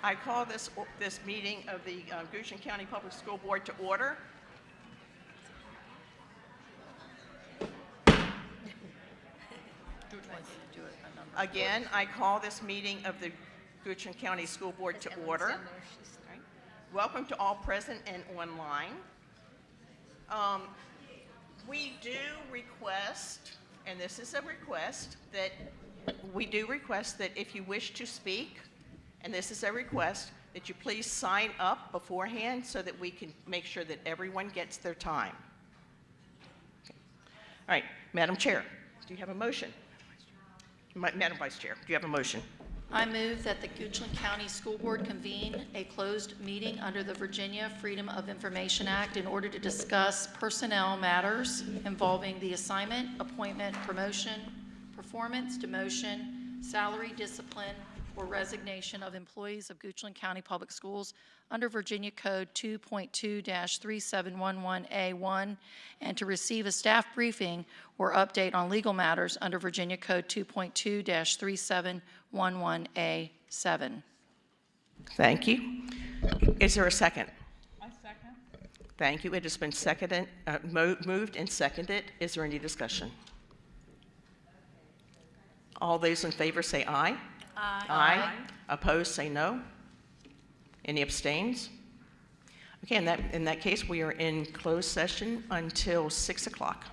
I call this meeting of the Goshen County Public School Board to order. Again, I call this meeting of the Goshen County School Board to order. Welcome to all present and online. We do request, and this is a request, that if you wish to speak, and this is a request, that you please sign up beforehand so that we can make sure that everyone gets their time. Okay. All right, Madam Chair, do you have a motion? Madam Vice Chair, do you have a motion? I move that the Goochland County School Board convene a closed meeting under the Virginia Freedom of Information Act in order to discuss personnel matters involving the assignment, appointment, promotion, performance, demotion, salary, discipline, or resignation of employees of Goochland County Public Schools under Virginia Code 2.2-3711A1, and to receive a staff briefing or update on legal matters under Virginia Code 2.2-3711A7. Thank you. Is there a second? I second. Thank you. It has been seconded, moved and seconded. Is there any discussion? All those in favor say aye. Aye. Aye. Opposed, say no. Any abstains? Okay, in that case, we are in closed session until 6 o'clock.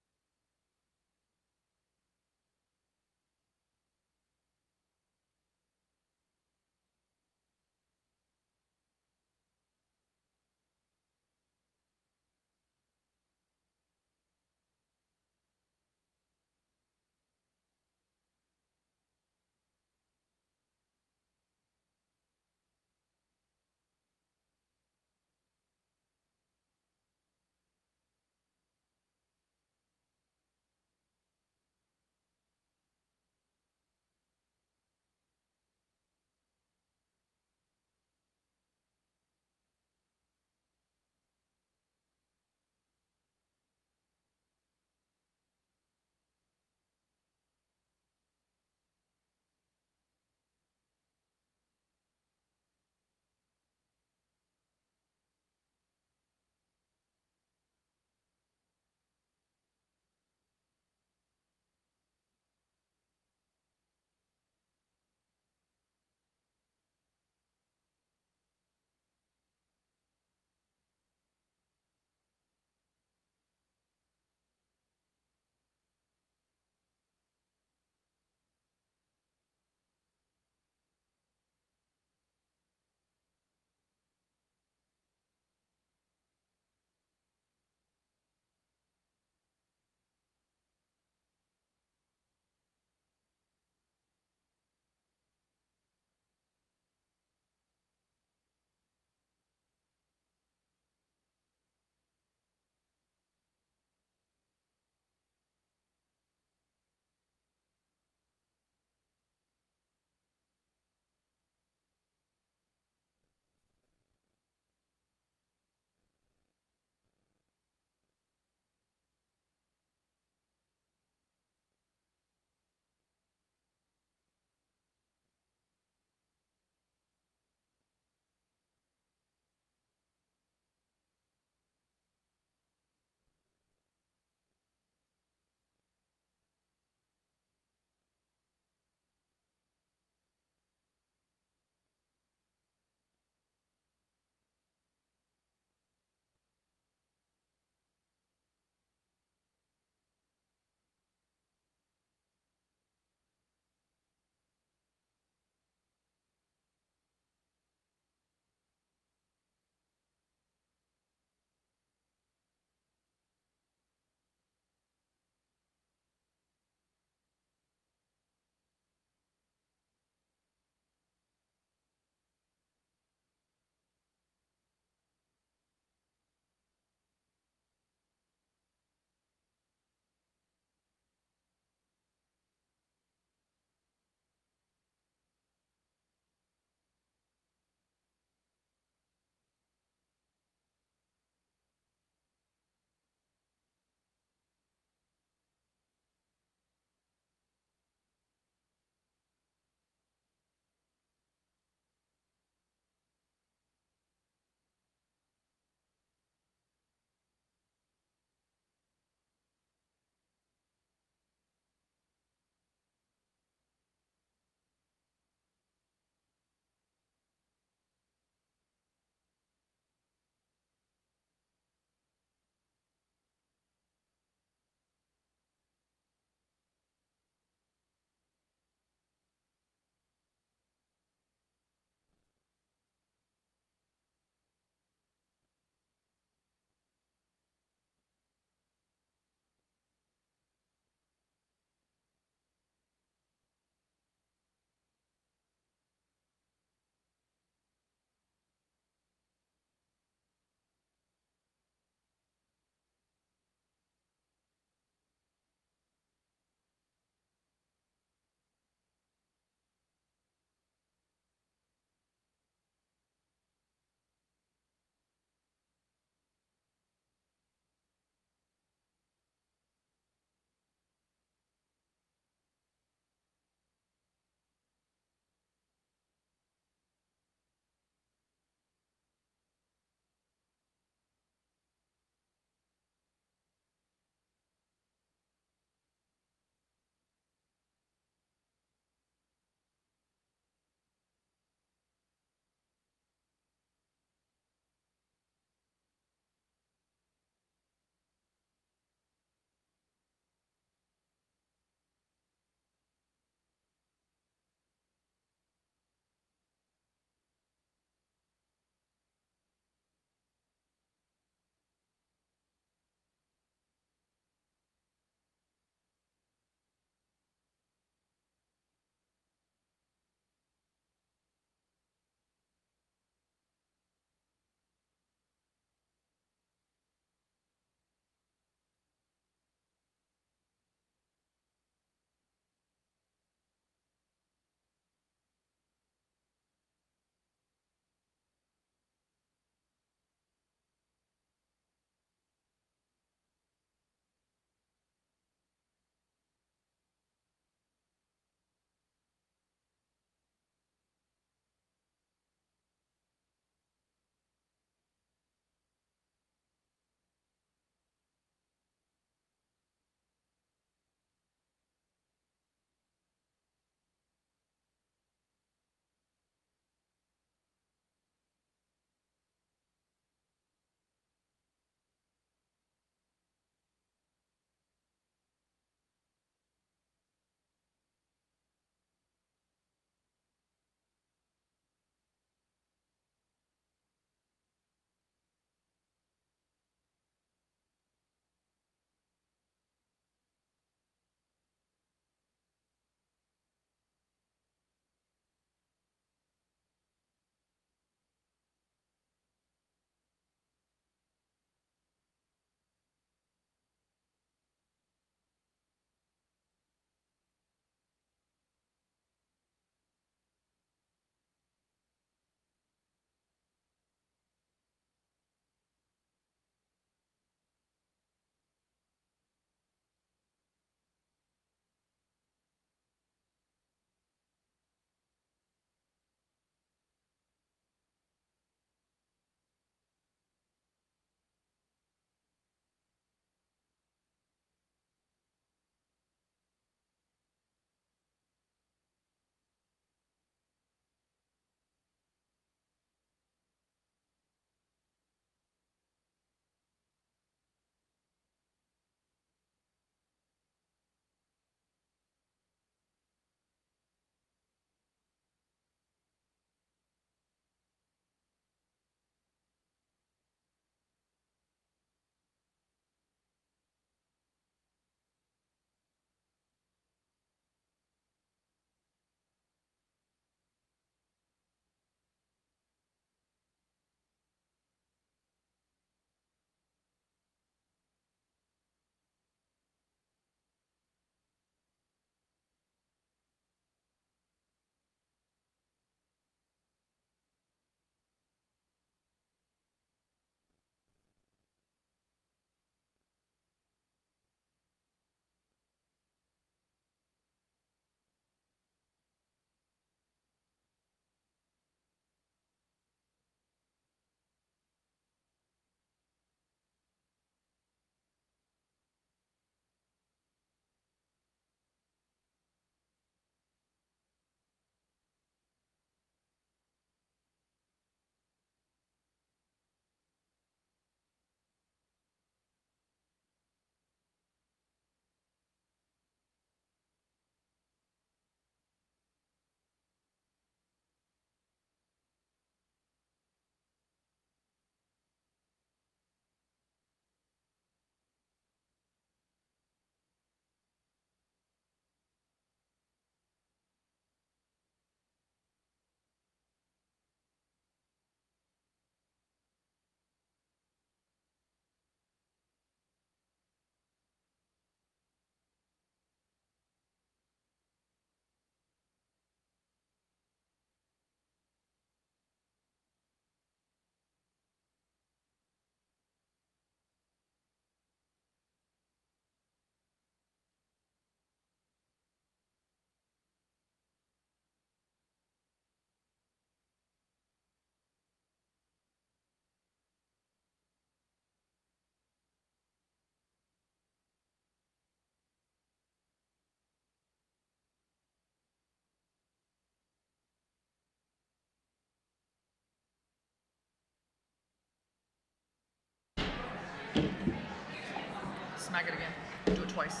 smack it again. Do it twice.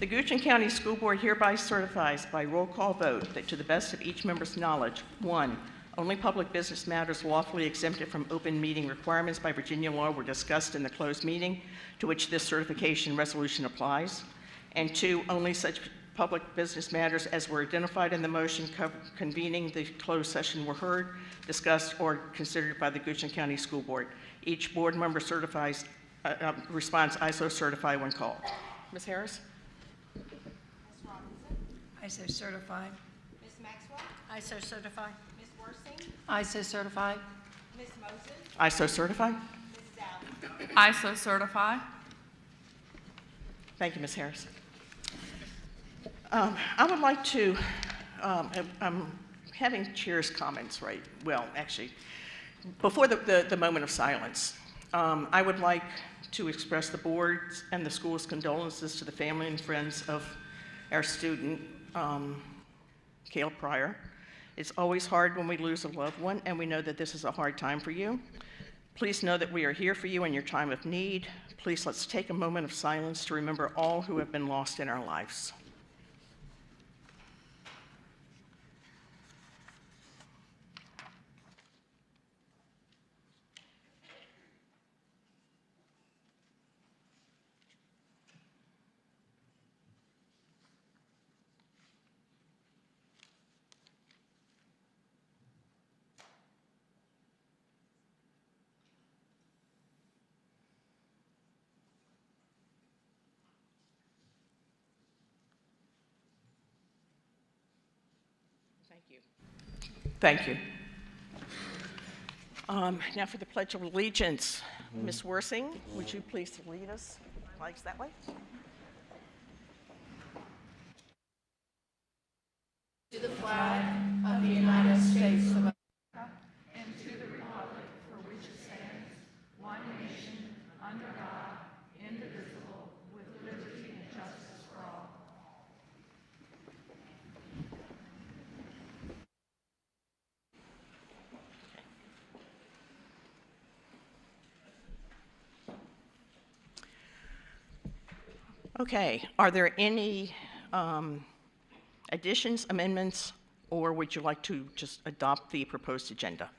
The Goochland County School Board hereby certifies by roll call vote that to the best of each member's knowledge, 1, only public business matters lawfully exempted from open meeting requirements by Virginia law were discussed in the closed meeting to which this certification resolution applies, and 2, only such public business matters as were identified in the motion convening the closed session were heard, discussed, or considered by the Goochland County School Board. Each board member responds, I so certify when called. Ms. Harris? I so certify. Ms. Maxwell? I so certify. Ms. Worsing? I so certify. Ms. Moses? I so certify. Ms. Dowd? I so certify. Thank you, Ms. Harris. I would like to, I'm having chair's comments, right? Well, actually, before the moment of silence, I would like to express the board's and the school's condolences to the family and friends of our student, Caleb Pryor. It's always hard when we lose a loved one, and we know that this is a hard time for you. Please know that we are here for you in your time of need. Please let's take a moment of silence to remember all who have been lost in our lives. Thank you. Now for the Pledge of Allegiance. Ms. Worsing, would you please lead us? Flags that way. To the flag of the United States of America. And to the republic for which it stands, one nation, under God, indivisible, with liberty and justice for all. Okay, are there any additions, amendments, or would you like to just adopt the proposed agenda?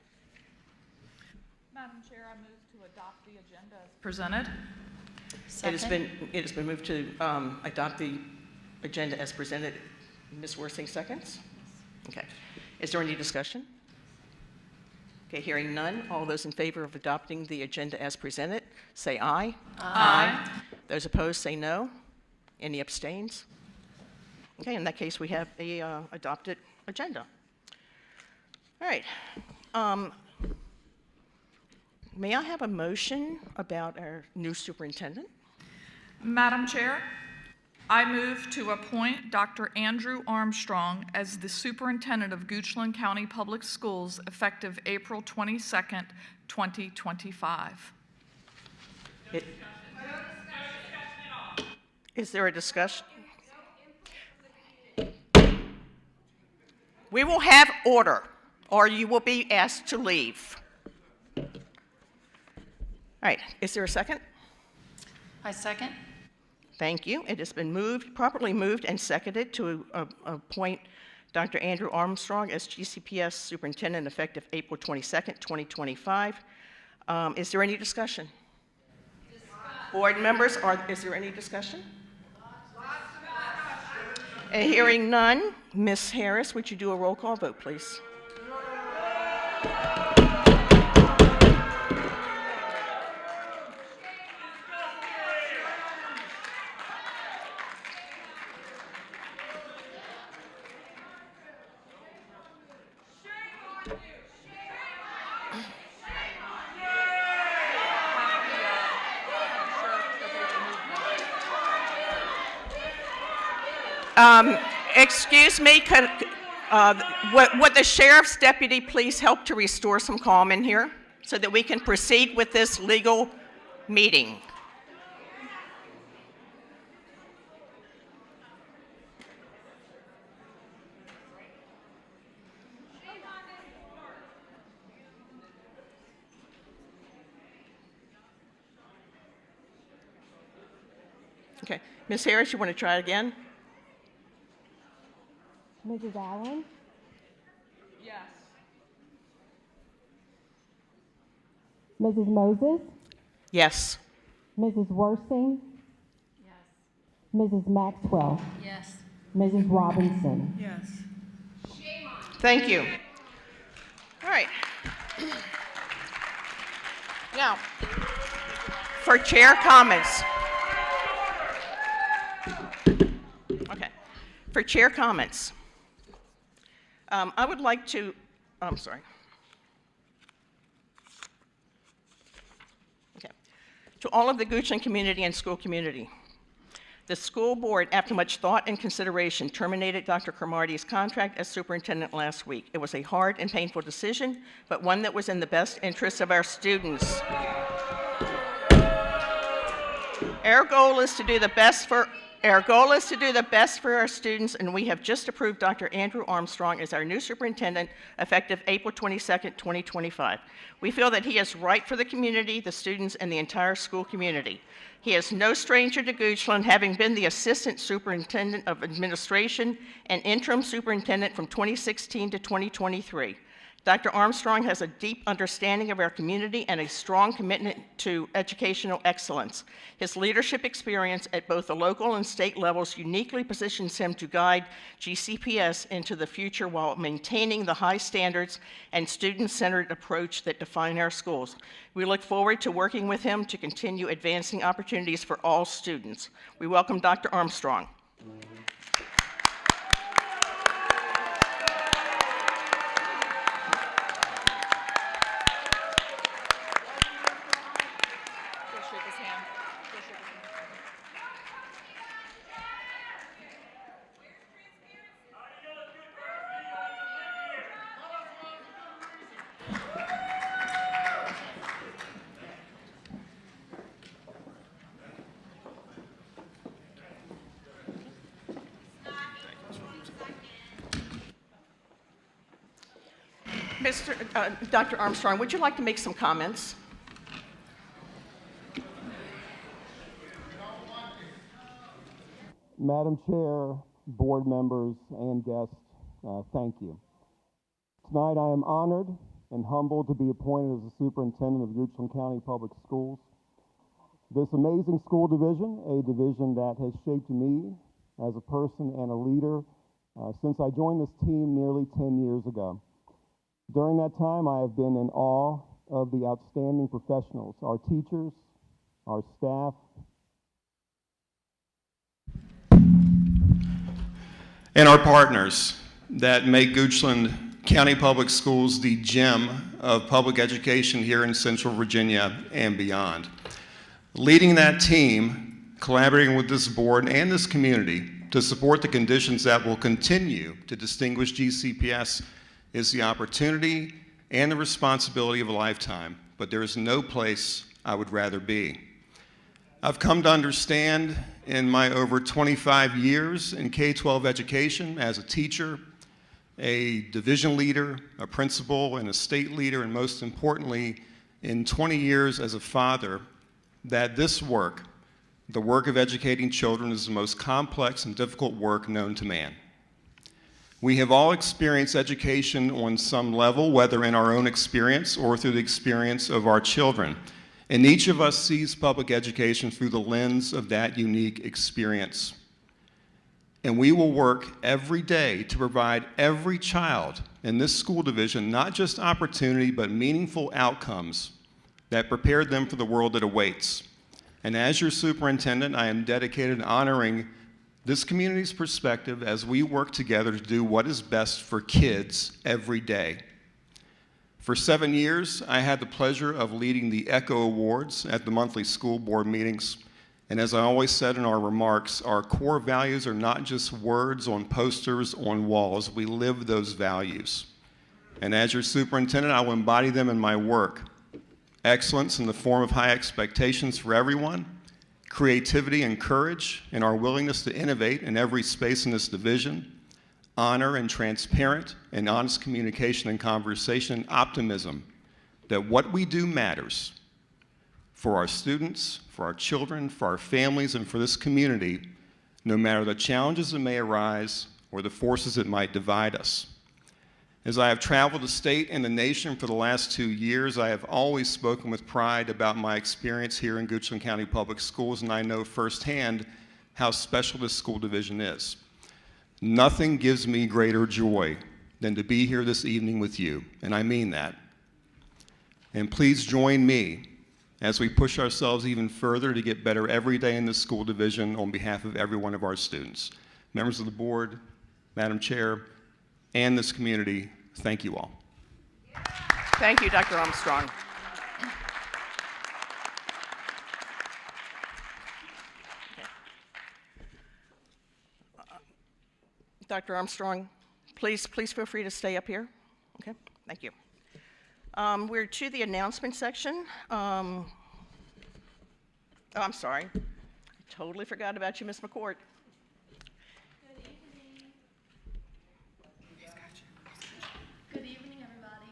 Madam Chair, I move to adopt the agenda as presented. Second. It has been moved to adopt the agenda as presented. Ms. Worsing seconds? Okay. Is there any discussion? Okay, hearing none. All those in favor of adopting the agenda as presented, say aye. Aye. Those opposed, say no. Any abstains? Okay, in that case, we have a adopted agenda. All right. May I have a motion about our new superintendent? Madam Chair, I move to appoint Dr. Andrew Armstrong as the superintendent of Goochland County Public Schools effective April 22nd, 2025. Is there a discussion? We will have order, or you will be asked to leave. All right, is there a second? I second. Thank you. It has been properly moved and seconded to appoint Dr. Andrew Armstrong as GCPS superintendent effective April 22nd, 2025. Is there any discussion? Board members, is there any discussion? And hearing none, Ms. Harris, would you do a roll call vote, please? Excuse me, would the sheriff's deputy please help to restore some calm in here so that we can proceed with this legal meeting? Okay. Ms. Harris, you want to try it again? Mrs. Allen, Yes. Mrs. Moses, Yes. Mrs. Worsing, Yes. Mrs. Maxwell, Yes. Mrs. Robinson. Yes. Thank you. All right. Now, for chair comments. Okay. For chair comments, I would like to, I'm sorry. Okay. To all of the Goochland community and school community, the school board, after much thought and consideration, terminated Dr. Cromartie's contract as superintendent last week. It was a hard and painful decision, but one that was in the best interest of our students. Our goal is to do the best for our students, and we have just approved Dr. Andrew Armstrong as our new superintendent effective April 22nd, 2025. We feel that he is right for the community, the students, and the entire school community. He is no stranger to Goochland, having been the assistant superintendent of administration and interim superintendent from 2016 to 2023. Dr. Armstrong has a deep understanding of our community and a strong commitment to educational excellence. His leadership experience at both the local and state levels uniquely positions him to guide GCPS into the future while maintaining the high standards and student-centered approach that define our schools. We look forward to working with him to continue advancing opportunities for all students. We welcome Dr. Armstrong. Dr. Armstrong, would you like to make some comments? Madam Chair, board members, and guests, thank you. Tonight I am honored and humbled to be appointed as the superintendent of Goochland County Public Schools. This amazing school division, a division that has shaped me as a person and a leader since I joined this team nearly 10 years ago. During that time, I have been in awe of the outstanding professionals, our teachers, our staff, and our partners that make Goochland County Public Schools the gem of public education here in Central Virginia and beyond. Leading that team, collaborating with this board and this community to support the conditions that will continue to distinguish GCPS is the opportunity and the responsibility of a lifetime, but there is no place I would rather be. I've come to understand in my over 25 years in K-12 education as a teacher, a division leader, a principal, and a state leader, and most importantly, in 20 years as a father, that this work, the work of educating children, is the most complex and difficult work known to man. We have all experienced education on some level, whether in our own experience or through the experience of our children. And each of us sees public education through the lens of that unique experience. And we will work every day to provide every child in this school division not just opportunity, but meaningful outcomes that prepare them for the world that awaits. And as your superintendent, I am dedicated to honoring this community's perspective as we work together to do what is best for kids every day. For 7 years, I had the pleasure of leading the ECHO Awards at the monthly school board meetings. And as I always said in our remarks, our core values are not just words on posters on walls. We live those values. And as your superintendent, I will embody them in my work. Excellence in the form of high expectations for everyone, creativity and courage, and our willingness to innovate in every space in this division, honor and transparent and honest communication and conversation, and optimism that what we do matters, for our students, for our children, for our families, and for this community, no matter the challenges that may arise or the forces that might divide us. As I have traveled the state and the nation for the last 2 years, I have always spoken with pride about my experience here in Goochland County Public Schools, and I know firsthand how special this school division is. Nothing gives me greater joy than to be here this evening with you, and I mean that. And please join me as we push ourselves even further to get better every day in this school division on behalf of every one of our students. Members of the board, Madam Chair, and this community, thank you all. Thank you, Dr. Armstrong. Dr. Armstrong, please feel free to stay up here. Okay, thank you. We're to the announcement section. Oh, I'm sorry. I totally forgot about you, Ms. McCourt. Good evening, everybody.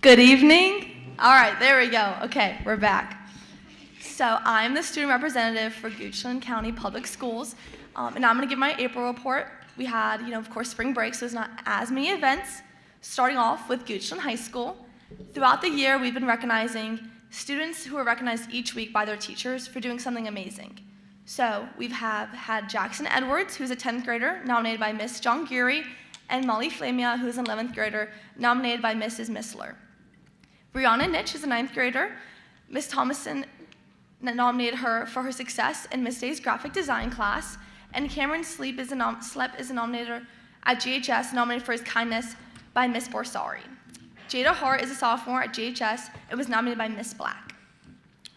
Good evening. All right, there we go. Okay, we're back. So I'm the student representative for Goochland County Public Schools, and I'm going to give my April report. We had, of course, spring break, so there's not as many events. Starting off with Goochland High School. Throughout the year, we've been recognizing students who are recognized each week by their teachers for doing something amazing. So we have had Jackson Edwards, who's a 10th grader, nominated by Miss John Geary, and Molly Flamia, who's an 11th grader, nominated by Mrs. Missler. Brianna Nitch is a 9th grader. Miss Thomason nominated her for her success in Miss Day's graphic design class, and Cameron Sleep is a nominator at GHS, nominated for his kindness by Miss Borsari. Jada Hart is a sophomore at GHS and was nominated by Miss Black.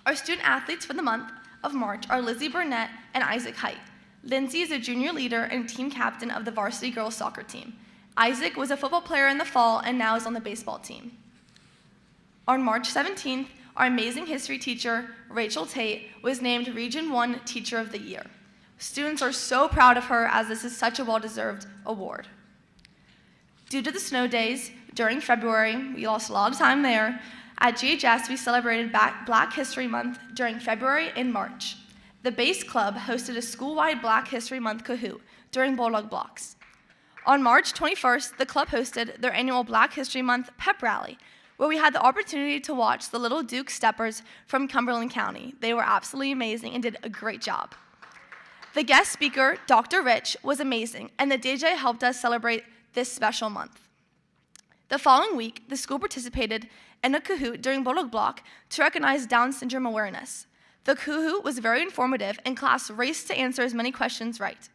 Our student athletes for the month of March are Lizzie Burnett and Isaac Height. Lindsay is a junior leader and team captain of the varsity girls soccer team. Isaac was a football player in the fall and now is on the baseball team. On March 17th, our amazing history teacher, Rachel Tate, was named Region 1 Teacher of the Year. Students are so proud of her as this is such a well-deserved award. Due to the snow days during February, we lost a lot of time there. At GHS, we celebrated Black History Month during February and March. The Base Club hosted a school-wide Black History Month Kahoot during Bulldog Blocks. On March 21st, the club hosted their annual Black History Month pep rally, where we had the opportunity to watch the Little Duke Steppers from Cumberland County. They were absolutely amazing and did a great job. The guest speaker, Dr. Rich, was amazing, and the DJ helped us celebrate this special month. The following week, the school participated in a Kahoot during Bulldog Block to recognize Down syndrome awareness. The Kahoot was very informative, and class raced to answer as many questions right.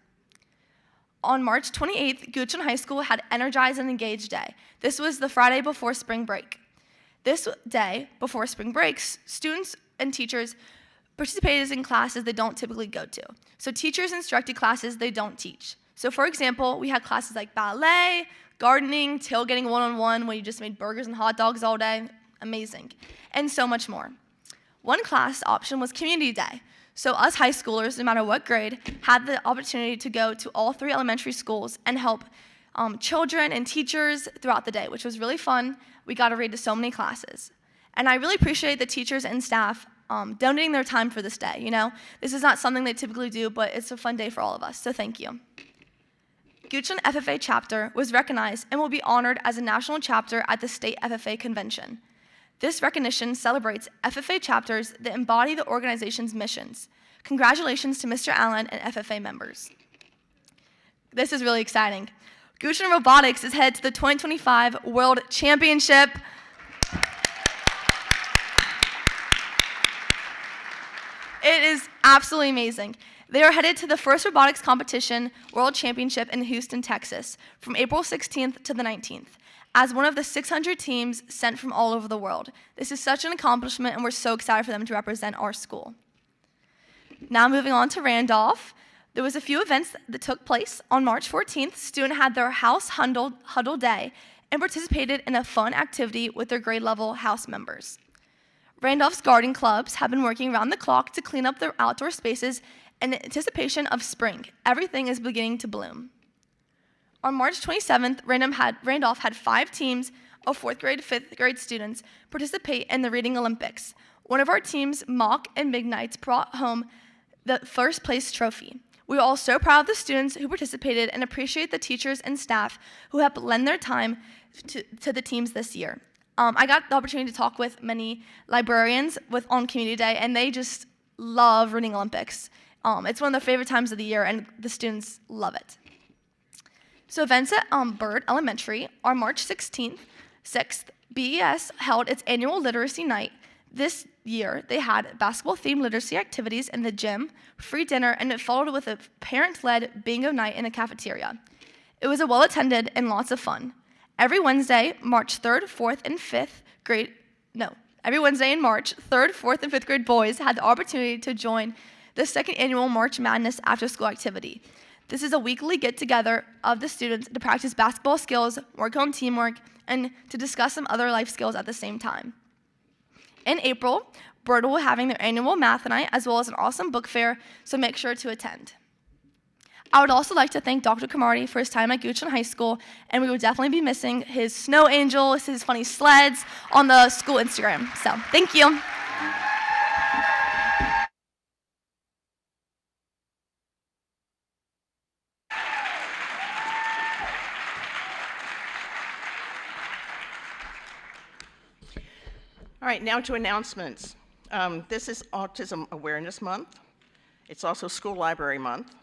On March 28th, Goochland High School had Energize and Engage Day. This was the Friday before spring break. This day, before spring breaks, students and teachers participated in classes they don't typically go to. So teachers instructed classes they don't teach. So for example, we had classes like ballet, gardening, tailgating one-on-one, where you just made burgers and hot dogs all day, amazing, and so much more. One class option was Community Day. So us high schoolers, no matter what grade, had the opportunity to go to all 3 elementary schools and help children and teachers throughout the day, which was really fun. We got to read to so many classes. And I really appreciate the teachers and staff donating their time for this day, This is not something they typically do, but it's a fun day for all of us, so thank you. Goochland FFA chapter was recognized and will be honored as a national chapter at the State FFA Convention. This recognition celebrates FFA chapters that embody the organization's missions. Congratulations to Mr. Allen and FFA members. This is really exciting. Goochland Robotics is headed to the 2025 World Championship. It is absolutely amazing. They are headed to the first robotics competition World Championship in Houston, Texas, from April 16th to the 19th, as one of the 600 teams sent from all over the world. This is such an accomplishment, and we're so excited for them to represent our school. Now moving on to Randolph, there was a few events that took place. On March 14th, students had their house huddle day and participated in a fun activity with their grade level house members. Randolph's garden clubs have been working around the clock to clean up their outdoor spaces in anticipation of spring. Everything is beginning to bloom. On March 27th, Randolph had 5 teams of 4th grade, 5th grade students participate in the Reading Olympics. One of our teams, Mock and Midnights, brought home the first place trophy. We are all so proud of the students who participated and appreciate the teachers and staff who have lent their time to the teams this year. I got the opportunity to talk with many librarians on Community Day, and they just love Reading Olympics. It's one of their favorite times of the year, and the students love it. So events at Byrd Elementary on March 6th, BES held its annual literacy night. This year, they had basketball-themed literacy activities in the gym, free dinner, and it followed with a parent-led bingo night in the cafeteria. It was a well-attended and lots of fun. Every Wednesday, March 3rd, 4th, and 5th grade, every Wednesday in March, 3rd, 4th, and 5th grade boys had the opportunity to join the 2nd annual March Madness after-school activity. This is a weekly get-together of the students to practice basketball skills, work on teamwork, and to discuss some other life skills at the same time. In April, Byrd will be having their annual math night as well as an awesome book fair, so make sure to attend. I would also like to thank Dr. Camardi for his time at Goochland High School, and we will definitely be missing his snow angels, his funny sleds on the school Instagram. So, thank you. All right, now to announcements. This is Autism Awareness Month. It's also School Library Month.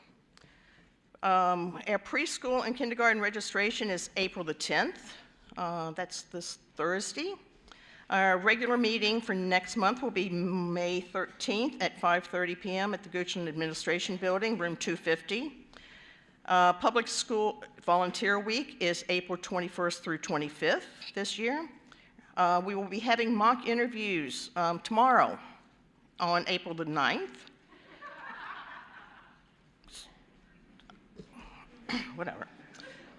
Our preschool and kindergarten registration is April the 10th. That's this Thursday. Our regular meeting for next month will be May 13th at 5:30 p.m. at the Goochland Administration Building, room 250. Public School Volunteer Week is April 21st through 25th this year. We will be having mock interviews tomorrow on April the 9th. Whatever.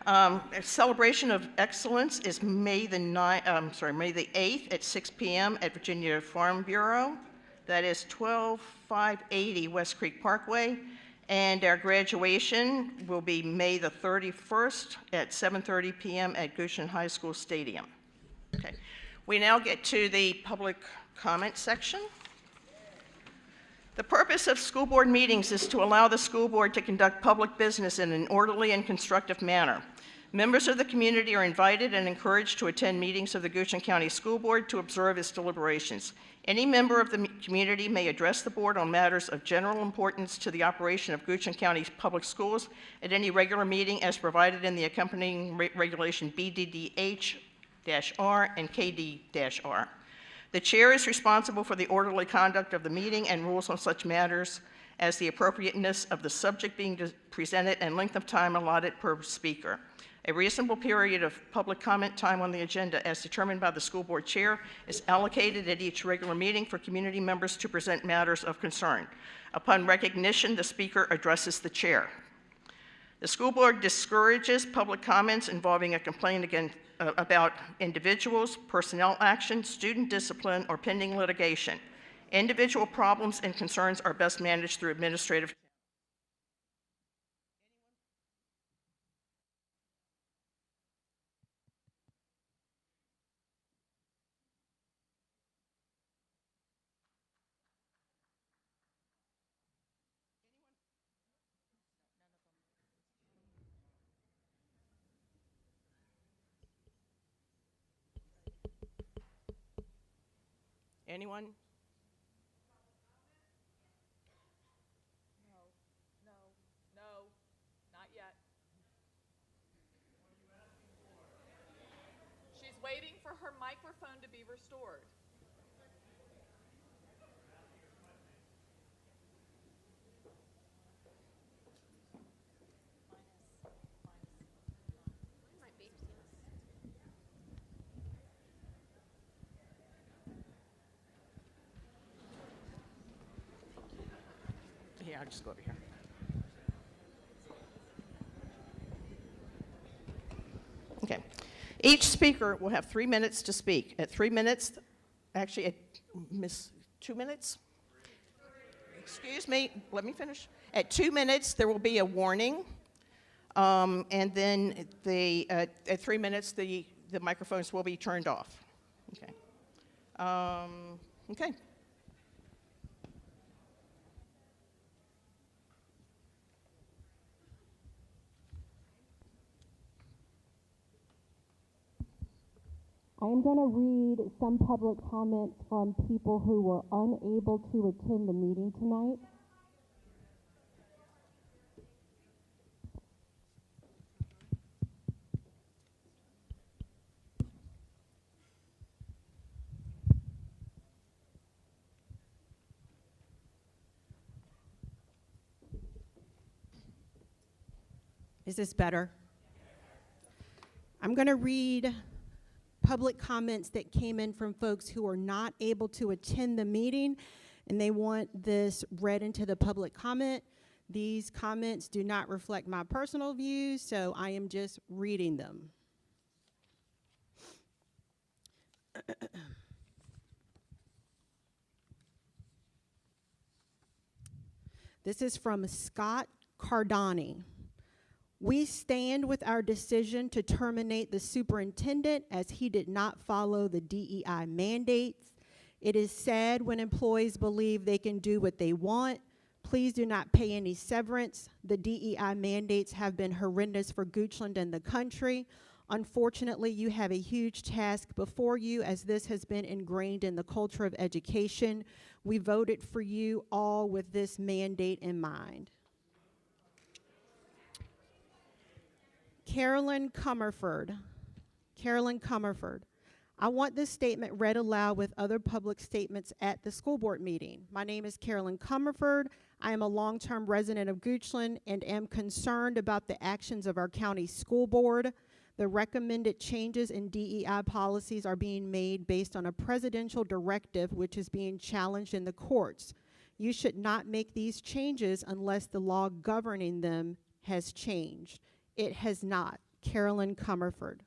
A celebration of excellence is May the 8th at 6 p.m. at Virginia Farm Bureau. That is 12580 West Creek Parkway. And our graduation will be May the 31st at 7:30 p.m. at Goochland High School Stadium. Okay. We now get to the public comment section. The purpose of school board meetings is to allow the school board to conduct public business in an orderly and constructive manner. Members of the community are invited and encouraged to attend meetings of the Goochland County School Board to observe its deliberations. Any member of the community may address the board on matters of general importance to the operation of Goochland County Public Schools at any regular meeting as provided in the accompanying regulation BDDH-R and KD-R. The chair is responsible for the orderly conduct of the meeting and rules on such matters as the appropriateness of the subject being presented and length of time allotted per speaker. A reasonable period of public comment time on the agenda as determined by the school board chair is allocated at each regular meeting for community members to present matters of concern. Upon recognition, the speaker addresses the chair. The school board discourages public comments involving a complaint about individuals, personnel action, student discipline, or pending litigation. Individual problems and concerns are best managed through administrative. Anyone? No, not yet. She's waiting for her microphone to be restored. Yeah, I'll just go over here. Okay. Each speaker will have 3 minutes to speak. At 3 minutes, actually, at 2 minutes? Excuse me, let me finish. At 2 minutes, there will be a warning. And then at 3 minutes, the microphones will be turned off. Okay. Okay. I am going to read some public comments from people who were unable to attend the meeting tonight. Is this better? I'm going to read public comments that came in from folks who are not able to attend the meeting, and they want this read into the public comment. These comments do not reflect my personal views, so I am just reading them. This is from Scott Cardani. We stand with our decision to terminate the superintendent as he did not follow the DEI mandates. It is sad when employees believe they can do what they want. Please do not pay any severance. The DEI mandates have been horrendous for Goochland and the country. Unfortunately, you have a huge task before you, as this has been ingrained in the culture of education. We voted for you all with this mandate in mind. Carolyn Comerford. I want this statement read aloud with other public statements at the school board meeting. My name is Carolyn Comerford. I am a long-term resident of Goochland and am concerned about the actions of our county school board. The recommended changes in DEI policies are being made based on a presidential directive which is being challenged in the courts. You should not make these changes unless the law governing them has changed. It has not. Carolyn Comerford.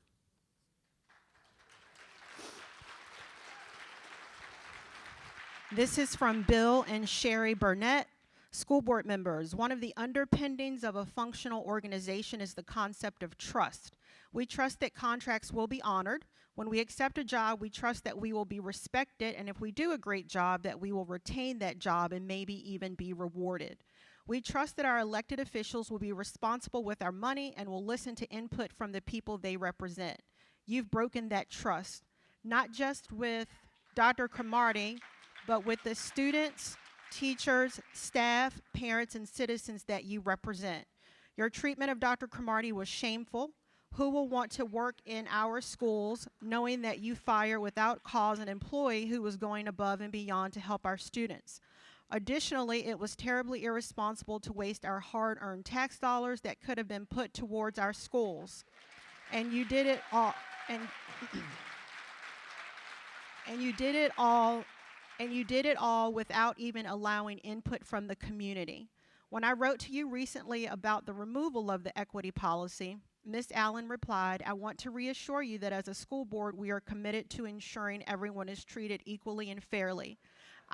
This is from Bill and Sherry Burnett. School board members, one of the underpinnings of a functional organization is the concept of trust. We trust that contracts will be honored. When we accept a job, we trust that we will be respected, and if we do a great job, that we will retain that job and maybe even be rewarded. We trust that our elected officials will be responsible with our money and will listen to input from the people they represent. You've broken that trust, not just with Dr. Cromartie, but with the students, teachers, staff, parents, and citizens that you represent. Your treatment of Dr. Cromartie was shameful. Who will want to work in our schools knowing that you fire without cause an employee who was going above and beyond to help our students? Additionally, it was terribly irresponsible to waste our hard-earned tax dollars that could have been put towards our schools. And you did it all, and you did it all without even allowing input from the community. When I wrote to you recently about the removal of the equity policy, Ms. Allen replied, I want to reassure you that as a school board, we are committed to ensuring everyone is treated equally and fairly.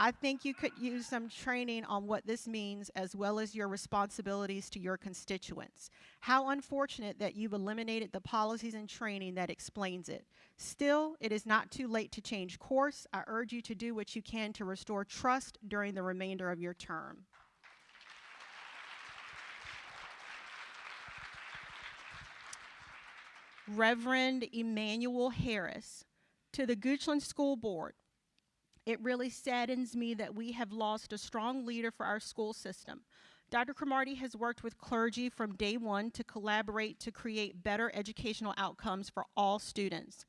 I think you could use some training on what this means, as well as your responsibilities to your constituents. How unfortunate that you've eliminated the policies and training that explains it. Still, it is not too late to change course. I urge you to do what you can to restore trust during the remainder of your term. Reverend Emmanuel Harris, to the Goochland School Board, it really saddens me that we have lost a strong leader for our school system. Dr. Cromartie has worked with clergy from day one to collaborate to create better educational outcomes for all students.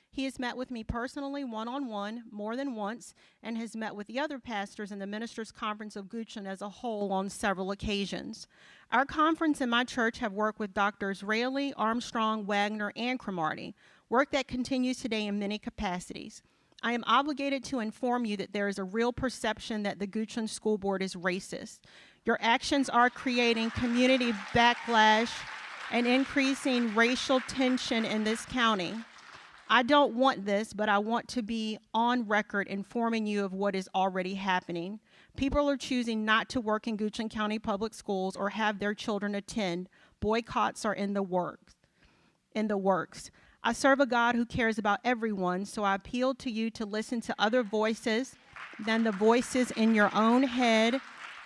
He has met with me personally one-on-one more than once and has met with the other pastors in the Ministers' Conference of Goochland as a whole on several occasions. Our conference and my church have worked with Drs. Raley, Armstrong, Wagner, and Cromartie, work that continues today in many capacities. I am obligated to inform you that there is a real perception that the Goochland School Board is racist. Your actions are creating community backlash and increasing racial tension in this county. I don't want this, but I want to be on record informing you of what is already happening. People are choosing not to work in Goochland County Public Schools or have their children attend. Boycotts are in the works. I serve a God who cares about everyone, so I appeal to you to listen to other voices than the voices in your own head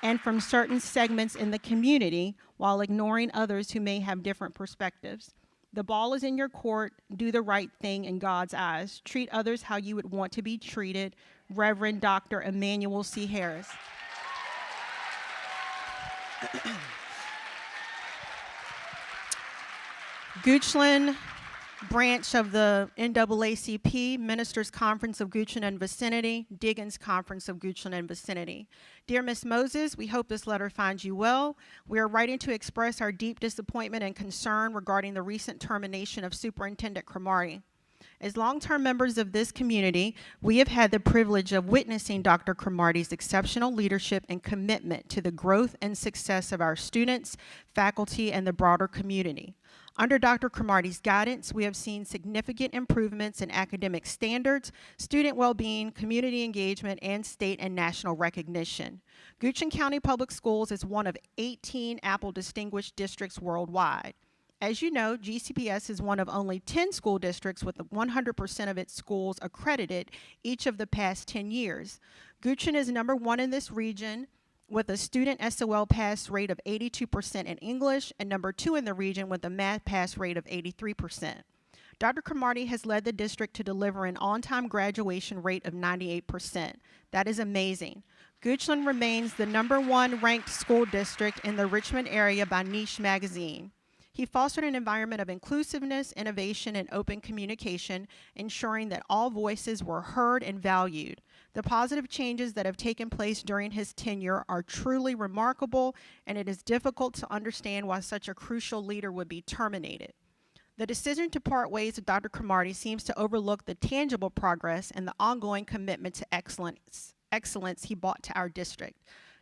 and from certain segments in the community while ignoring others who may have different perspectives. The ball is in your court. Do the right thing in God's eyes. Treat others how you would want to be treated. Reverend Dr. Emmanuel C. Harris. Goochland branch of the NAACP, Ministers Conference of Goochland and Vicinity, Diggins Conference of Goochland and Vicinity. Dear Ms. Moses, we hope this letter finds you well. We are writing to express our deep disappointment and concern regarding the recent termination of Superintendent Cromartie. As long-term members of this community, we have had the privilege of witnessing Dr. Cromartie's exceptional leadership and commitment to the growth and success of our students, faculty, and the broader community. Under Dr. Cromartie's guidance, we have seen significant improvements in academic standards, student well-being, community engagement, and state and national recognition. Goochland County Public Schools is one of 18 Apple Distinguished Districts worldwide. As you know, GCPS is one of only 10 school districts with 100% of its schools accredited each of the past 10 years. Goochland is #1 in this region with a student SOL pass rate of 82% in English and #2 in the region with a math pass rate of 83%. Dr. Cromartie has led the district to deliver an on-time graduation rate of 98%. That is amazing. Goochland remains the #1 ranked school district in the Richmond area by Niche magazine. He fostered an environment of inclusiveness, innovation, and open communication, ensuring that all voices were heard and valued. The positive changes that have taken place during his tenure are truly remarkable, and it is difficult to understand why such a crucial leader would be terminated. The decision to part ways with Dr. Cromartie seems to overlook the tangible progress and the ongoing commitment to excellence he brought to our district.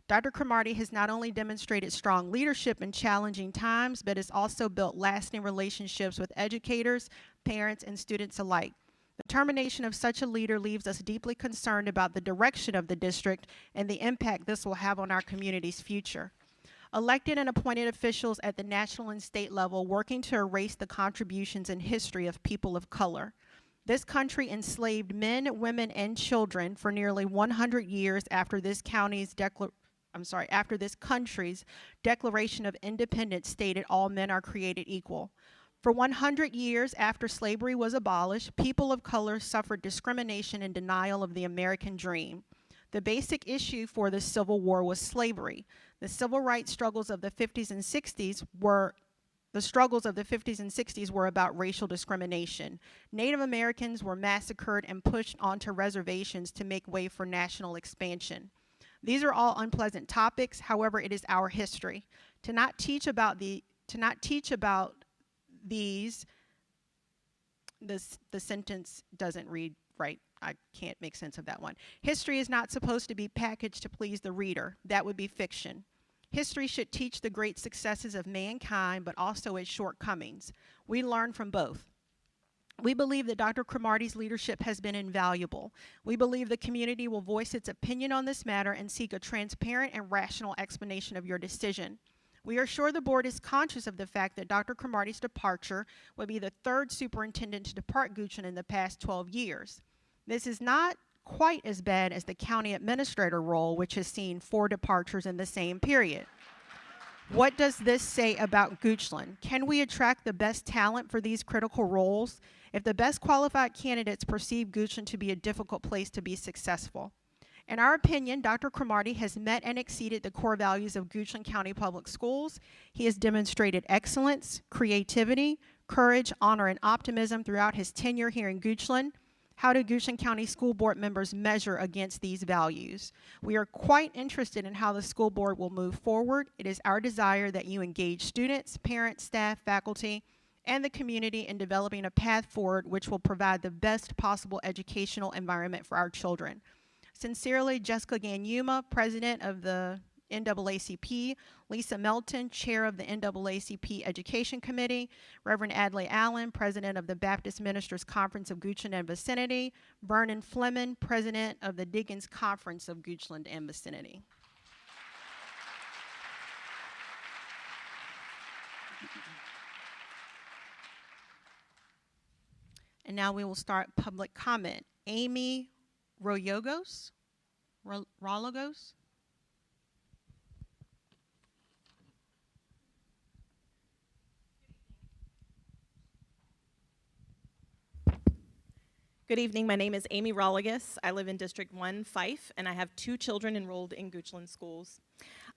Dr. Cromartie has not only demonstrated strong leadership in challenging times, but has also built lasting relationships with educators, parents, and students alike. The termination of such a leader leaves us deeply concerned about the direction of the district and the impact this will have on our community's future. Elected and appointed officials at the national and state level working to erase the contributions and history of people of color. This country enslaved men, women, and children for nearly 100 years after this country's Declaration of Independence stated all men are created equal. For 100 years after slavery was abolished, people of color suffered discrimination and denial of the American dream. The basic issue for the Civil War was slavery. The civil rights struggles of the 50s and 60s were about racial discrimination. Native Americans were massacred and pushed onto reservations to make way for national expansion. These are all unpleasant topics. However, it is our history. To not teach about these, the sentence doesn't read right. I can't make sense of that one. History is not supposed to be packaged to please the reader. That would be fiction. History should teach the great successes of mankind, but also its shortcomings. We learn from both. We believe that Dr. Cromartie's leadership has been invaluable. We believe the community will voice its opinion on this matter and seek a transparent and rational explanation of your decision. We are sure the board is conscious of the fact that Dr. Cromartie's departure would be the third superintendent to depart Goochland in the past 12 years. This is not quite as bad as the county administrator role, which has seen 4 departures in the same period. What does this say about Goochland? Can we attract the best talent for these critical roles? If the best qualified candidates perceive Goochland to be a difficult place to be successful. In our opinion, Dr. Cromartie has met and exceeded the core values of Goochland County Public Schools. He has demonstrated excellence, creativity, courage, honor, and optimism throughout his tenure here in Goochland. How do Goochland County School Board members measure against these values? We are quite interested in how the school board will move forward. It is our desire that you engage students, parents, staff, faculty, and the community in developing a path forward which will provide the best possible educational environment for our children. Sincerely, Jessica Ganyuma, President of the NAACP, Lisa Melton, Chair of the NAACP Education Committee, Reverend Adlai Allen, President of the Baptist Ministers Conference of Goochland and Vicinity, Vernon Fleming, President of the Diggins Conference of Goochland and Vicinity. And now we will start public comment. Amy Royogos? Rologos? Good evening. My name is Amy Rolligus. I live in District 1, Fife, and I have 2 children enrolled in Goochland schools.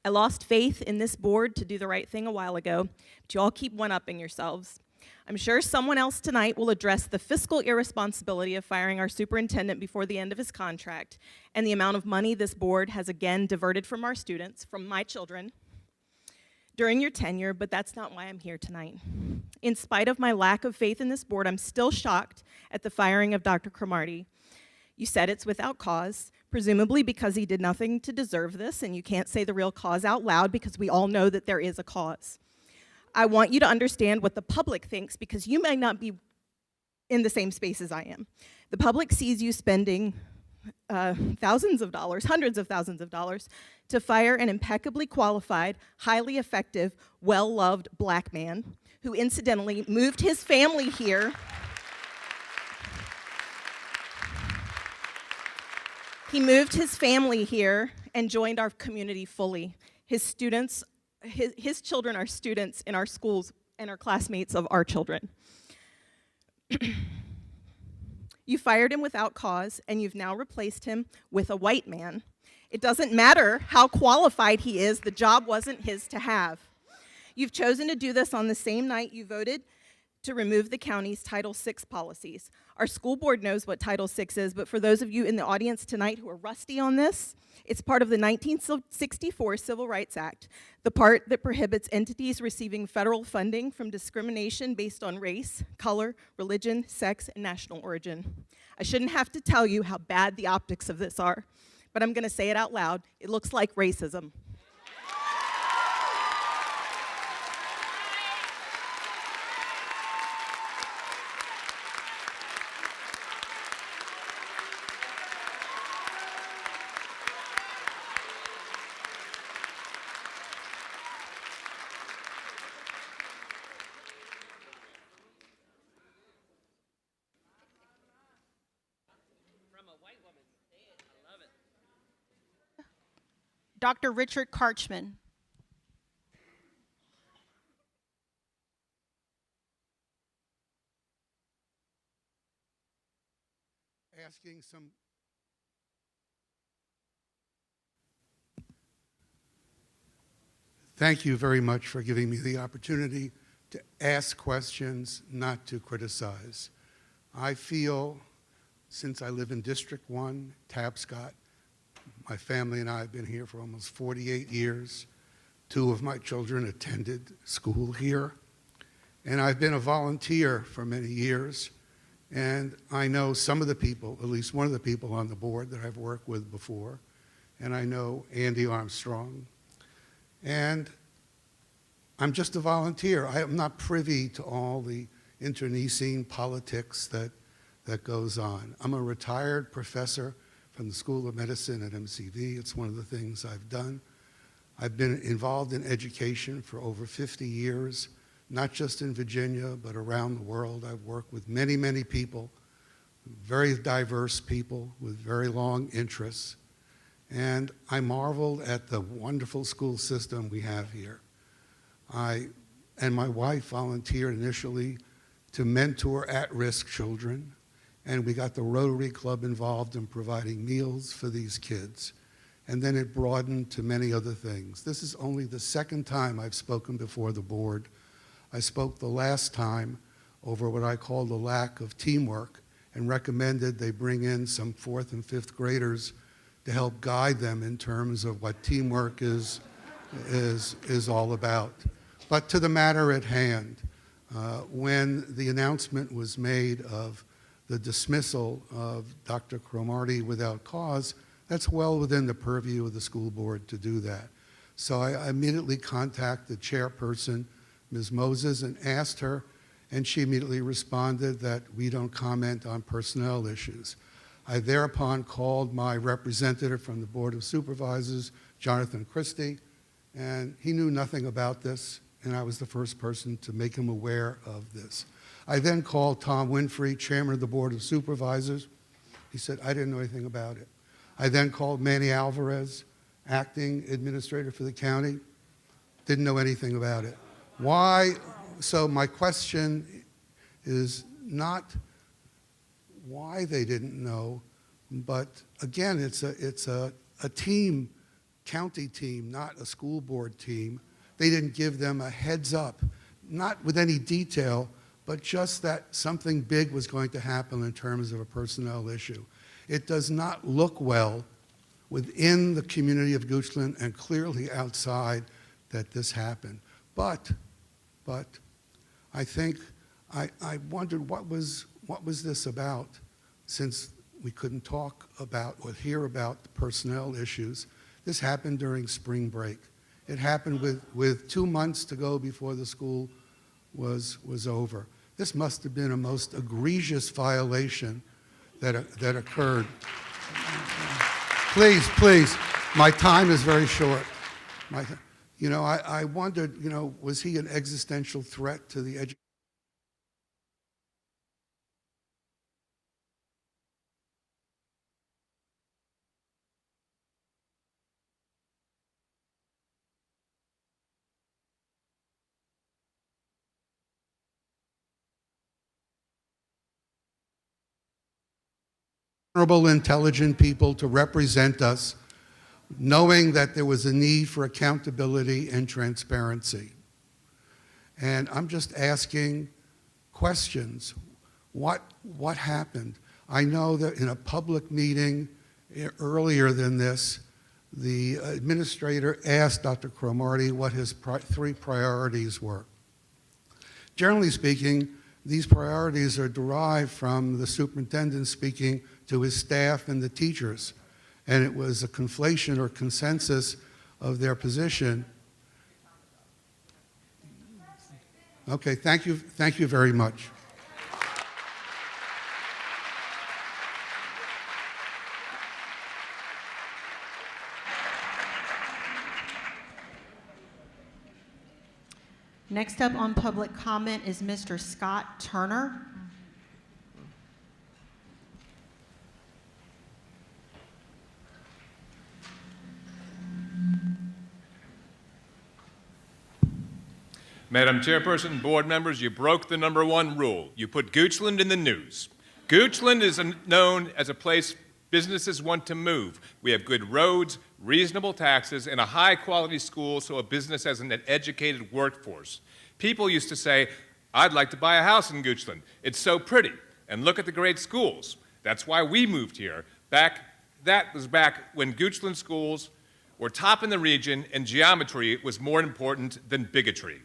I lost faith in this board to do the right thing a while ago, but you all keep one-upping yourselves. I'm sure someone else tonight will address the fiscal irresponsibility of firing our superintendent before the end of his contract and the amount of money this board has again diverted from our students, from my children, during your tenure, but that's not why I'm here tonight. In spite of my lack of faith in this board, I'm still shocked at the firing of Dr. Cromartie. You said it's without cause, presumably because he did nothing to deserve this, and you can't say the real cause out loud because we all know that there is a cause. I want you to understand what the public thinks because you may not be in the same space as I am. The public sees you spending thousands of dollars, hundreds of thousands of dollars, to fire an impeccably qualified, highly effective, well-loved black man who incidentally moved his family here. He moved his family here and joined our community fully. His students, his children are students in our schools and are classmates of our children. You fired him without cause, and you've now replaced him with a white man. It doesn't matter how qualified he is, the job wasn't his to have. You've chosen to do this on the same night you voted to remove the county's Title VI policies. Our school board knows what Title VI is, but for those of you in the audience tonight who are rusty on this, it's part of the 1964 Civil Rights Act, the part that prohibits entities receiving federal funding from discrimination based on race, color, religion, sex, and national origin. I shouldn't have to tell you how bad the optics of this are, but I'm gonna say it out loud. It looks like racism. Dr. Richard Karchman. Asking some Thank you very much for giving me the opportunity to ask questions, not to criticize. I feel, since I live in District 1, Tapscott, my family and I have been here for almost 48 years. 2 of my children attended school here. And I've been a volunteer for many years. And I know some of the people, at least one of the people on the board that I've worked with before. And I know Andy Armstrong. And I'm just a volunteer. I am not privy to all the internecine politics that goes on. I'm a retired professor from the School of Medicine at MCV. It's one of the things I've done. I've been involved in education for over 50 years, not just in Virginia, but around the world. I've worked with many, many people, very diverse people with very long interests. And I marveled at the wonderful school system we have here. I and my wife volunteered initially to mentor at-risk children, and we got the Rotary Club involved in providing meals for these kids. And then it broadened to many other things. This is only the second time I've spoken before the board. I spoke the last time over what I call the lack of teamwork and recommended they bring in some 4th and 5th graders to help guide them in terms of what teamwork is all about. But to the matter at hand, when the announcement was made of the dismissal of Dr. Cromartie without cause, that's well within the purview of the school board to do that. So I immediately contacted the chairperson, Ms. Moses, and asked her, and she immediately responded that we don't comment on personnel issues. I thereupon called my representative from the Board of Supervisors, Jonathan Christie, and he knew nothing about this, and I was the first person to make him aware of this. I then called Tom Winfrey, chairman of the Board of Supervisors. He said, I didn't know anything about it. I then called Manny Alvarez, acting administrator for the county, didn't know anything about it. Why? So my question is not why they didn't know, but again, it's a team, county team, not a school board team. They didn't give them a heads up, not with any detail, but just that something big was going to happen in terms of a personnel issue. It does not look well within the community of Goochland and clearly outside that this happened. But I think I wondered what was this about, since we couldn't talk about or hear about the personnel issues. This happened during spring break. It happened with 2 months to go before the school was over. This must have been a most egregious violation that occurred. Please, my time is very short. I wondered, was he an existential threat to the education? Honorable, intelligent people to represent us, knowing that there was a need for accountability and transparency. And I'm just asking questions. What happened? I know that in a public meeting earlier than this, the administrator asked Dr. Cromartie what his 3 priorities were. Generally speaking, these priorities are derived from the superintendent speaking to his staff and the teachers, and it was a conflation or consensus of their position. Okay, thank you very much. Next up on public comment is Mr. Scott Turner. Madam Chairperson, board members, you broke the #1 rule. You put Goochland in the news. Goochland is known as a place businesses want to move. We have good roads, reasonable taxes, and a high-quality school, so a business has an educated workforce. People used to say, I'd like to buy a house in Goochland. It's so pretty. And look at the great schools. That's why we moved here. That was back when Goochland schools were top in the region and geometry was more important than bigotry.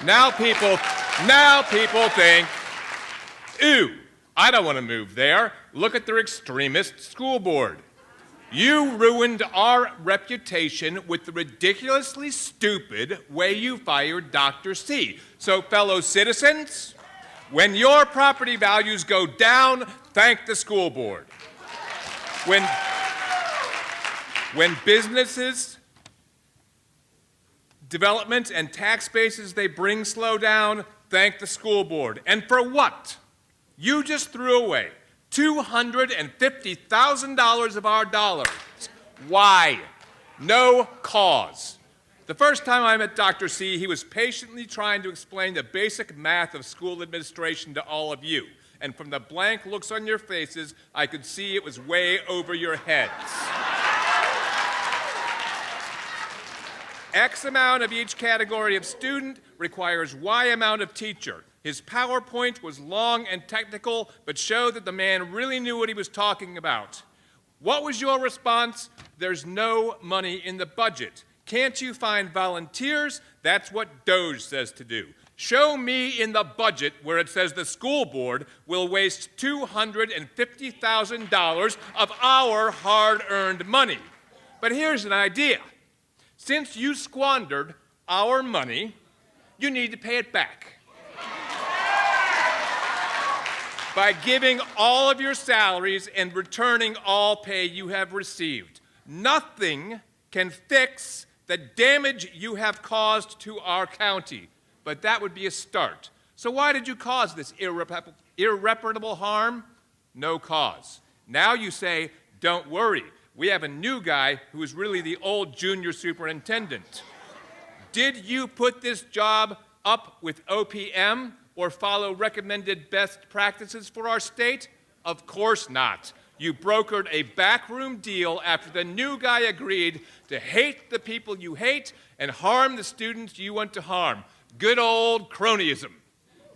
Now people think, ooh, I don't want to move there. Look at their extremist school board. You ruined our reputation with the ridiculously stupid way you fired Dr. C. So, fellow citizens, when your property values go down, thank the school board. When businesses, development, and tax bases they bring slow down, thank the school board. And for what? You just threw away $250,000 of our dollars. Why? No cause. The first time I met Dr. C, he was patiently trying to explain the basic math of school administration to all of you. And from the blank looks on your faces, I could see it was way over your heads. X amount of each category of student requires Y amount of teacher. His PowerPoint was long and technical, but showed that the man really knew what he was talking about. What was your response? There's no money in the budget. Can't you find volunteers? That's what DOGE says to do. Show me in the budget where it says the school board will waste $250,000 of our hard-earned money. But here's an idea. Since you squandered our money, you need to pay it back by giving all of your salaries and returning all pay you have received. Nothing can fix the damage you have caused to our county, but that would be a start. So why did you cause this irreparable harm? No cause. Now you say, don't worry, we have a new guy who is really the old junior superintendent. Did you put this job up with OPM or follow recommended best practices for our state? Of course not. You brokered a backroom deal after the new guy agreed to hate the people you hate and harm the students you want to harm. Good old cronyism.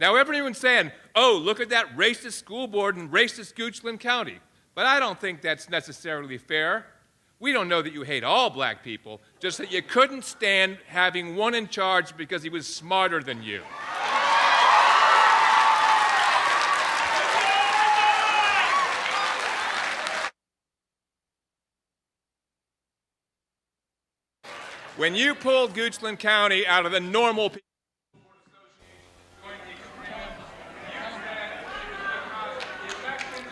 Now everyone's saying, oh, look at that racist school board in racist Goochland County. But I don't think that's necessarily fair. We don't know that you hate all black people, just that you couldn't stand having one in charge because he was smarter than you. When you pulled Goochland County out of the normal people,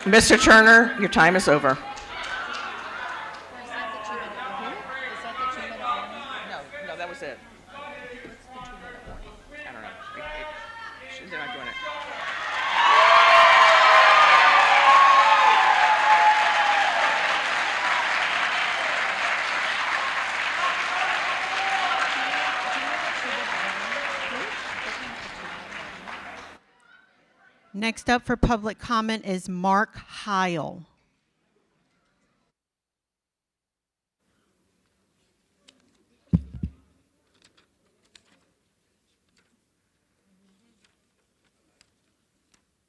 Mr. Turner, your time is over. No, that was it. I don't know. They're not doing it. Next up for public comment is Mark Heil.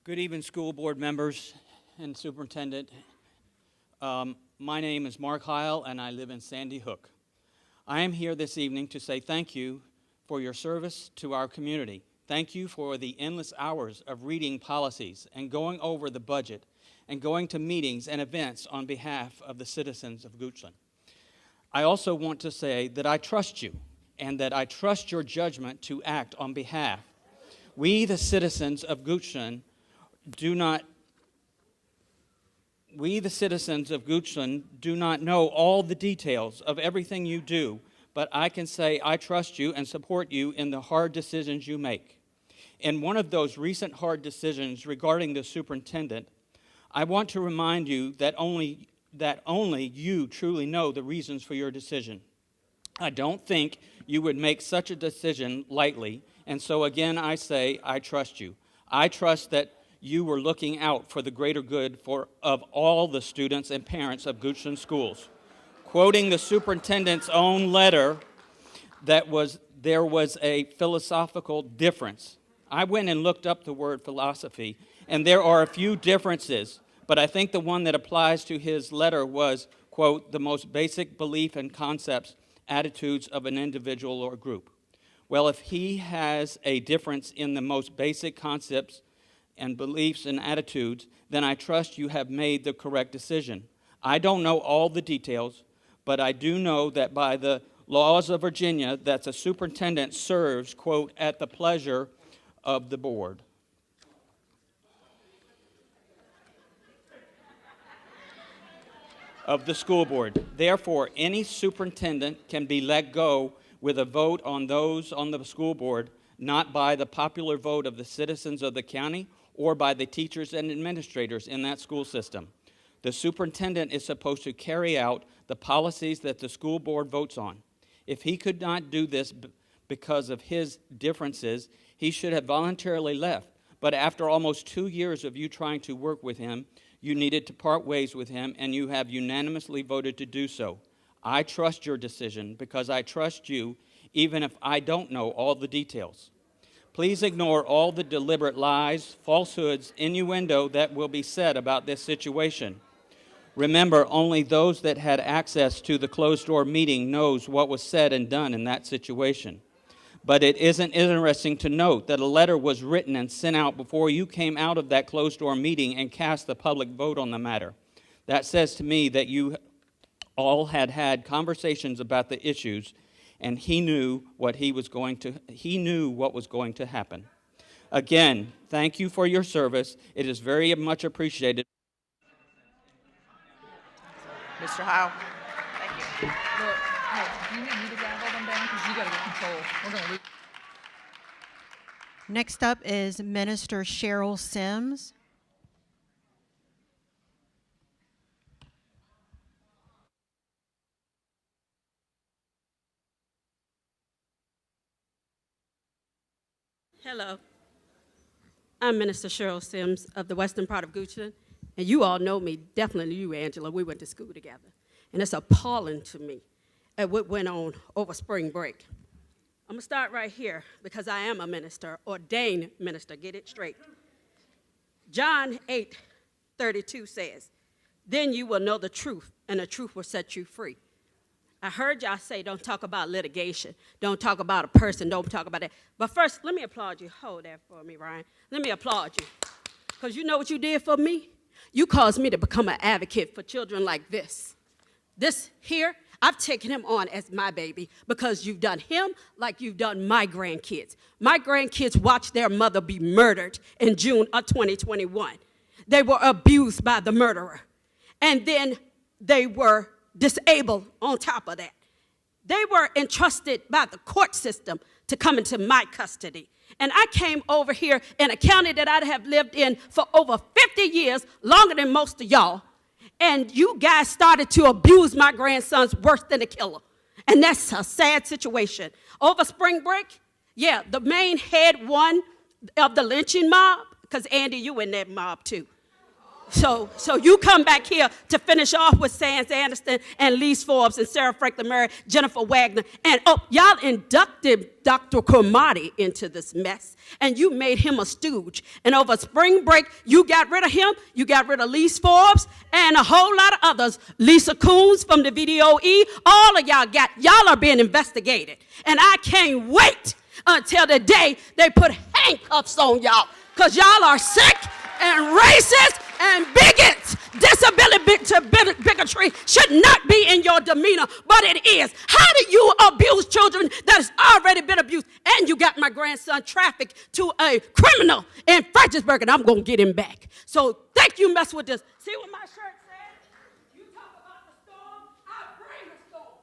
Good evening, school board members and superintendent. My name is Mark Heil, and I live in Sandy Hook. I am here this evening to say thank you for your service to our community. Thank you for the endless hours of reading policies and going over the budget and going to meetings and events on behalf of the citizens of Goochland. I also want to say that I trust you and that I trust your judgment to act on behalf. We, the citizens of Goochland, do not know all the details of everything you do, but I can say I trust you and support you in the hard decisions you make. In one of those recent hard decisions regarding the superintendent, I want to remind you that only you truly know the reasons for your decision. I don't think you would make such a decision lightly, and so again I say I trust you. I trust that you were looking out for the greater good of all the students and parents of Goochland schools. Quoting the superintendent's own letter, there was a philosophical difference. I went and looked up the word philosophy, and there are a few differences, but I think the one that applies to his letter was, quote, the most basic belief and concepts, attitudes of an individual or group. Well, if he has a difference in the most basic concepts and beliefs and attitudes, then I trust you have made the correct decision. I don't know all the details, but I do know that by the laws of Virginia, that the superintendent serves, quote, at the pleasure of the board. Of the school board. Therefore, any superintendent can be let go with a vote on those on the school board, not by the popular vote of the citizens of the county or by the teachers and administrators in that school system. The superintendent is supposed to carry out the policies that the school board votes on. If he could not do this because of his differences, he should have voluntarily left. But after almost 2 years of you trying to work with him, you needed to part ways with him, and you have unanimously voted to do so. I trust your decision because I trust you, even if I don't know all the details. Please ignore all the deliberate lies, falsehoods, innuendo that will be said about this situation. Remember, only those that had access to the closed-door meeting knows what was said and done in that situation. But it isn't interesting to note that a letter was written and sent out before you came out of that closed-door meeting and cast the public vote on the matter. That says to me that you all had conversations about the issues and he knew what was going to happen. Again, thank you for your service. It is very much appreciated. Mr. Howe, thank you. Look, hey, do you need me to gavel them down? Because you got to get control. We're going to lose. Next up is Minister Cheryl Sims. Hello. I'm Minister Cheryl Sims of the western part of Goochland, and you all know me, definitely you, Angela. We went to school together. And it's appalling to me at what went on over spring break. I'm going to start right here because I am a minister, ordained minister, get it straight. John 8:32 says, "Then you will know the truth, and the truth will set you free." I heard y'all say don't talk about litigation, don't talk about a person, don't talk about that. But first, let me applaud you. Hold that for me, Ryan. Let me applaud you. Because you know what you did for me? You caused me to become an advocate for children like this. This here, I've taken him on as my baby because you've done him like you've done my grandkids. My grandkids watched their mother be murdered in June of 2021. They were abused by the murderer. And then they were disabled on top of that. They were entrusted by the court system to come into my custody. And I came over here in a county that I have lived in for over 50 years, longer than most of y'all. And you guys started to abuse my grandsons worse than a killer. And that's a sad situation. Over spring break, yeah, the main head one of the lynching mob, because Andy, you in that mob too. So you come back here to finish off with Sands Anderson and Lise Forbes and Sarah Franklin Murray, Jennifer Wagner. And y'all inducted Dr. Komati into this mess. And you made him a stooge. And over spring break, you got rid of him. You got rid of Lise Forbes and a whole lot of others. Lisa Coons from the VDOE. All of y'all are being investigated. And I can't wait until the day they put handcuffs on y'all. Because y'all are sick and racist and bigots. Disability bigotry should not be in your demeanor, but it is. How do you abuse children that has already been abused? And you got my grandson trafficked to a criminal in Fredericksburg, and I'm going to get him back. So thank you, mess with this. See what my shirt says? You talk about the storm, I bring the storm.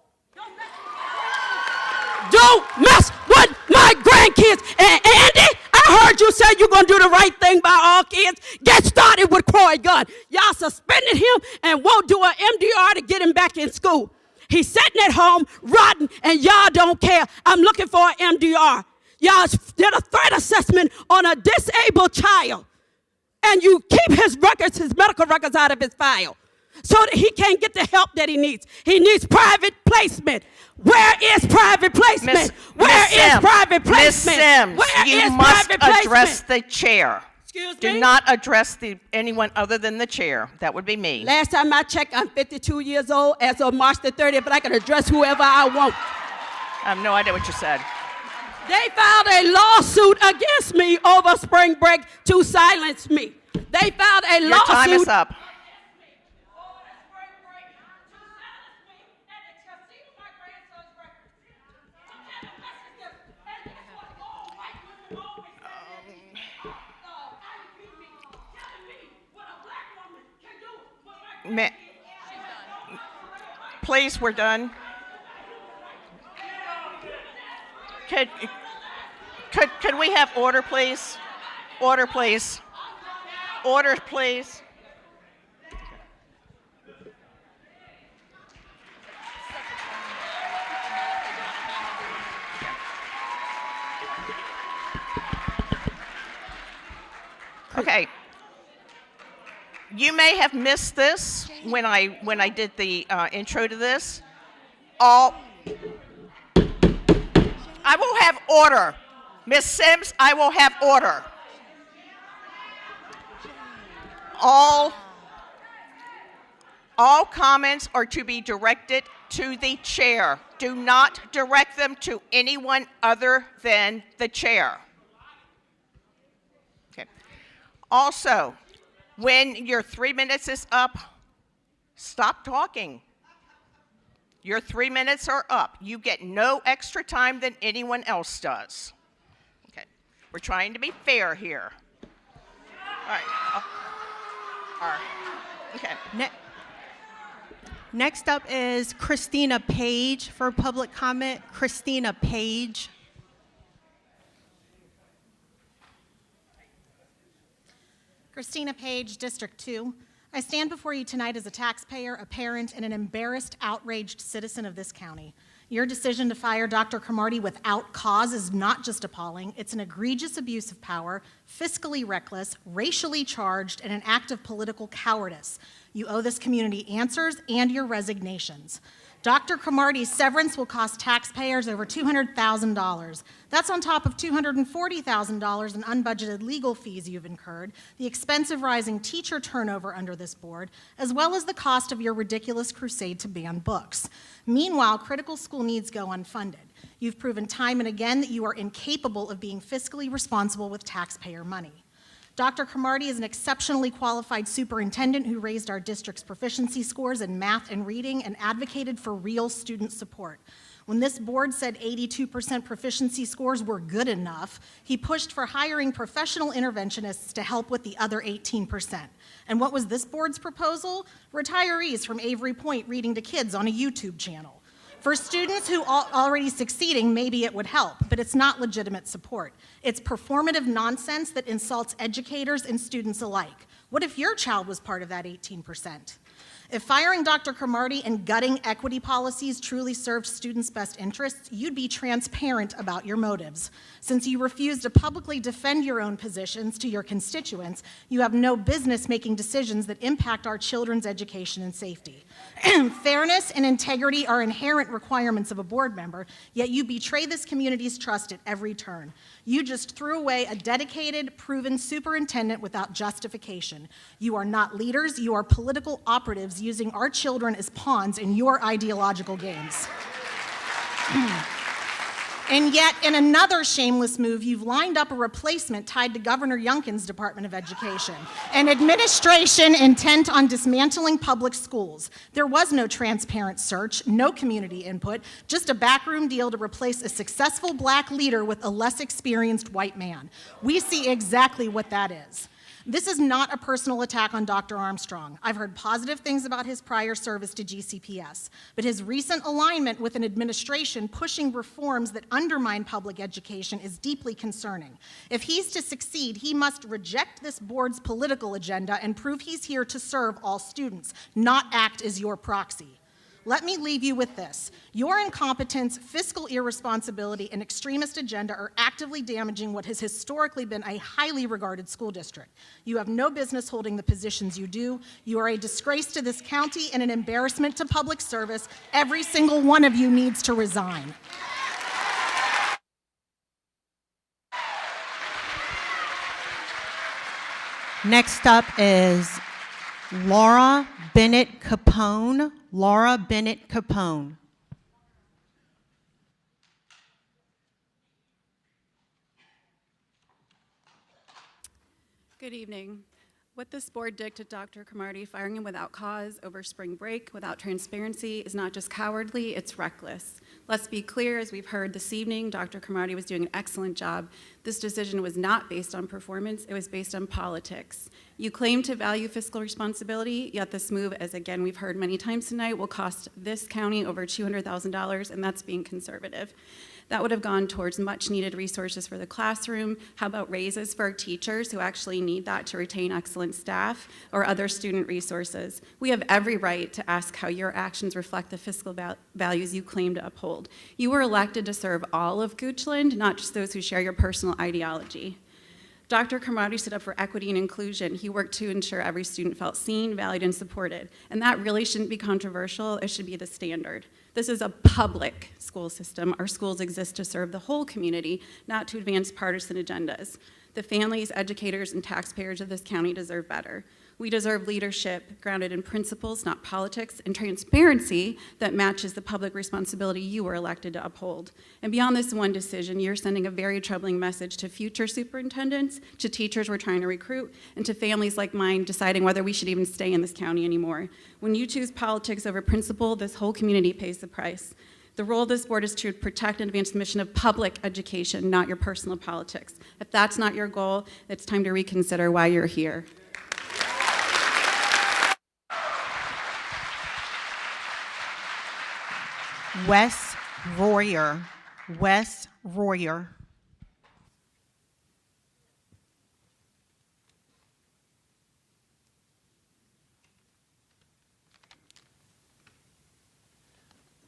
Don't mess with my grandkids. And Andy, I heard you say you're going to do the right thing by all kids. Get started with Croy Gunn. Y'all suspended him and won't do an MDR to get him back in school. He's sitting at home, rotten, and y'all don't care. I'm looking for an MDR. Y'all did a threat assessment on a disabled child, and you keep his records, his medical records out of his file so that he can't get the help that he needs. He needs private placement. Where is private placement? Where is private placement? Miss Sims, Where you is must private placement? address the chair. Excuse Do me? not address anyone other than the chair. That would be me. Last time I checked, I'm 52 years old as of March the 30th, but I can address whoever I want. I have no idea what you said. They filed a lawsuit against me over spring break to silence me. They filed a lawsuit. Your time is up. Please, we're done. Could we have order, please? Order, please. Order, please. Okay. You may have missed this when I did the intro to this. I will have order. Miss Sims, I will have order. All comments are to be directed to the chair. Do not direct them to anyone other than the chair. Okay. Also, when your 3 minutes is up, stop talking. Your 3 minutes are up. You get no extra time than anyone else does. Okay, we're trying to be fair here. All right. All right. Okay. Next up is Christina Page for public comment. Christina Page. Christina Page, District 2. I stand before you tonight as a taxpayer, a parent, and an embarrassed, outraged citizen of this county. Your decision to fire Dr. Cromartie without cause is not just appalling, it's an egregious abuse of power, fiscally reckless, racially charged, and an act of political cowardice. You owe this community answers and your resignations. Dr. Cromartie's severance will cost taxpayers over $200,000. That's on top of $240,000 in unbudgeted legal fees you've incurred, the expense of rising teacher turnover under this board, as well as the cost of your ridiculous crusade to ban books. Meanwhile, critical school needs go unfunded. You've proven time and again that you are incapable of being fiscally responsible with taxpayer money. Dr. Cromartie is an exceptionally qualified superintendent who raised our district's proficiency scores in math and reading and advocated for real student support. When this board said 82% proficiency scores were good enough, he pushed for hiring professional interventionists to help with the other 18%. And what was this board's proposal? Retirees from Avery Point reading to kids on a YouTube channel. For students who are already succeeding, maybe it would help, but it's not legitimate support. It's performative nonsense that insults educators and students alike. What if your child was part of that 18%? If firing Dr. Cromartie and gutting equity policies truly served students' best interests, you'd be transparent about your motives. Since you refuse to publicly defend your own positions to your constituents, you have no business making decisions that impact our children's education and safety. Fairness and integrity are inherent requirements of a board member, yet you betray this community's trust at every turn. You just threw away a dedicated, proven superintendent without justification. You are not leaders, you are political operatives using our children as pawns in your ideological games. And yet, in another shameless move, you've lined up a replacement tied to Governor Youngkin's Department of Education, an administration intent on dismantling public schools. There was no transparent search, no community input, just a backroom deal to replace a successful black leader with a less experienced white man. We see exactly what that is. This is not a personal attack on Dr. Armstrong. I've heard positive things about his prior service to GCPS, but his recent alignment with an administration pushing reforms that undermine public education is deeply concerning. If he's to succeed, he must reject this board's political agenda and prove he's here to serve all students, not act as your proxy. Let me leave you with this. Your incompetence, fiscal irresponsibility, and extremist agenda are actively damaging what has historically been a highly regarded school district. You have no business holding the positions you do. You are a disgrace to this county and an embarrassment to public service. Every single one of you needs to resign. Next up is Laura Bennett Capone. Laura Bennett Capone. Good evening. What this board did to Dr. Cromartie, firing him without cause over spring break, without transparency, is not just cowardly, it's reckless. Let's be clear, as we've heard this evening, Dr. Cromartie was doing an excellent job. This decision was not based on performance, it was based on politics. You claim to value fiscal responsibility, yet this move, as again we've heard many times tonight, will cost this county over $200,000, and that's being conservative. That would have gone towards much needed resources for the classroom. How about raises for teachers who actually need that to retain excellent staff, or other student resources? We have every right to ask how your actions reflect the fiscal values you claim to uphold. You were elected to serve all of Goochland, not just those who share your personal ideology. Dr. Cromartie stood up for equity and inclusion. He worked to ensure every student felt seen, valued, and supported. And that really shouldn't be controversial. It should be the standard. This is a public school system. Our schools exist to serve the whole community, not to advance partisan agendas. The families, educators, and taxpayers of this county deserve better. We deserve leadership grounded in principles, not politics, and transparency that matches the public responsibility you were elected to uphold. And beyond this one decision, you're sending a very troubling message to future superintendents, to teachers we're trying to recruit, and to families like mine deciding whether we should even stay in this county anymore. When you choose politics over principle, this whole community pays the price. The role of this board is to protect and advance the mission of public education, not your personal politics. If that's not your goal, it's time to reconsider why you're here. Wes Royer. Wes Royer.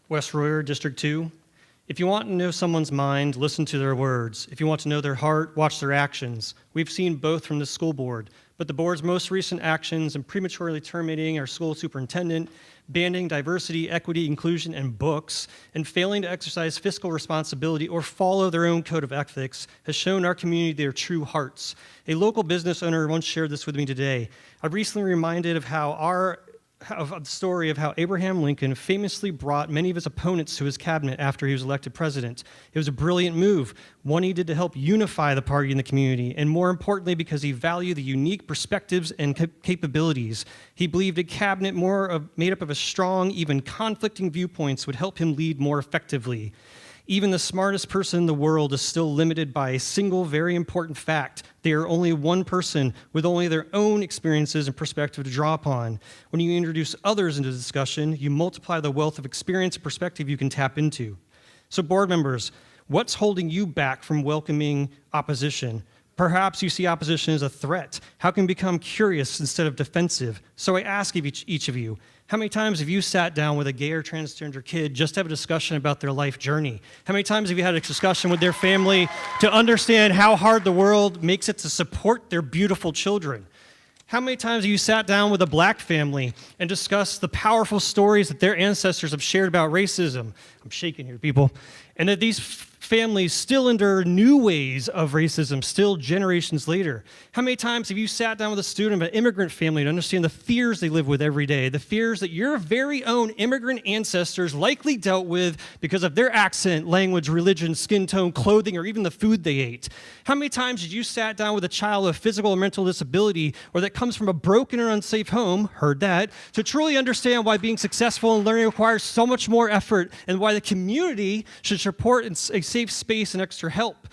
Wes Royer, District 2. If you want to know someone's mind, listen to their words. If you want to know their heart, watch their actions. We've seen both from the school board, but the board's most recent actions in prematurely terminating our school superintendent, banning diversity, equity, inclusion, and books, and failing to exercise fiscal responsibility or follow their own code of ethics has shown our community their true hearts. A local business owner once shared this with me today. I recently reminded of the story of how Abraham Lincoln famously brought many of his opponents to his cabinet after he was elected president. It was a brilliant move, one he did to help unify the party and the community, and more importantly, because he valued the unique perspectives and capabilities. He believed a cabinet made up of strong, even conflicting viewpoints would help him lead more effectively. Even the smartest person in the world is still limited by a single very important fact. They are only one person with only their own experiences and perspective to draw upon. When you introduce others into the discussion, you multiply the wealth of experience and perspective you can tap into. So board members, what's holding you back from welcoming opposition? Perhaps you see opposition as a threat. How can you become curious instead of defensive? So I ask each of you, how many times have you sat down with a gay or transgender kid just to have a discussion about their life journey? How many times have you had a discussion with their family to understand how hard the world makes it to support their beautiful children? How many times have you sat down with a black family and discussed the powerful stories that their ancestors have shared about racism? I'm shaking here, people. And that these families still endure new ways of racism, still generations later. How many times have you sat down with a student of an immigrant family to understand the fears they live with every day, the fears that your very own immigrant ancestors likely dealt with because of their accent, language, religion, skin tone, clothing, or even the food they ate? How many times did you sat down with a child with physical or mental disability or that comes from a broken or unsafe home, heard that, to truly understand why being successful in learning requires so much more effort and why the community should support a safe space and extra help?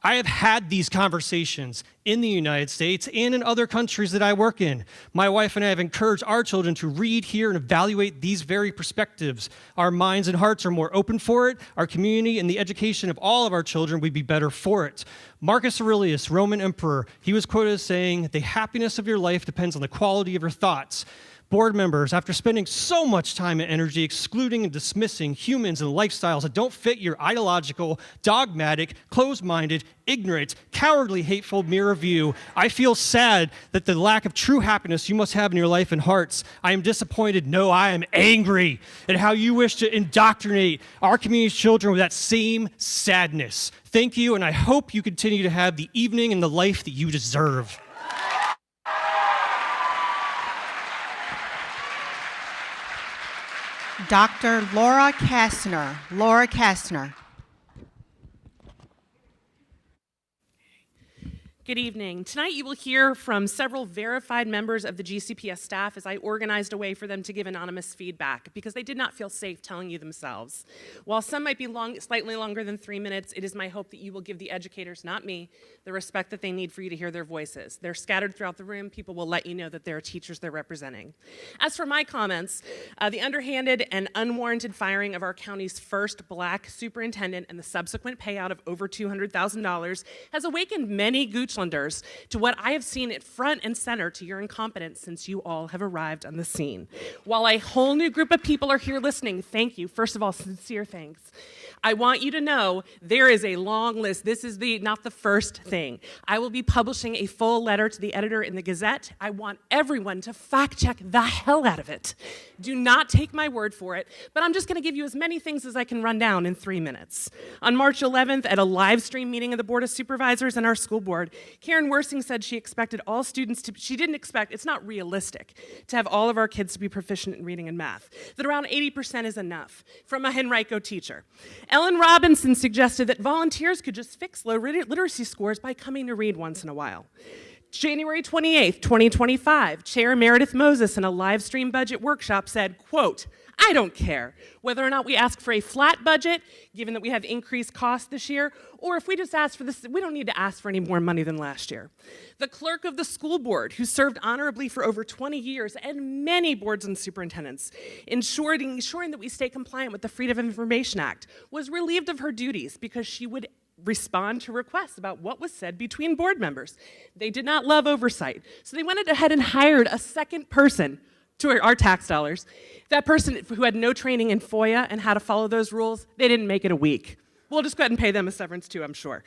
I have had these conversations in the United States and in other countries that I work in. My wife and I have encouraged our children to read, hear, and evaluate these very perspectives. Our minds and hearts are more open for it. Our community and the education of all of our children would be better for it. Marcus Aurelius, Roman emperor, he was quoted as saying, "The happiness of your life depends on the quality of your thoughts." Board members, after spending so much time and energy excluding and dismissing humans and lifestyles that don't fit your ideological, dogmatic, closed-minded, ignorant, cowardly, hateful mirror view, I feel sad that the lack of true happiness you must have in your life and hearts. I am disappointed, no, I am angry at how you wish to indoctrinate our community's children with that same sadness. Thank you, and I hope you continue to have the evening and the life that you deserve. Dr. Laura Kastner. Laura Kastner. Good evening. Tonight you will hear from several verified members of the GCPS staff as I organized a way for them to give anonymous feedback because they did not feel safe telling you themselves. While some might be slightly longer than 3 minutes, it is my hope that you will give the educators, not me, the respect that they need for you to hear their voices. They're scattered throughout the room. People will let you know that there are teachers they're representing. As for my comments, the underhanded and unwarranted firing of our county's first black superintendent and the subsequent payout of over $200,000 has awakened many Goochlanders to what I have seen at front and center to your incompetence since you all have arrived on the scene. While a whole new group of people are here listening, thank you. First of all, sincere thanks. I want you to know there is a long list. This is not the first thing. I will be publishing a full letter to the editor in the Gazette. I want everyone to fact check the hell out of it. Do not take my word for it, but I'm just going to give you as many things as I can run down in 3 minutes. On March 11th, at a live stream meeting of the Board of Supervisors and our school board, Karen Worsing said she expected all students to, she didn't expect, it's not realistic to have all of our kids to be proficient in reading and math, that around 80% is enough, from a Henrico teacher. Ellen Robinson suggested that volunteers could just fix low literacy scores by coming to read once in a while. January 28th, 2025, Chair Meredith Moses in a live stream budget workshop said, quote, I don't care whether or not we ask for a flat budget, given that we have increased costs this year, or if we just ask for this, we don't need to ask for any more money than last year. The clerk of the school board, who served honorably for over 20 years, and many boards and superintendents, ensuring that we stay compliant with the Freedom of Information Act, was relieved of her duties because she would respond to requests about what was said between board members. They did not love oversight, so they went ahead and hired a second person to our tax dollars. That person who had no training in FOIA and how to follow those rules, they didn't make it a week. We'll just go ahead and pay them a severance too, I'm sure.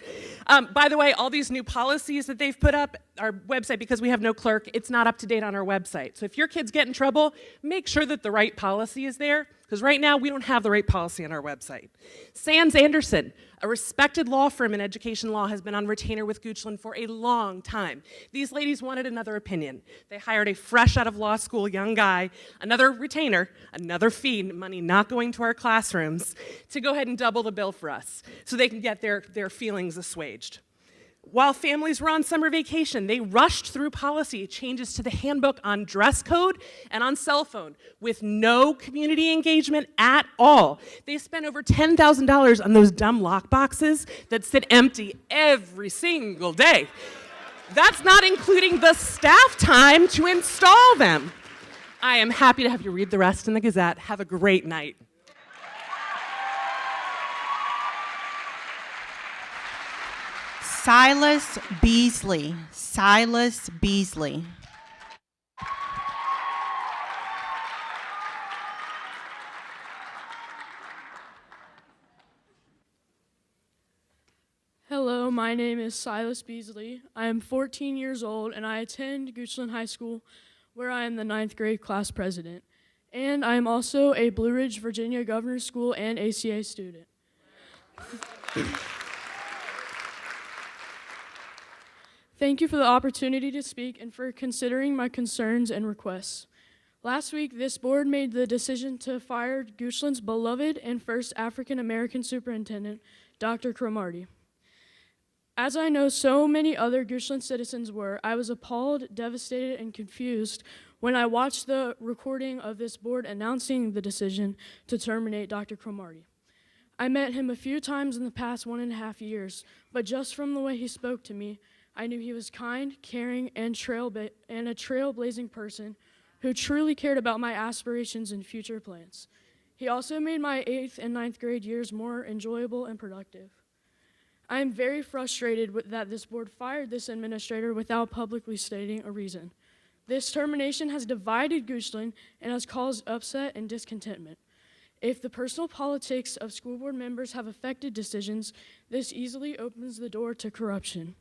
By the way, all these new policies that they've put up, our website, because we have no clerk, it's not up to date on our website. So if your kids get in trouble, make sure that the right policy is there, because right now we don't have the right policy on our website. Sands Anderson, a respected law firm in education law, has been on retainer with Goochland for a long time. These ladies wanted another opinion. They hired a fresh out of law school young guy, another retainer, another fee, money not going to our classrooms, to go ahead and double the bill for us so they can get their feelings assuaged. While families were on summer vacation, they rushed through policy changes to the handbook on dress code and on cell phone with no community engagement at all. They spent over $10,000 on those dumb lock boxes that sit empty every single day. That's not including the staff time to install them. I am happy to have you read the rest in the Gazette. Have a great night. Silas Beasley. Silas Beasley. Hello, my name is Silas Beasley. I am 14 years old and I attend Goochland High School, where I am the 9th grade class president. And I am also a Blue Ridge, Virginia Governor's School and ACA student. Thank you for the opportunity to speak and for considering my concerns and requests. Last week, this board made the decision to fire Goochland's beloved and first African-American superintendent, Dr. Cromartie. As I know so many other Goochland citizens were, I was appalled, devastated, and confused when I watched the recording of this board announcing the decision to terminate Dr. Cromartie. I met him a few times in the past 1.5 years, but just from the way he spoke to me, I knew he was kind, caring, and a trailblazing person who truly cared about my aspirations and future plans. He also made my 8th and 9th grade years more enjoyable and productive. I am very frustrated that this board fired this administrator without publicly stating a reason. This termination has divided Goochland and has caused upset and discontentment. If the personal politics of school board members have affected decisions, this easily opens the door to corruption.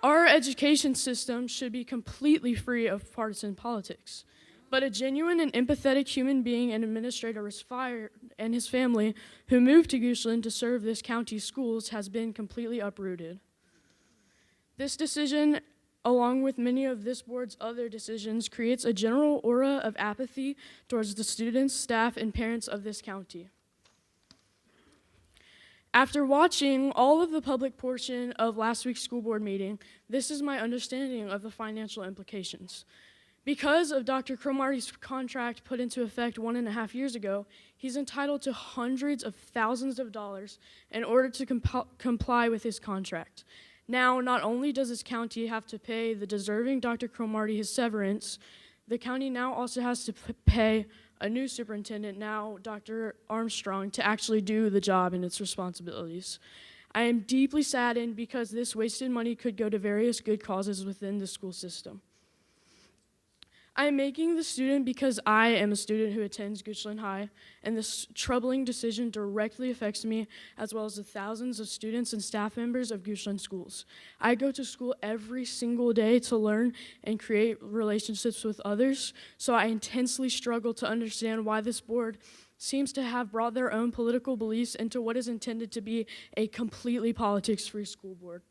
Our education system should be completely free of partisan politics, but a genuine and empathetic human being and administrator was fired, and his family, who moved to Goochland to serve this county's schools, has been completely uprooted. This decision, along with many of this board's other decisions, creates a general aura of apathy towards the students, staff, and parents of this county. After watching all of the public portion of last week's school board meeting, this is my understanding of the financial implications. Because of Dr. Cromartie's contract put into effect 1.5 years ago, he's entitled to hundreds of thousands of dollars in order to comply with his contract. Now, not only does this county have to pay the deserving Dr. Cromartie his severance, the county now also has to pay a new superintendent, now Dr. Armstrong, to actually do the job and its responsibilities. I am deeply saddened because this wasted money could go to various good causes within the school system. I am making the student because I am a student who attends Goochland High, and this troubling decision directly affects me as well as the thousands of students and staff members of Goochland schools. I go to school every single day to learn and create relationships with others, so I intensely struggle to understand why this board seems to have brought their own political beliefs into what is intended to be a completely politics-free school board.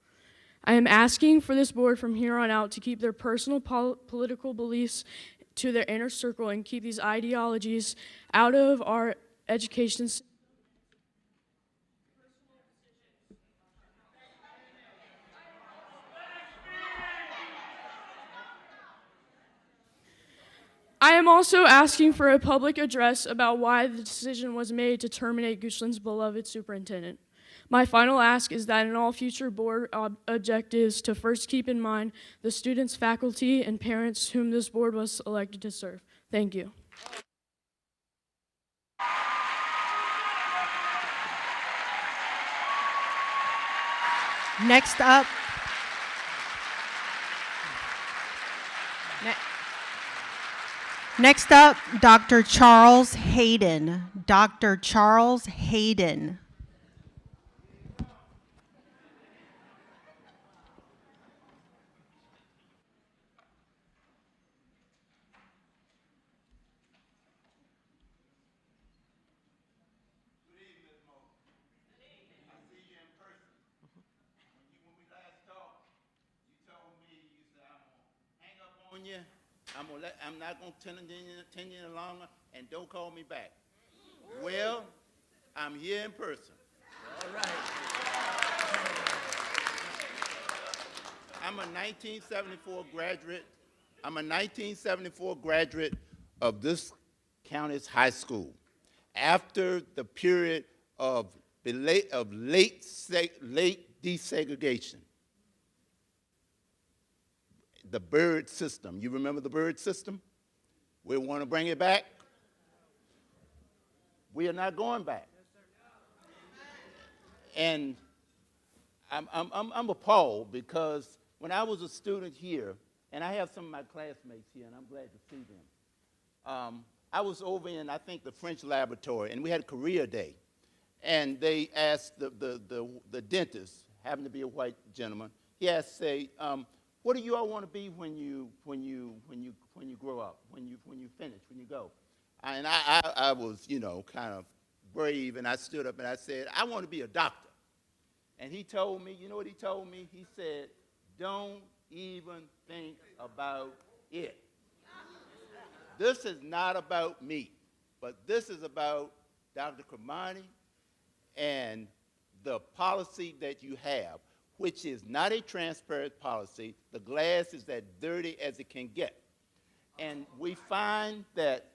I am asking for this board from here on out to keep their personal political beliefs to their inner circle and keep these ideologies out of our education system. I am also asking for a public address about why the decision was made to terminate Goochland's beloved superintendent. My final ask is that in all future board objectives to first keep in mind the students, faculty, and parents whom this board was elected to serve. Thank you. Next up, Dr. Charles Hayden. Dr. Charles Hayden. I'm not going to tend you any longer, and don't call me back. Well, I'm here in person. All right. I'm a 1974 graduate. I'm a 1974 graduate of this county's high school. After the period of late desegregation, the bird system. You remember the bird system? We want to bring it back. We are not going back. And I'm appalled because when I was a student here, and I have some of my classmates here, and I'm glad to see them. I was over in, I think, the French laboratory, and we had a career day. And they asked the dentist, happened to be a white gentleman, he asked, say, what do you all want to be when you grow up, when you finish, when you go? And I was, kind of brave, and I stood up and I said, I want to be a doctor. And he told me, you know what he told me? He said, don't even think about it. This is not about me, but this is about Dr. Cromartie and the policy that you have, which is not a transparent policy. The glass is as dirty as it can get. And we find that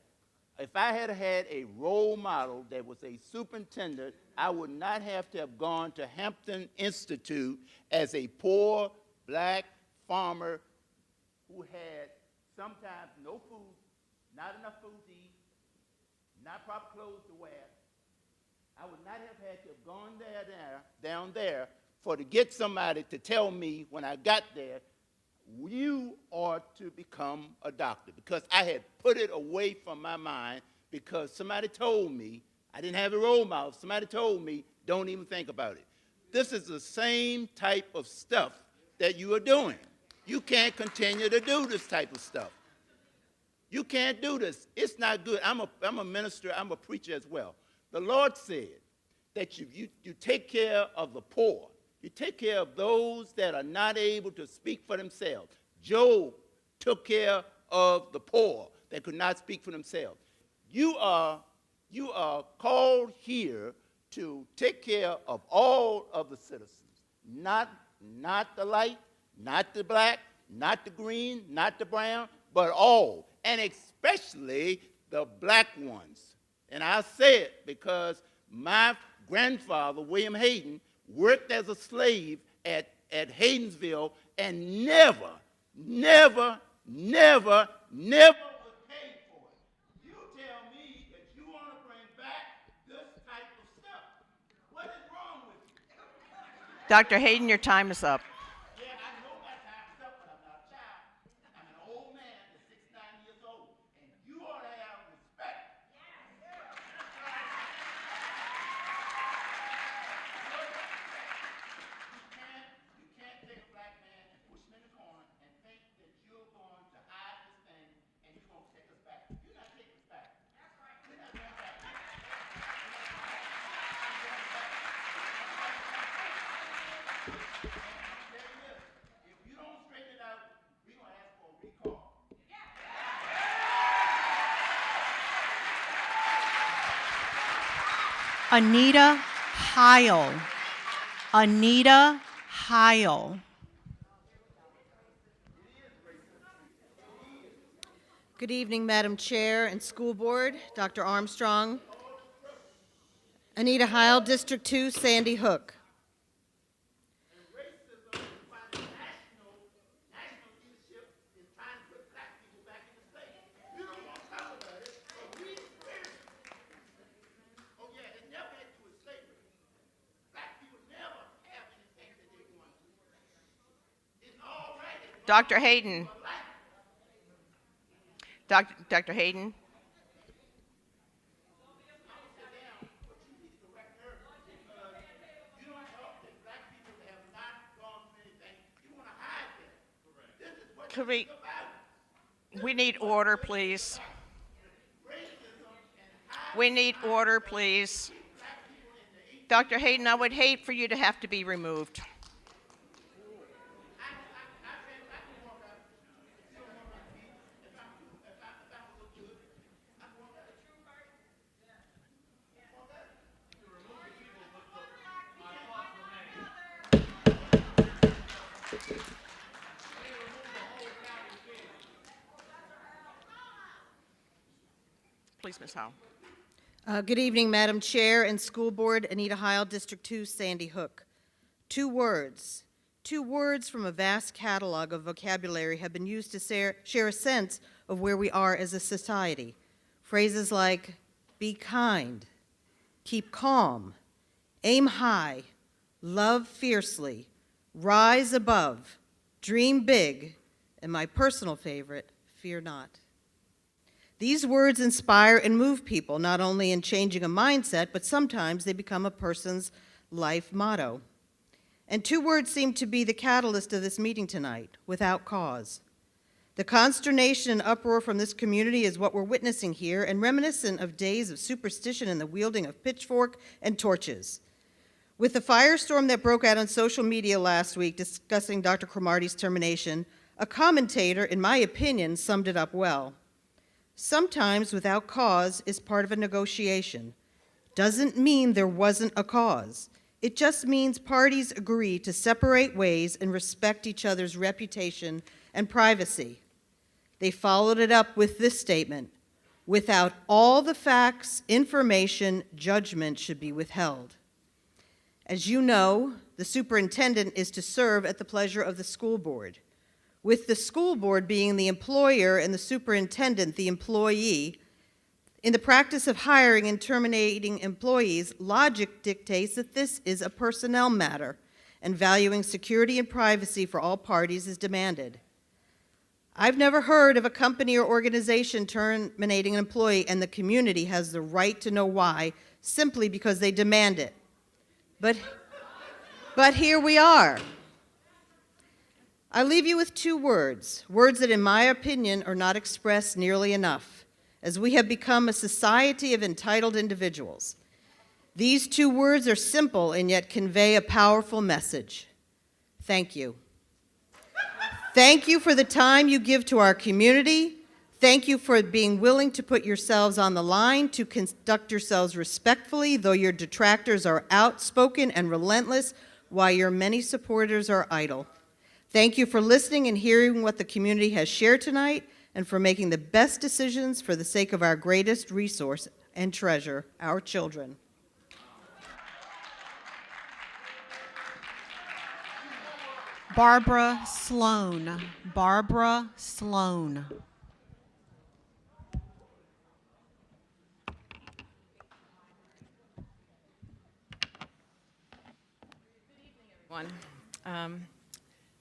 if I had had a role model that was a superintendent, I would not have to have gone to Hampton Institute as a poor black farmer who had sometimes no food, not enough food to eat, not proper clothes to wear. I would not have had to have gone down there to get somebody to tell me when I got there, you ought to become a doctor, because I had put it away from my mind because somebody told me, I didn't have a role model, somebody told me, don't even think about it. This is the same type of stuff that you are doing. You can't continue to do this type of stuff. You can't do this. It's not good. I'm a minister, I'm a preacher as well. The Lord said that you take care of the poor. You take care of those that are not able to speak for themselves. Job took care of the poor that could not speak for themselves. You are called here to take care of all of the citizens, not the light, not the black, not the green, not the brown, but all, and especially the black ones. And I say it because my grandfather, William Hayden, worked as a slave at Haydensville and never was paid for it. You tell me that you want to bring back this type of stuff. What is wrong with you? Dr. Hayden, your time is up. Yeah, I know my time is up, but I'm not a child. I'm an old man that's 69 years If you don't straighten it out, we're going to ask for a recall. Anita Heil. Anita Heil. Good evening, Madam Chair and School Board, Dr. Armstrong. Anita Heil, District 2, Sandy Hook. Dr. Hayden. Dr. Hayden. Could we need order, please. We need order, please. Dr. Hayden, I would hate for you to have to be removed. Please, Ms. Howe. Good evening, Madam Chair and School Board, Anita Heil, District 2, Sandy Hook. Two words from a vast catalog of vocabulary have been used to share a sense of where we are as a society. Phrases like be kind, keep calm, aim high, love fiercely, rise above, dream big, and my personal favorite, fear not. These words inspire and move people, not only in changing a mindset, but sometimes they become a person's life motto. And two words seem to be the catalyst of this meeting tonight, without cause. The consternation and uproar from this community is what we're witnessing here, and reminiscent of days of superstition and the wielding of pitchfork and torches. With the firestorm that broke out on social media last week discussing Dr. Cromartie's termination, a commentator, in my opinion, summed it up well. Sometimes without cause is part of a negotiation. Doesn't mean there wasn't a cause. It just means parties agree to separate ways and respect each other's reputation and privacy. They followed it up with this statement: without all the facts, information, judgment should be withheld. As you know, the superintendent is to serve at the pleasure of the school board. With the school board being the employer and the superintendent the employee, in the practice of hiring and terminating employees, logic dictates that this is a personnel matter, and valuing security and privacy for all parties is demanded. I've never heard of a company or organization terminating an employee and the community has the right to know why, simply because they demand it. But here we are. I leave you with two words that in my opinion are not expressed nearly enough, as we have become a society of entitled individuals. These two words are simple and yet convey a powerful message. Thank you. Thank you for the time you give to our community. Thank you for being willing to put yourselves on the line, to conduct yourselves respectfully, though your detractors are outspoken and relentless, while your many supporters are idle. Thank you for listening and hearing what the community has shared tonight, and for making the best decisions for the sake of our greatest resource and treasure, our children. Barbara Sloan. Barbara Sloan.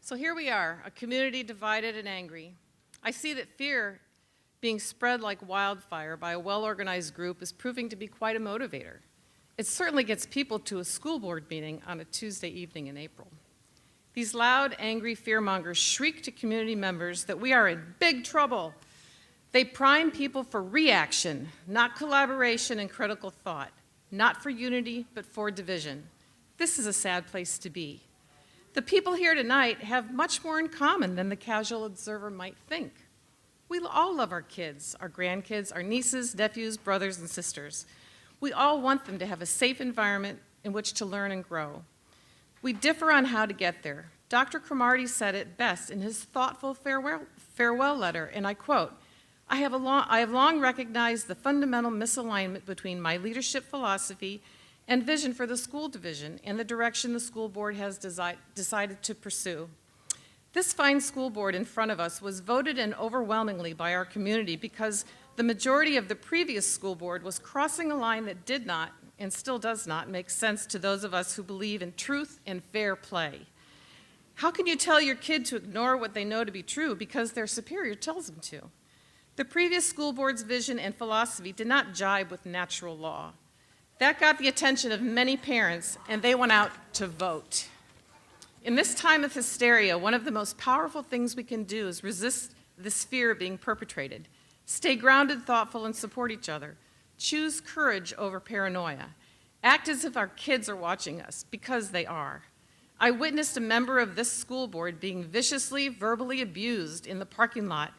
So here we are, a community divided and angry. I see that fear being spread like wildfire by a well-organized group is proving to be quite a motivator. It certainly gets people to a school board meeting on a Tuesday evening in April. These loud, angry fearmongers shriek to community members that we are in big trouble. They prime people for reaction, not collaboration and critical thought, not for unity, but for division. This is a sad place to be. The people here tonight have much more in common than the casual observer might think. We all love our kids, our grandkids, our nieces, nephews, brothers, and sisters. We all want them to have a safe environment in which to learn and grow. We differ on how to get there. Dr. Cromartie said it best in his thoughtful farewell letter, and I quote, I have long recognized the fundamental misalignment between my leadership philosophy and vision for the school division and the direction the school board has decided to pursue. This fine school board in front of us was voted in overwhelmingly by our community because the majority of the previous school board was crossing a line that did not, and still does not, make sense to those of us who believe in truth and fair play. How can you tell your kid to ignore what they know to be true because their superior tells them to? The previous school board's vision and philosophy did not jibe with natural law. That got the attention of many parents, and they went out to vote. In this time of hysteria, one of the most powerful things we can do is resist this fear of being perpetrated. Stay grounded, thoughtful, and support each other. Choose courage over paranoia. Act as if our kids are watching us, because they are. I witnessed a member of this school board being viciously, verbally abused in the parking lot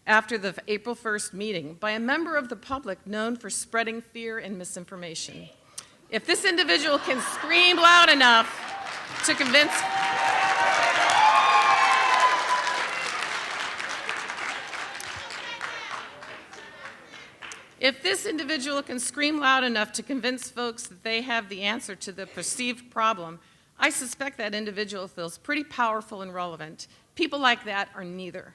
after the April 1st meeting by a member of the public known for spreading fear and misinformation. If this individual can scream loud enough to convince folks that they have the answer to the perceived problem, I suspect that individual feels pretty powerful and relevant. People like that are neither.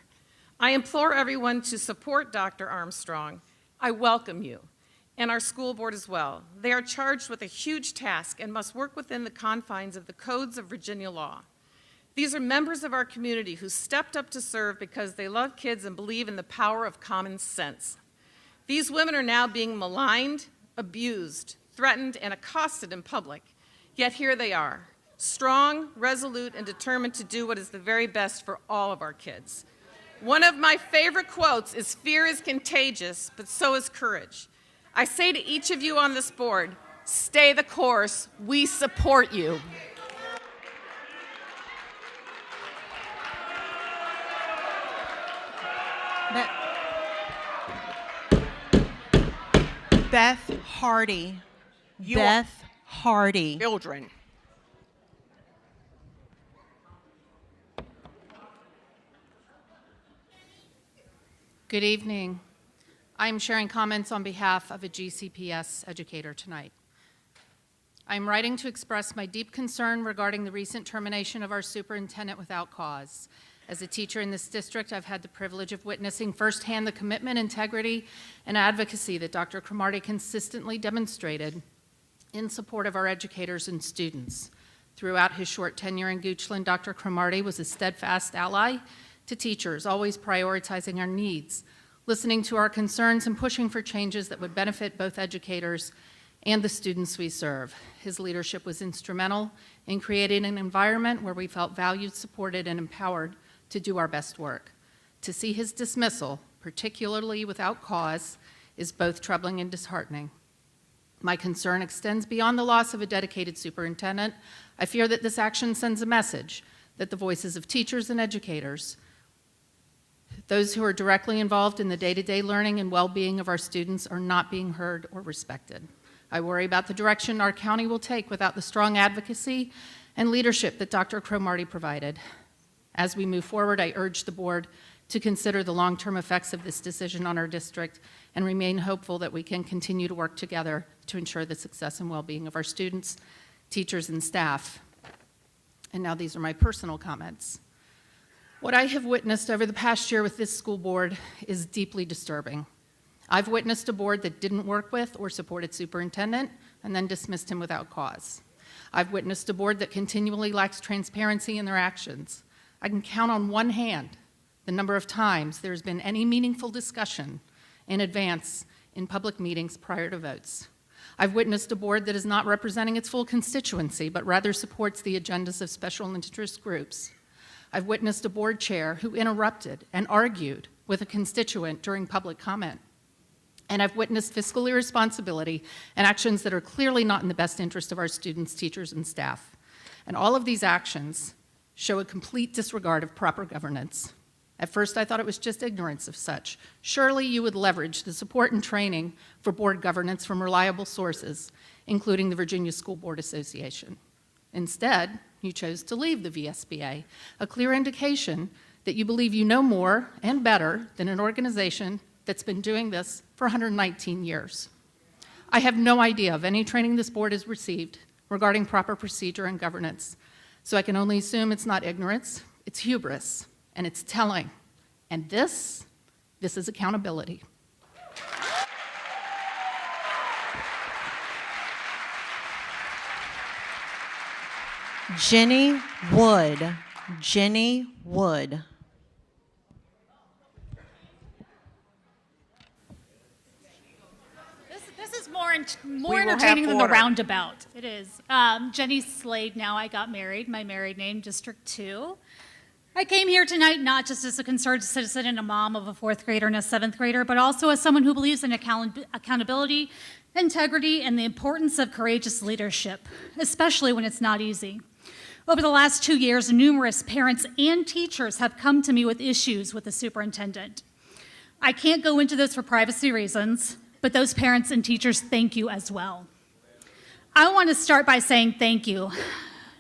I implore everyone to support Dr. Armstrong. I welcome you, and our school board as well. They are charged with a huge task and must work within the confines of the codes of Virginia law. These are members of our community who stepped up to serve because they love kids and believe in the power of common sense. These women are now being maligned, abused, threatened, and accosted in public, yet here they are, strong, resolute, and determined to do what is the very best for all of our kids. One of my favorite quotes is, "Fear is contagious, but so is courage." I say to each of you on this board, stay the course. We support you. Beth Hardy. You Beth Hardy. Children. Good evening. I'm sharing comments on behalf of a GCPS educator tonight. I'm writing to express my deep concern regarding the recent termination of our superintendent without cause. As a teacher in this district, I've had the privilege of witnessing firsthand the commitment, integrity, and advocacy that Dr. Cromartie consistently demonstrated in support of our educators and students. Throughout his short tenure in Goochland, Dr. Cromartie was a steadfast ally to teachers, always prioritizing our needs, listening to our concerns, and pushing for changes that would benefit both educators and the students we serve. His leadership was instrumental in creating an environment where we felt valued, supported, and empowered to do our best work. To see his dismissal, particularly without cause, is both troubling and disheartening. My concern extends beyond the loss of a dedicated superintendent. I fear that this action sends a message that the voices of teachers and educators, those who are directly involved in the day-to-day learning and well-being of our students, are not being heard or respected. I worry about the direction our county will take without the strong advocacy and leadership that Dr. Cromartie provided. As we move forward, I urge the board to consider the long-term effects of this decision on our district and remain hopeful that we can continue to work together to ensure the success and well-being of our students, teachers, and staff. And now these are my personal comments. What I have witnessed over the past year with this school board is deeply disturbing. I've witnessed a board that didn't work with or support its superintendent and then dismissed him without cause. I've witnessed a board that continually lacks transparency in their actions. I can count on one hand the number of times there's been any meaningful discussion in advance in public meetings prior to votes. I've witnessed a board that is not representing its full constituency, but rather supports the agendas of special interest groups. I've witnessed a board chair who interrupted and argued with a constituent during public comment. And I've witnessed fiscal irresponsibility and actions that are clearly not in the best interest of our students, teachers, and staff. And all of these actions show a complete disregard of proper governance. At first, I thought it was just ignorance of such. Surely you would leverage the support and training for board governance from reliable sources, including the Virginia School Board Association. Instead, you chose to leave the VSBA, a clear indication that you believe you know more and better than an organization that's been doing this for 119 years. I have no idea of any training this board has received regarding proper procedure and governance, so I can only assume it's not ignorance, it's hubris, and it's telling. And this is accountability. Jenny Wood. Jenny Wood. This is more We will have entertaining than the order. roundabout. It is. Jenny Slade, now I got married, my married name, District 2. I came here tonight not just as a concerned citizen and a mom of a 4th grader and a 7th grader, but also as someone who believes in accountability, integrity, and the importance of courageous leadership, especially when it's not easy. Over the last 2 years, numerous parents and teachers have come to me with issues with the superintendent. I can't go into this for privacy reasons, but those parents and teachers thank you as well. I want to start by saying thank you,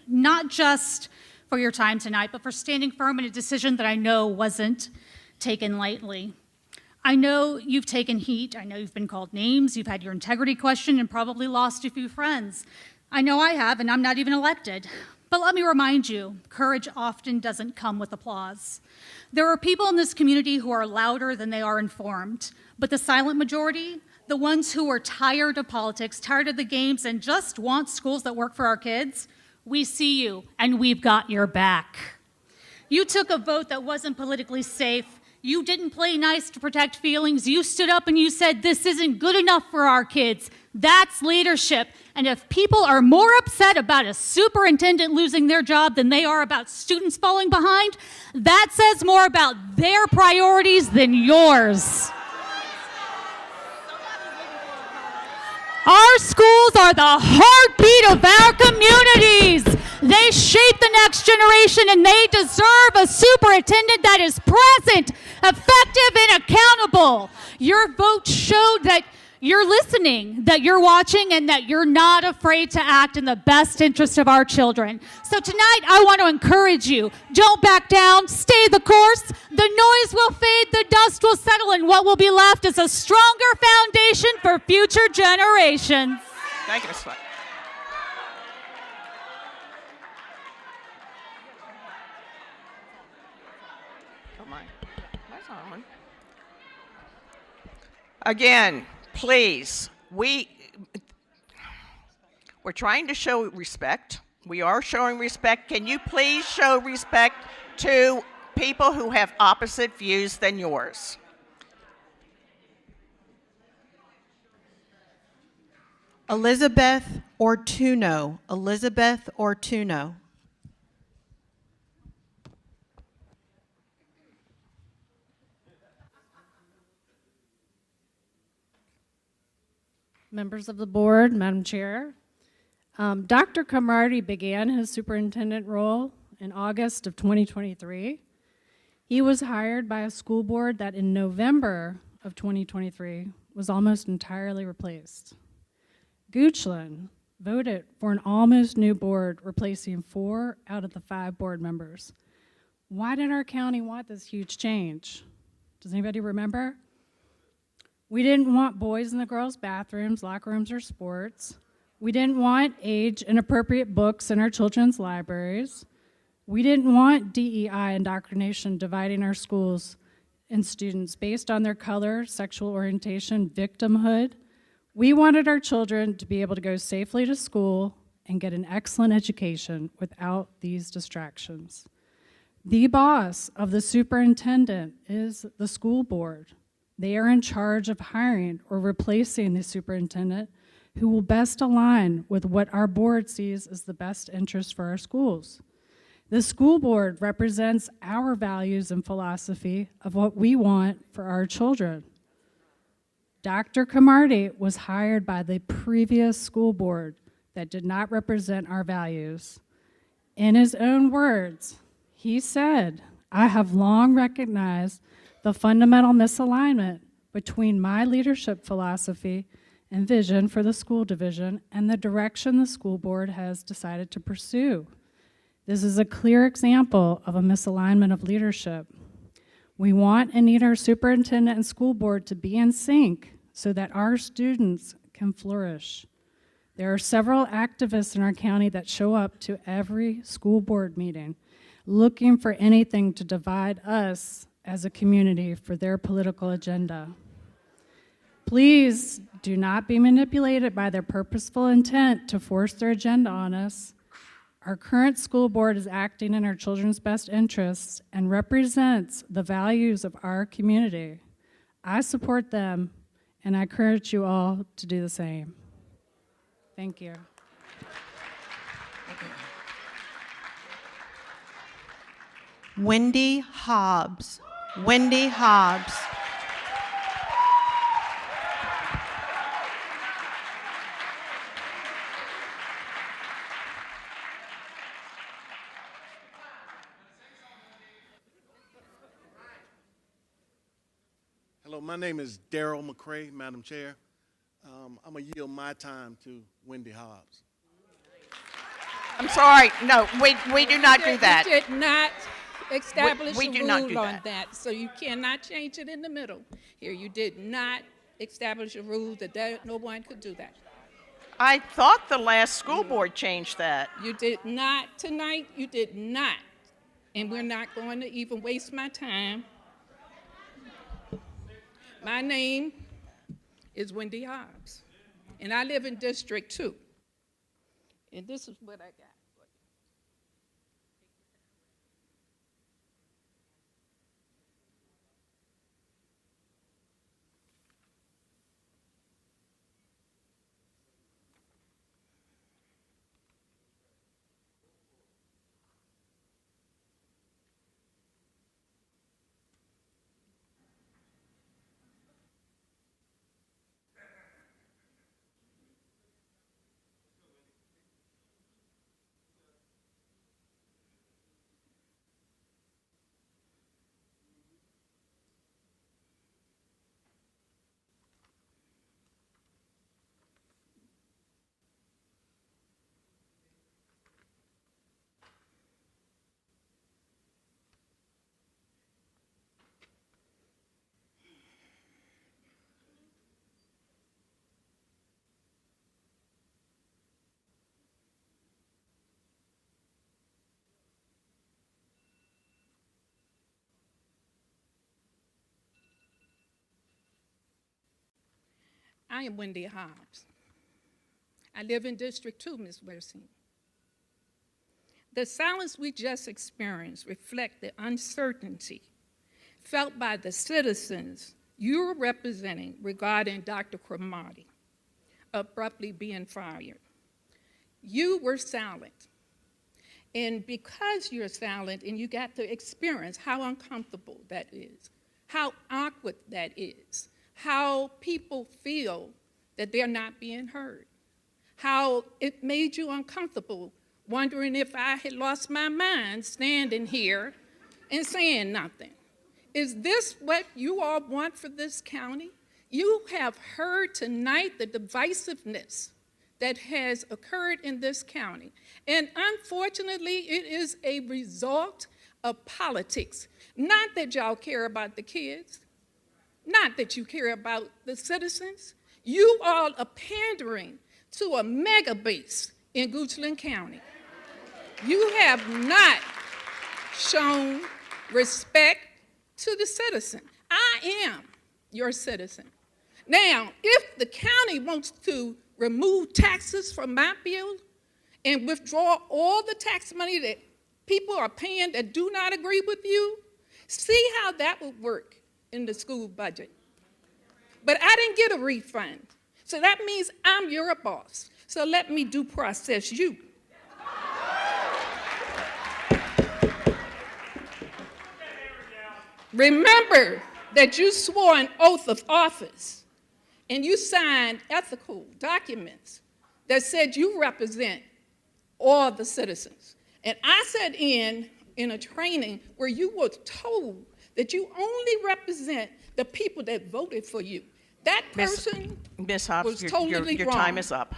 not just for your time tonight, but for standing firm in a decision that I know wasn't taken lightly. I know you've taken heat. I know you've been called names. You've had your integrity questioned and probably lost a few friends. I know I have, and I'm not even elected. But let me remind you, courage often doesn't come with applause. There are people in this community who are louder than they are informed, but the silent majority, the ones who are tired of politics, tired of the games, and just want schools that work for our kids, we see you, and we've got your back. You took a vote that wasn't politically safe. You didn't play nice to protect feelings. You stood up and you said, this isn't good enough for our kids. That's leadership. And if people are more upset about a superintendent losing their job than they are about students falling behind, that says more about their priorities than yours. Our schools are the heartbeat of our communities. They shape the next generation, and they deserve a superintendent that is present, effective, and accountable. Your vote showed that you're listening, that you're watching, and that you're not afraid to act in the best interest of our children. So tonight, I want to encourage you. Don't back down. Stay the course. The noise will fade. The dust will settle, and what will be left is a stronger foundation for future generations. Thank you, Ms. Slade. Oh, my. That's on. Again, please, we're trying to show respect. We are showing respect. Can you please show respect to people who have opposite views than yours? Elizabeth Ortuno. Elizabeth Ortuno. Members of the board, Madam Chair. Dr. Camardi began his superintendent role in August of 2023. He was hired by a school board that in November of 2023 was almost entirely replaced. Goochland voted for an almost new board replacing 4 out of the 5 board members. Why did our county want this huge change? Does anybody remember? We didn't want boys in the girls' bathrooms, locker rooms, or sports. We didn't want age-inappropriate books in our children's libraries. We didn't want DEI indoctrination dividing our schools and students based on their color, sexual orientation, victimhood. We wanted our children to be able to go safely to school and get an excellent education without these distractions. The boss of the superintendent is the school board. They are in charge of hiring or replacing the superintendent who will best align with what our board sees as the best interest for our schools. The school board represents our values and philosophy of what we want for our children. Dr. Camardi was hired by the previous school board that did not represent our values. In his own words, He said, I have long recognized the fundamental misalignment between my leadership philosophy and vision for the school division and the direction the school board has decided to pursue. This is a clear example of a misalignment of leadership. We want and need our superintendent and school board to be in sync so that our students can flourish. There are several activists in our county that show up to every school board meeting looking for anything to divide us as a community for their political agenda. Please do not be manipulated by their purposeful intent to force their agenda on us. Our current school board is acting in our children's best interests and represents the values of our community. I support them, and I encourage you all to do the same. Thank you. Wendy Hobbs. Wendy Hobbs. Hello, my name is Daryl McCray, Madam Chair. I'm going to yield my time to Wendy Hobbs. I'm sorry, no, we do not do that. We did not establish We a do rule not do on that. that, so you cannot change it in the middle. Here, you did not establish a rule that no one could do that. I thought the last school board changed that. You did not tonight, you did not. And we're not going to even waste my time. My name is Wendy Hobbs, and I live in District 2. And this is what I got. I am Wendy Hobbs. I live in District 2, Ms. Wilson. The silence we just experienced reflects the uncertainty felt by the citizens you're representing regarding Dr. Cromartie abruptly being fired. You were silent. And because you're silent and you got to experience how uncomfortable that is, how awkward that is, how people feel that they're not being heard, how it made you uncomfortable, wondering if I had lost my mind standing here and saying nothing. Is this what you all want for this county? You have heard tonight the divisiveness that has occurred in this county. And unfortunately, it is a result of politics. Not that y'all care about the kids, not that you care about the citizens. You all are pandering to a mega base in Goochland County. You have not shown respect to the citizen. I am your citizen. Now, if the county wants to remove taxes from my bill and withdraw all the tax money that people are paying that do not agree with you, see how that would work in the school budget. But I didn't get a refund. So that means I'm your boss. So let me due process you. Remember that you swore an oath of office and you signed ethical documents that said you represent all the citizens. And I sat in in a training where you were told that you only represent the people that voted for you. That person Ms. Hobbs, was totally your wrong. time is up.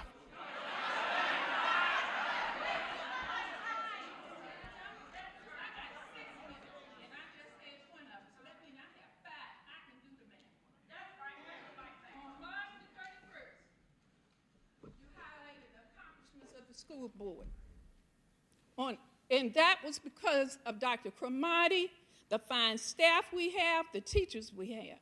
Of the school board. And that was because of Dr. Cromartie, the fine staff we have, the teachers we have.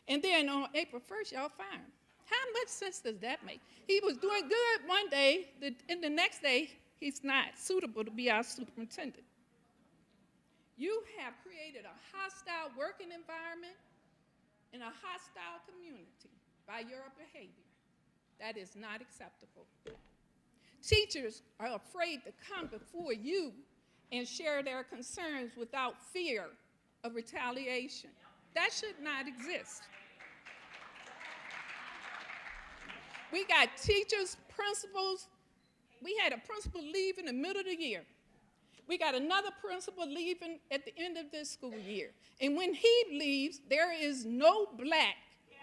And then on April 1st, y'all fired him. How much sense does that make? He was doing good one day, and the next day, he's not suitable to be our superintendent. You have created a hostile working environment and a hostile community by your behavior. That is not acceptable. Teachers are afraid to come before you and share their concerns without fear of retaliation. That should not exist. We got teachers, principals. We had a principal leave in the middle of the year. We got another principal leaving at the end of this school year. And when he leaves, there is no black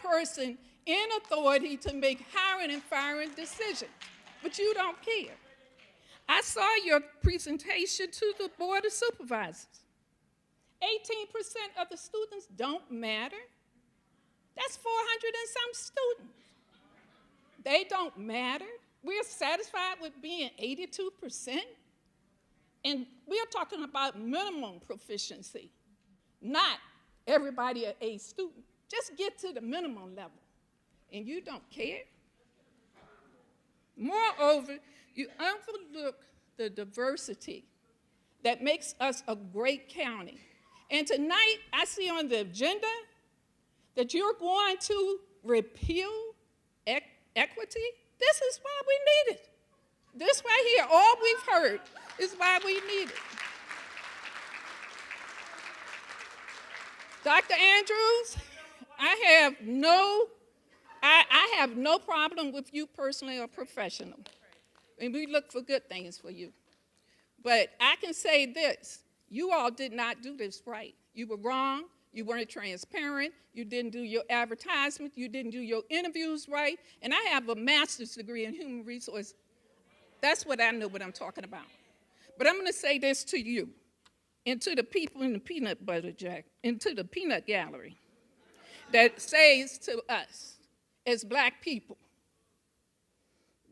person in authority to make hiring and firing decisions. But you don't care. I saw your presentation to the Board of Supervisors. 18% of the students don't matter. That's 400 and some students. They don't matter. We're satisfied with being 82%. And we're talking about minimum proficiency, not everybody an A student. Just get to the minimum level. And you don't care. Moreover, you overlook the diversity that makes us a great county. And tonight, I see on the agenda that you're going to repeal equity. This is why we need it. This right here, all we've heard, is why we need it. Dr. Andrews, I have no problem with you personally or professional. And we look for good things for you. But I can say this, you all did not do this right. You were wrong, you weren't transparent, you didn't do your advertisement, you didn't do your interviews right, and I have a master's degree in human resources. That's what I know what I'm talking about. But I'm gonna say this to you, and to the people in the peanut butter jack, and to the peanut gallery, that says to us, as black people,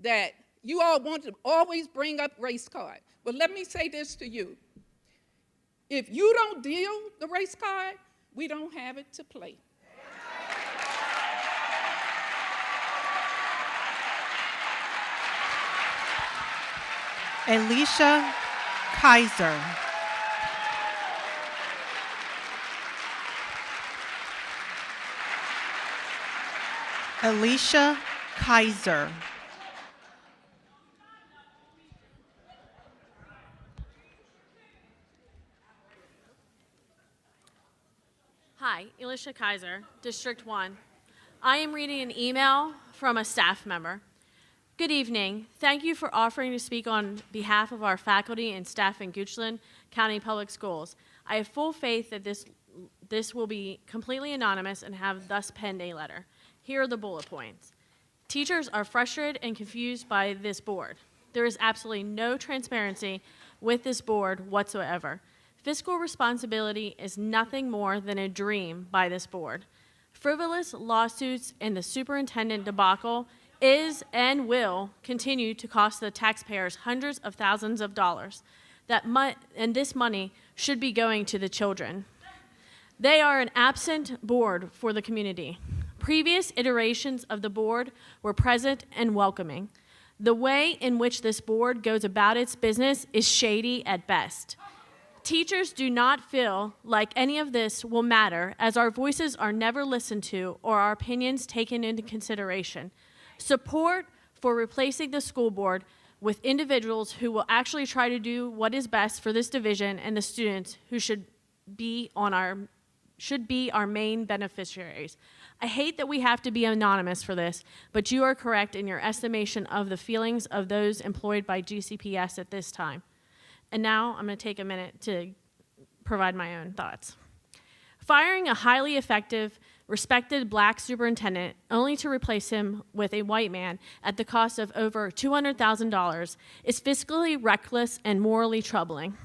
that you all want to always bring up race card. But let me say this to you. If you don't deal the race card, we don't have it to play. Alicia Kaiser. Alicia Kaiser. Hi, Alicia Kaiser, District 1. I am reading an email from a staff member. Good evening. Thank you for offering to speak on behalf of our faculty and staff in Goochland County Public Schools. I have full faith that this will be completely anonymous and have thus penned a letter. Here are the bullet points. Teachers are frustrated and confused by this board. There is absolutely no transparency with this board whatsoever. Fiscal responsibility is nothing more than a dream by this board. Frivolous lawsuits and the superintendent debacle is and will continue to cost the taxpayers hundreds of thousands of dollars. And this money should be going to the children. They are an absent board for the community. Previous iterations of the board were present and welcoming. The way in which this board goes about its business is shady at best. Teachers do not feel like any of this will matter, as our voices are never listened to or our opinions taken into consideration. Support for replacing the school board with individuals who will actually try to do what is best for this division and the students who should be our main beneficiaries. I hate that we have to be anonymous for this, but you are correct in your estimation of the feelings of those employed by GCPS at this time. And now I'm going to take a minute to provide my own thoughts. Firing a highly effective, respected black superintendent only to replace him with a white man at the cost of over $200,000 is fiscally reckless and morally troubling.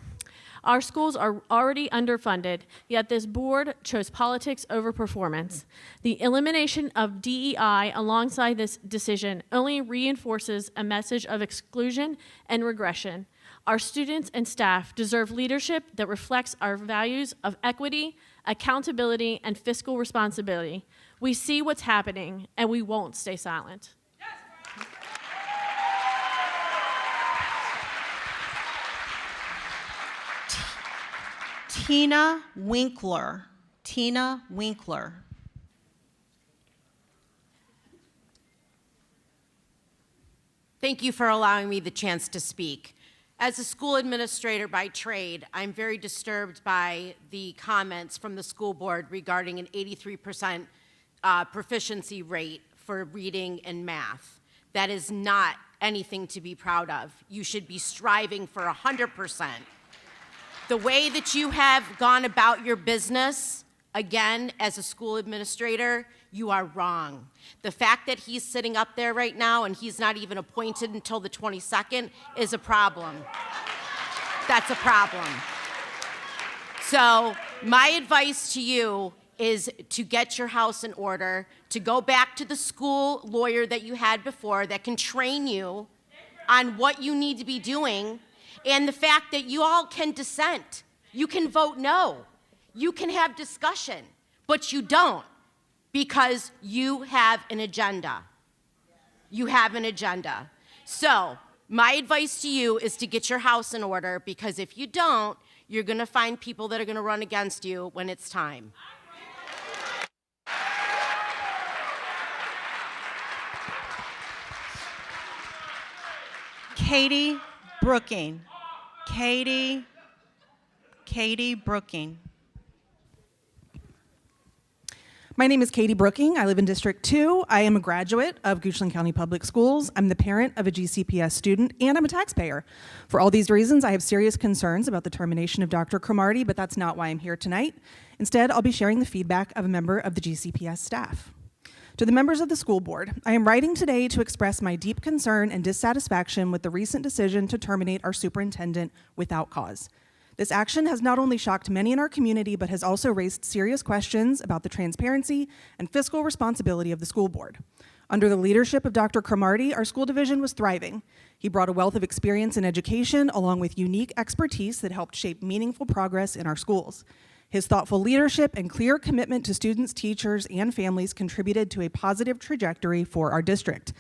Our schools are already underfunded, yet this board chose politics over performance. The elimination of DEI alongside this decision only reinforces a message of exclusion and regression. Our students and staff deserve leadership that reflects our values of equity, accountability, and fiscal responsibility. We see what's happening, and we won't stay silent. Tina Winkler. Tina Winkler. Thank you for allowing me the chance to speak. As a school administrator by trade, I'm very disturbed by the comments from the school board regarding an 83% proficiency rate for reading and math. That is not anything to be proud of. You should be striving for 100%. The way that you have gone about your business, again, as a school administrator, you are wrong. The fact that he's sitting up there right now and he's not even appointed until the 22nd is a problem. That's a problem. So my advice to you is to get your house in order, to go back to the school lawyer that you had before that can train you on what you need to be doing, and the fact that you all can dissent. You can vote no. You can have discussion, but you don't, because you have an agenda. You have an agenda. So my advice to you is to get your house in order, because if you don't, you're going to find people that are going to run against you when it's time. Katie Brooking. Katie Brooking. My name is Katie Brooking. I live in District 2. I am a graduate of Goochland County Public Schools. I'm the parent of a GCPS student, and I'm a taxpayer. For all these reasons, I have serious concerns about the termination of Dr. Cromartie, but that's not why I'm here tonight. Instead, I'll be sharing the feedback of a member of the GCPS staff. To the members of the school board, I am writing today to express my deep concern and dissatisfaction with the recent decision to terminate our superintendent without cause. This action has not only shocked many in our community, but has also raised serious questions about the transparency and fiscal responsibility of the school board. Under the leadership of Dr. Cromartie, our school division was thriving. He brought a wealth of experience in education, along with unique expertise that helped shape meaningful progress in our schools. His thoughtful leadership and clear commitment to students, teachers, and families contributed to a positive trajectory for our district.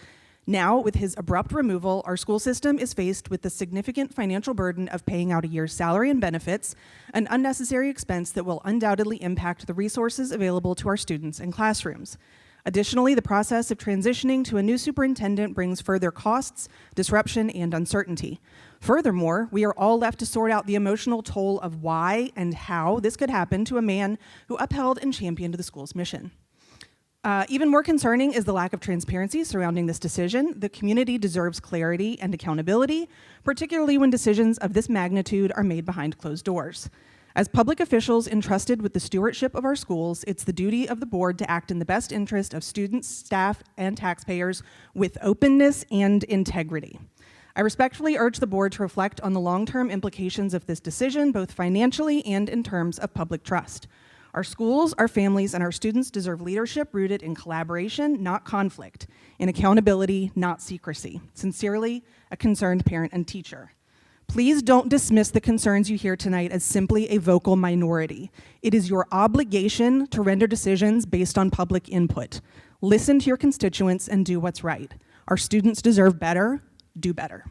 Now, with his abrupt removal, our school system is faced with the significant financial burden of paying out a year's salary and benefits, an unnecessary expense that will undoubtedly impact the resources available to our students and classrooms. Additionally, the process of transitioning to a new superintendent brings further costs, disruption, and uncertainty. Furthermore, we are all left to sort out the emotional toll of why and how this could happen to a man who upheld and championed the school's mission. Even more concerning is the lack of transparency surrounding this decision. The community deserves clarity and accountability, particularly when decisions of this magnitude are made behind closed doors. As public officials entrusted with the stewardship of our schools, it's the duty of the board to act in the best interest of students, staff, and taxpayers with openness and integrity. I respectfully urge the board to reflect on the long-term implications of this decision, both financially and in terms of public trust. Our schools, our families, and our students deserve leadership rooted in collaboration, not conflict, in accountability, not secrecy. Sincerely, a concerned parent and teacher. Please don't dismiss the concerns you hear tonight as simply a vocal minority. It is your obligation to render decisions based on public input. Listen to your constituents and do what's right. Our students deserve better. Do better.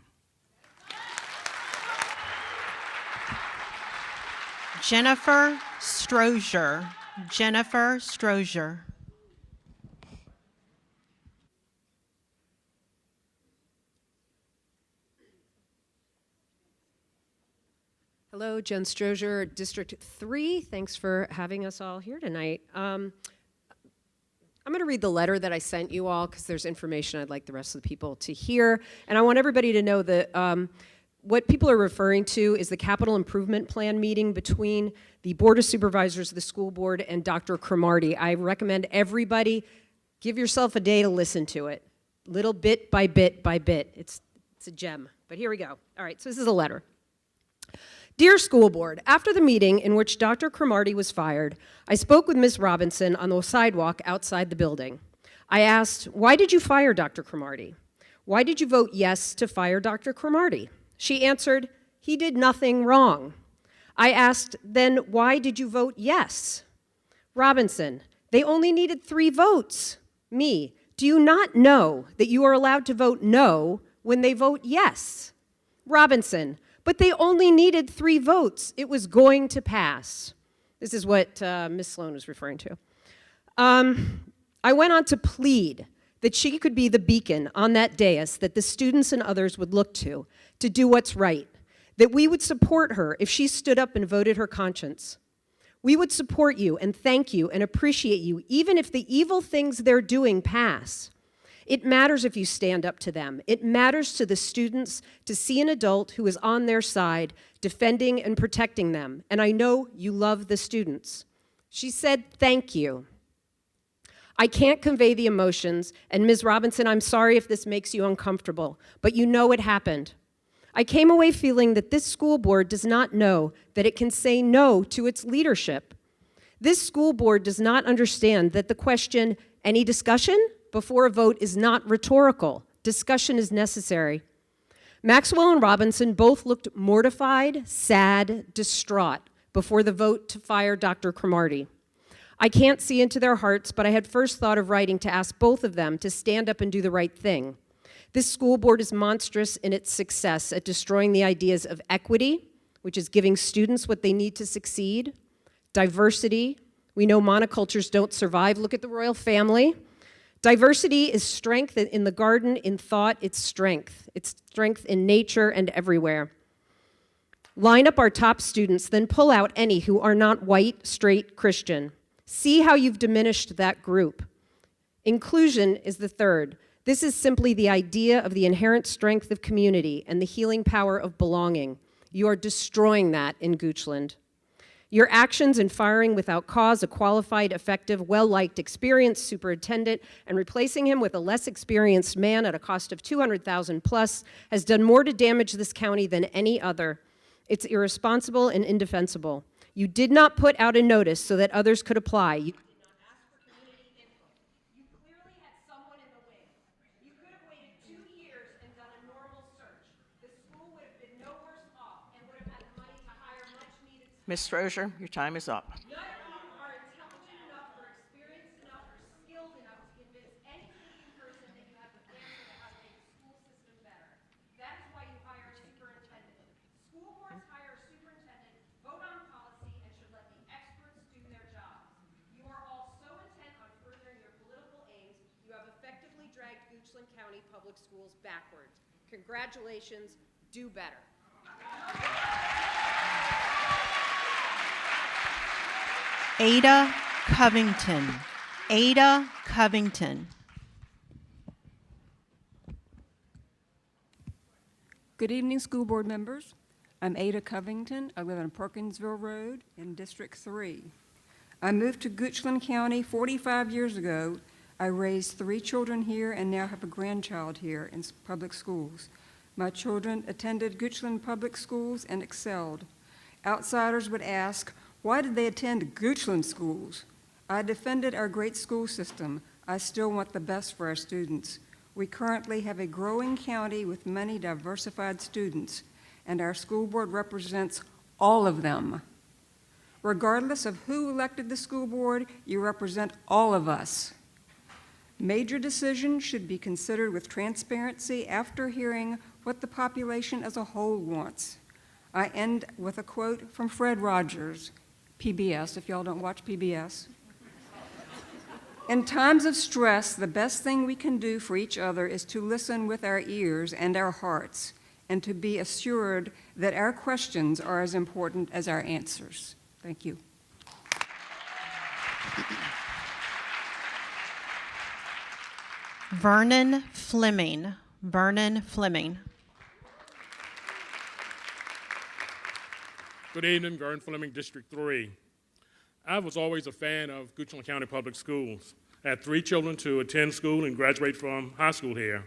Jennifer Strozier. Jennifer Strozier. Hello, Jen Strozier, District 3. Thanks for having us all here tonight. I'm going to read the letter that I sent you all because there's information I'd like the rest of the people to hear. And I want everybody to know that what people are referring to is the capital improvement plan meeting between the Board of Supervisors of the school board and Dr. Cromartie. I recommend everybody give yourself a day to listen to it, little bit by bit by bit. It's a gem, but here we go. All right, so this is a letter. Dear School Board, after the meeting in which Dr. Cromartie was fired, I spoke with Ms. Robinson on the sidewalk outside the building. I asked, why did you fire Dr. Cromartie? Why did you vote yes to fire Dr. Cromartie? She answered, he did nothing wrong. I asked, then why did you vote yes? Robinson, they only needed 3 votes. Me, do you not know that you are allowed to vote no when they vote yes? Robinson, but they only needed 3 votes. It was going to pass. This is what Ms. Sloan was referring to. I went on to plead that she could be the beacon on that dais that the students and others would look to do what's right, that we would support her if she stood up and voted her conscience. We would support you and thank you and appreciate you, even if the evil things they're doing pass. It matters if you stand up to them. It matters to the students to see an adult who is on their side, defending and protecting them. And I know you love the students. She said, thank you. I can't convey the emotions, and Ms. Robinson, I'm sorry if this makes you uncomfortable, but you know it happened. I came away feeling that this school board does not know that it can say no to its leadership. This school board does not understand that the question, any discussion, before a vote is not rhetorical. Discussion is necessary. Maxwell and Robinson both looked mortified, sad, distraught before the vote to fire Dr. Cromartie. I can't see into their hearts, but I had first thought of writing to ask both of them to stand up and do the right thing. This school board is monstrous in its success at destroying the ideas of equity, which is giving students what they need to succeed, diversity. We know monocultures don't survive. Look at the royal family. Diversity is strength in the garden, in thought, it's strength. It's strength in nature and everywhere. Line up our top students, then pull out any who are not white, straight, Christian. See how you've diminished that group. Inclusion is the third. This is simply the idea of the inherent strength of community and the healing power of belonging. You are destroying that in Goochland. Your actions in firing without cause a qualified, effective, well-liked, experienced superintendent and replacing him with a less experienced man at a cost of $200,000 plus has done more to damage this county than any other. It's irresponsible and indefensible. You did not put out a notice so that others could apply. You did not ask for community input. You clearly had someone in the wing. You could have waited 2 years and done a normal search. The school would have been no worse off and would have had the money to hire much needed. Ms. Strozier, your time is up. None of you are intelligent enough or experienced enough or skilled enough to convince any thinking person that you have the answer to how to make the school system better. That is why you hire a superintendent. School boards hire a superintendent, vote on policy, and should let the experts do their jobs. You are all so intent on furthering your political aims, you have effectively dragged Goochland County Public Schools backwards. Congratulations, do better. Ada Covington. Ada Covington. Good evening, school board members. I'm Ada Covington. I live on Perkinsville Road in District 3. I moved to Goochland County 45 years ago. I raised 3 children here and now have a grandchild here in public schools. My children attended Goochland Public Schools and excelled. Outsiders would ask, why did they attend Goochland schools? I defended our great school system. I still want the best for our students. We currently have a growing county with many diversified students, and our school board represents all of them. Regardless of who elected the school board, you represent all of us. Major decisions should be considered with transparency after hearing what the population as a whole wants. I end with a quote from Fred Rogers, PBS, if y'all don't watch PBS. In times of stress, the best thing we can do for each other is to listen with our ears and our hearts, and to be assured that our questions are as important as our answers. Thank you. Vernon Fleming. Vernon Fleming. Good evening, Gordon Fleming, District 3. I was always a fan of Goochland County Public Schools. I had 3 children to attend school and graduate from high school here.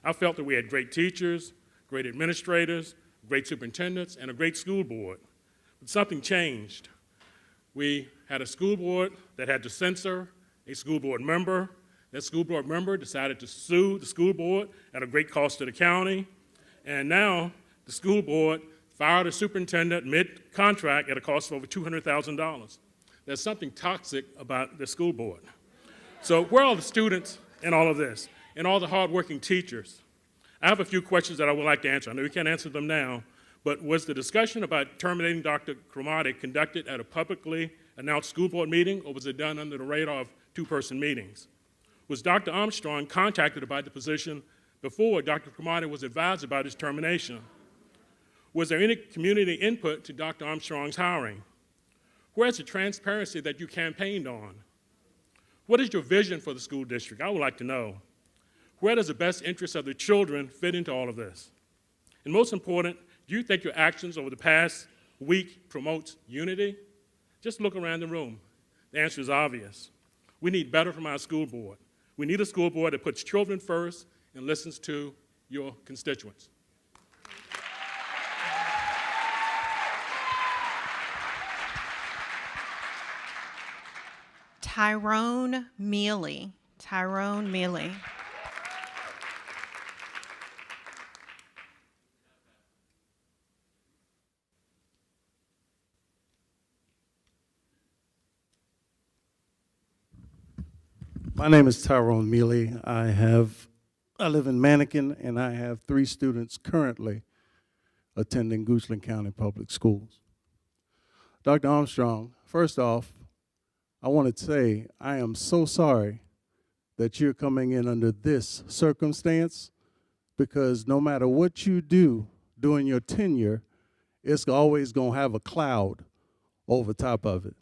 I felt that we had great teachers, great administrators, great superintendents, and a great school board. But something changed. We had a school board that had to censor a school board member. That school board member decided to sue the school board at a great cost to the county. And now the school board fired a superintendent mid-contract at a cost of over $200,000. There's something toxic about the school board. So where are the students in all of this, and all the hardworking teachers? I have a few questions that I would like to answer. I know you can't answer them now, but was the discussion about terminating Dr. Cromartie conducted at a publicly announced school board meeting, or was it done under the radar of 2-person meetings? Was Dr. Armstrong contacted about the position before Dr. Cromartie was advised about his termination? Was there any community input to Dr. Armstrong's hiring? Where's the transparency that you campaigned on? What is your vision for the school district? I would like to know. Where does the best interest of the children fit into all of this? And most important, do you think your actions over the past week promotes unity? Just look around the room. The answer is obvious. We need better from our school board. We need a school board that puts children first and listens to your constituents. Tyrone Mealy. Tyrone Mealy. My name is Tyrone Mealy. I live in Mannequin, and I have 3 students currently attending Goochland County Public Schools. Dr. Armstrong, first off, I want to say I am so sorry that you're coming in under this circumstance, because no matter what you do during your tenure, it's always going to have a cloud over top of it.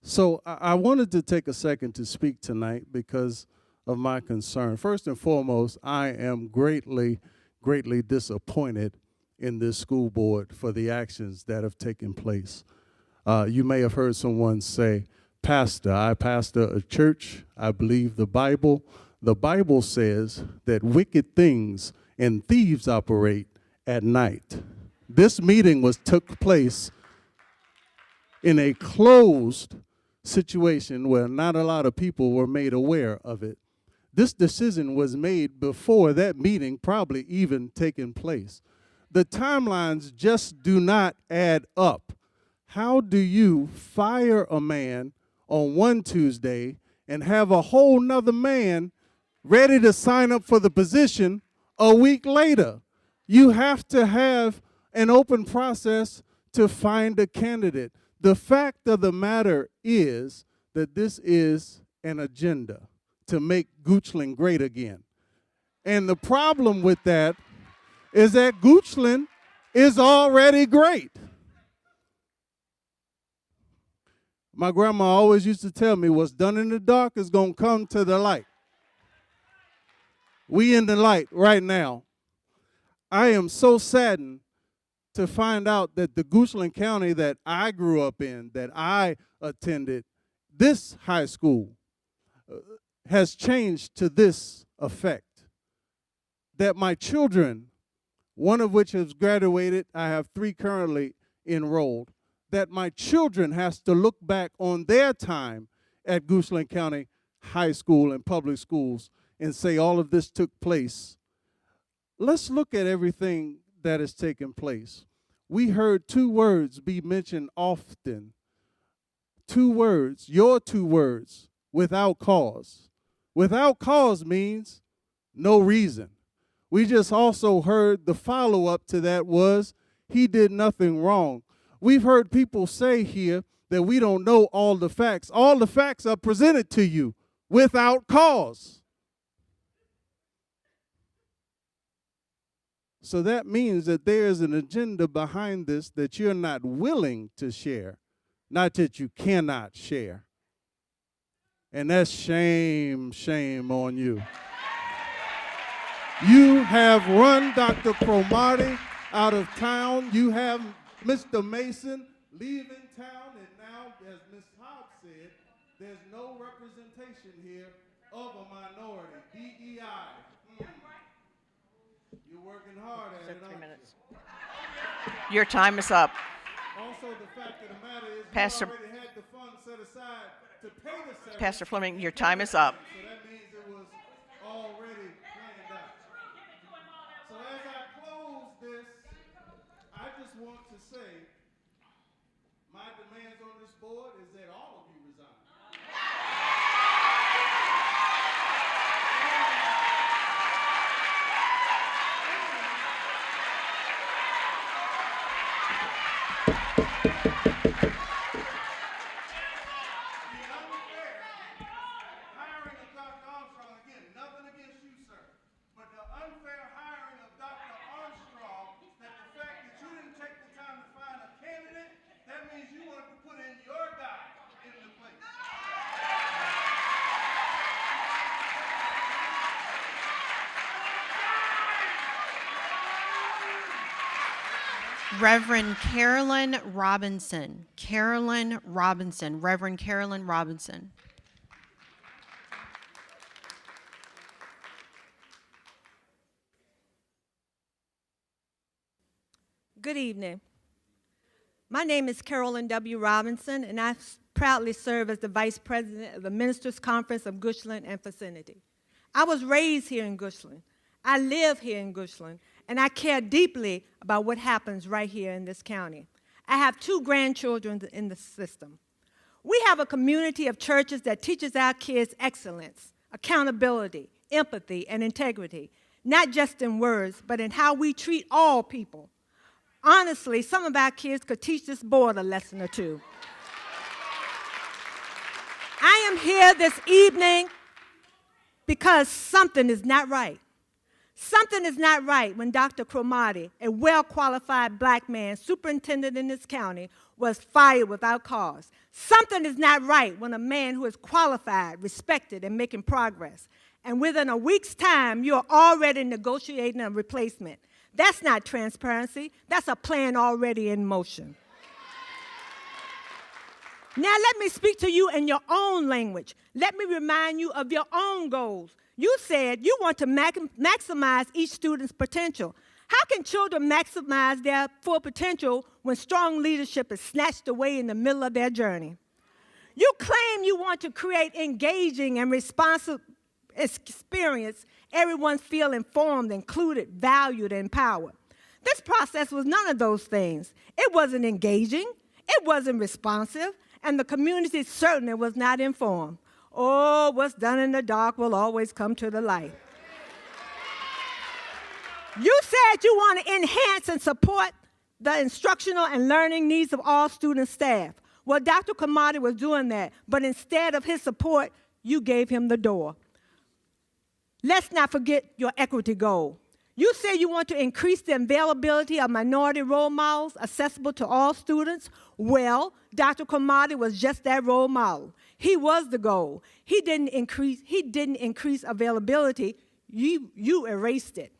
So I wanted to take a second to speak tonight because of my concern. First and foremost, I am greatly, greatly disappointed in this school board for the actions that have taken place. You may have heard someone say, "Pastor, I pastor a church. I believe the Bible. The Bible says that wicked things and thieves operate at night." This meeting took place in a closed situation where not a lot of people were made aware of it. This decision was made before that meeting probably even taken place. The timelines just do not add up. How do you fire a man on one Tuesday and have a whole nother man ready to sign up for the position a week later? You have to have an open process to find a candidate. The fact of the matter is that this is an agenda to make Goochland great again. And the problem with that is that Goochland is already great. My grandma always used to tell me, what's done in the dark is going to come to the light. We in the light right now. I am so saddened to find out that the Goochland County that I grew up in, that I attended, this high school has changed to this effect. That my children, one of which has graduated, I have 3 currently enrolled, that my children has to look back on their time at Goochland County High School and public schools and say all of this took place. Let's look at everything that has taken place. We heard 2 words be mentioned often. 2 words, your 2 words, without cause. Without cause means no reason. We just also heard the follow-up to that was he did nothing wrong. We've heard people say here that we don't know all the facts. All the facts are presented to you without cause. So that means that there is an agenda behind this that you're not willing to share, not that you cannot share. And that's shame, shame on you. You have run Dr. Cromartie out of town. You have Mr. Mason leaving town, and now, as Ms. Hobbs said, there's no representation here of a minority. DEI. You're working hard at it, 3 aren't minutes. you? Your time is up. Also, the fact of the matter is Pastor- we already had the funds set aside to pay the secretary. Pastor Fleming, your time is up. So that means it was already planned out. So as I close this, I just want to say my demands on this board is that all of you resign. Reverend Carolyn Robinson. Carolyn Robinson. Reverend Carolyn Robinson. Good evening. My name is Carolyn W. Robinson, and I proudly serve as the Vice President of the Ministers' Conference of Goochland and vicinity. I was raised here in Goochland. I live here in Goochland, and I care deeply about what happens right here in this county. I have 2 grandchildren in the system. We have a community of churches that teaches our kids excellence, accountability, empathy, and integrity, not just in words, but in how we treat all people. Honestly, some of our kids could teach this board a lesson or 2. I am here this evening because something is not right. Something is not right when Dr. Cromartie, a well-qualified black man, superintendent in this county, was fired without cause. Something is not right when a man who is qualified, respected, and making progress, and within a week's time, you're already negotiating a replacement. That's not transparency. That's a plan already in motion. Now let me speak to you in your own language. Let me remind you of your own goals. You said you want to maximize each student's potential. How can children maximize their full potential when strong leadership is snatched away in the middle of their journey? You claim you want to create engaging and responsive experience. Everyone feel informed, included, valued, and empowered. This process was none of those things. It wasn't engaging, it wasn't responsive, and the community certainly was not informed. Oh, what's done in the dark will always come to the light. You said you want to enhance and support the instructional and learning needs of all student staff. Well, Dr. Cromartie was doing that, but instead of his support, you gave him the door. Let's not forget your equity goal. You say you want to increase the availability of minority role models accessible to all students. Well, Dr. Cromartie was just that role model. He was the goal. He didn't increase availability. You erased it.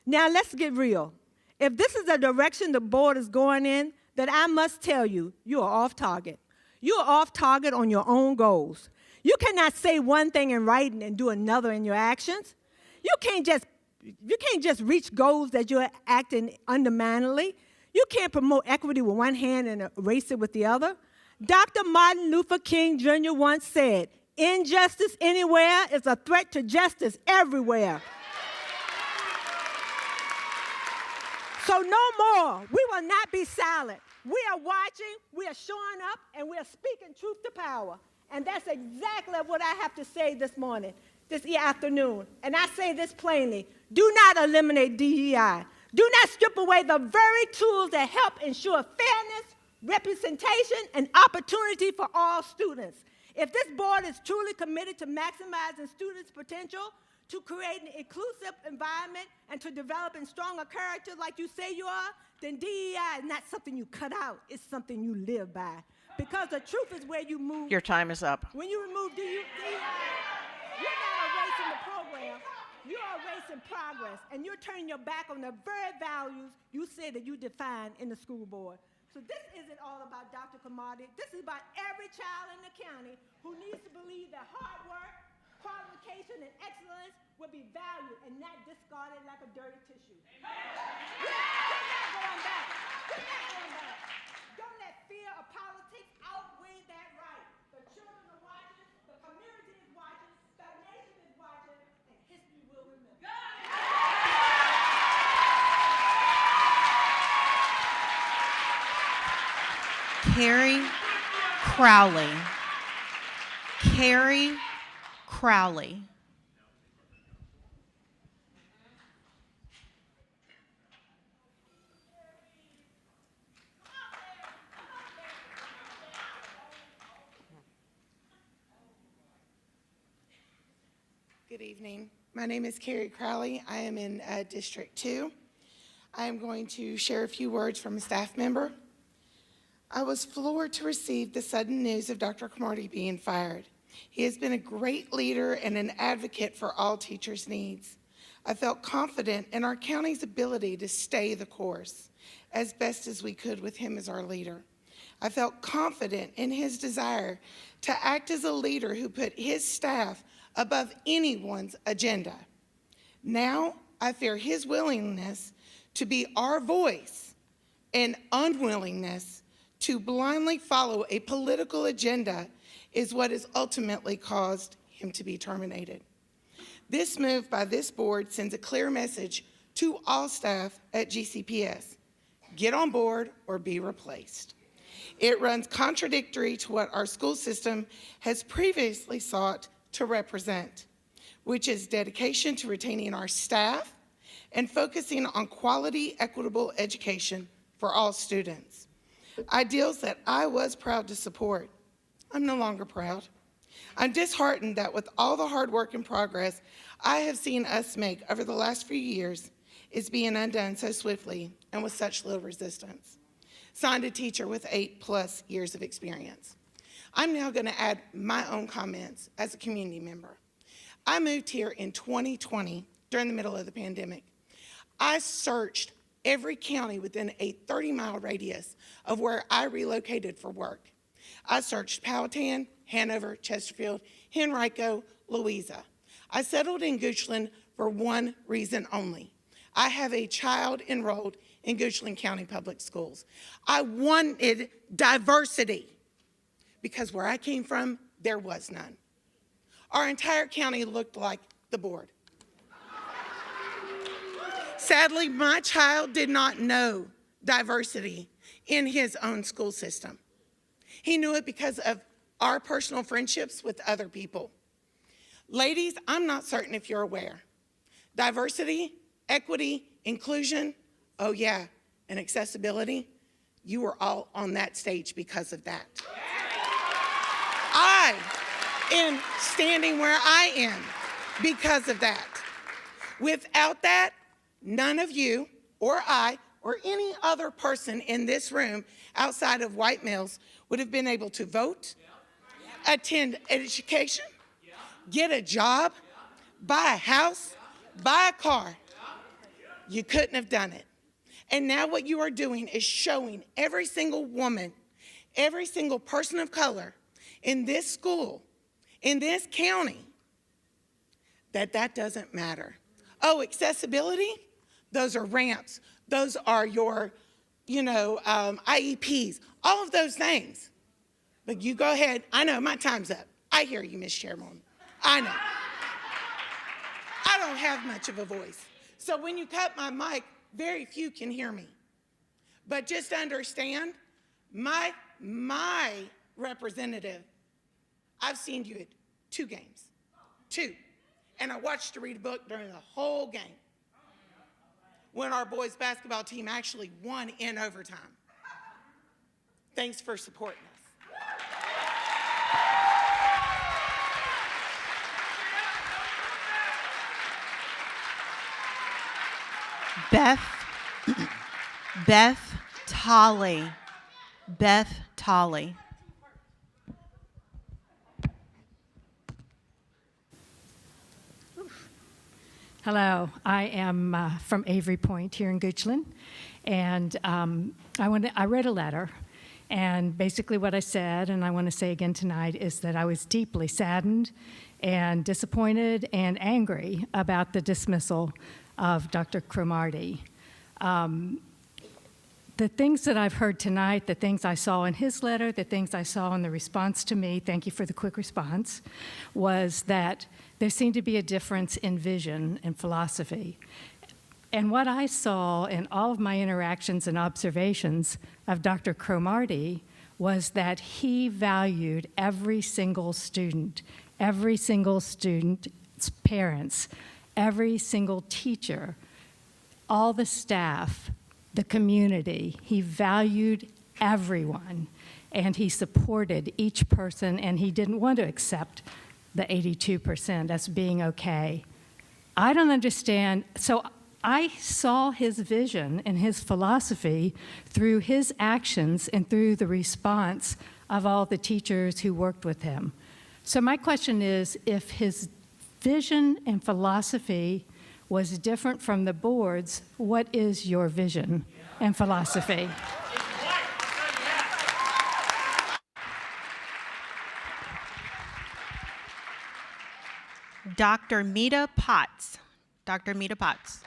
Now let's get real. If this is the direction the board is going in, then I must tell you, you are off target. You are off target on your own goals. You cannot say one thing in writing and do another in your actions. You can't just reach goals that you're acting underminedly. You can't promote equity with one hand and erase it with the other. Dr. Martin Luther King Jr. once said, "Injustice anywhere is a threat to justice everywhere." So no more. We will not be silent. We are watching, we are showing up, and we are speaking truth to power. And that's exactly what I have to say this morning, this afternoon. And I say this plainly. Do not eliminate DEI. Do not strip away the very tools that help ensure fairness, representation, and opportunity for all students. If this board is truly committed to maximizing students' potential, to create an inclusive environment, and to developing stronger character like you say you are, then DEI is not something you cut out. It's something you live by. Because the truth is where you move. Your time is up. When you remove DEI, you're not erasing the program. You are erasing progress, and you're turning your back on the very values you say that you define in the school board. So this isn't all about Dr. Kamadi. This is about every child in the county who needs to believe that hard work, qualification, and excellence will be valued and not discarded like a dirty tissue. We're not going back. We're not going back. Don't let fear of politics outweigh that right. The children are watching, the community is watching, the nation is watching, and history will remember. Carrie Crowley. Carrie Crowley. Good evening. My name is Carrie Crowley. I am in District 2. I am going to share a few words from a staff member. I was floored to receive the sudden news of Dr. Cromartie being fired. He has been a great leader and an advocate for all teachers' needs. I felt confident in our county's ability to stay the course as best as we could with him as our leader. I felt confident in his desire to act as a leader who put his staff above anyone's agenda. Now I fear his willingness to be our voice and unwillingness to blindly follow a political agenda is what has ultimately caused him to be terminated. This move by this board sends a clear message to all staff at GCPS. Get on board or be replaced. It runs contradictory to what our school system has previously sought to represent, which is dedication to retaining our staff and focusing on quality, equitable education for all students. Ideals that I was proud to support. I'm no longer proud. I'm disheartened that with all the hard work and progress I have seen us make over the last few years, it's being undone so swiftly and with such little resistance. Signed a teacher with 8+ years of experience. I'm now going to add my own comments as a community member. I moved here in 2020 during the middle of the pandemic. I searched every county within a 30-mile radius of where I relocated for work. I searched Powhatan, Hanover, Chesterfield, Henrico, Louisa. I settled in Goochland for one reason only. I have a child enrolled in Goochland County Public Schools. I wanted diversity because where I came from, there was none. Our entire county looked like the board. Sadly, my child did not know diversity in his own school system. He knew it because of our personal friendships with other people. Ladies, I'm not certain if you're aware. Diversity, equity, inclusion, oh yeah, and accessibility, you were all on that stage because of that. I am standing where I am because of that. Without that, none of you or I or any other person in this room outside of white males would have been able to vote, attend education, get a job, buy a house, buy a car. You couldn't have done it. And now what you are doing is showing every single woman, every single person of color in this school, in this county, that that doesn't matter. Oh, accessibility? Those are ramps. Those are your, IEPs, all of those things. But you go ahead. I know, my time's up. I hear you, Ms. Chairwoman. I know. I don't have much of a voice. So when you cut my mic, very few can hear me. But just understand, my representative, I've seen you at 2 games. 2. And I watched you read a book during the whole game when our boys basketball team actually won in overtime. Thanks for supporting us. Beth Tolley. Beth Tolley. Hello, I am from Avery Point here in Goochland, And I read a letter, and basically what I said, and I want to say again tonight, is that I was deeply saddened and disappointed and angry about the dismissal of Dr. Cromartie. The things that I've heard tonight, the things I saw in his letter, the things I saw in the response to me, thank you for the quick response, was that there seemed to be a difference in vision and philosophy. And what I saw in all of my interactions and observations of Dr. Cromartie was that he valued every single student's parents, every single teacher, all the staff, the community. He valued everyone, and he supported each person, and he didn't want to accept the 82% as being okay. I don't understand. So I saw his vision and his philosophy through his actions and through the response of all the teachers who worked with him. So my question is, if his vision and philosophy was different from the board's, what is your vision and philosophy? Dr. Mita Potts. Dr. Mita Potts.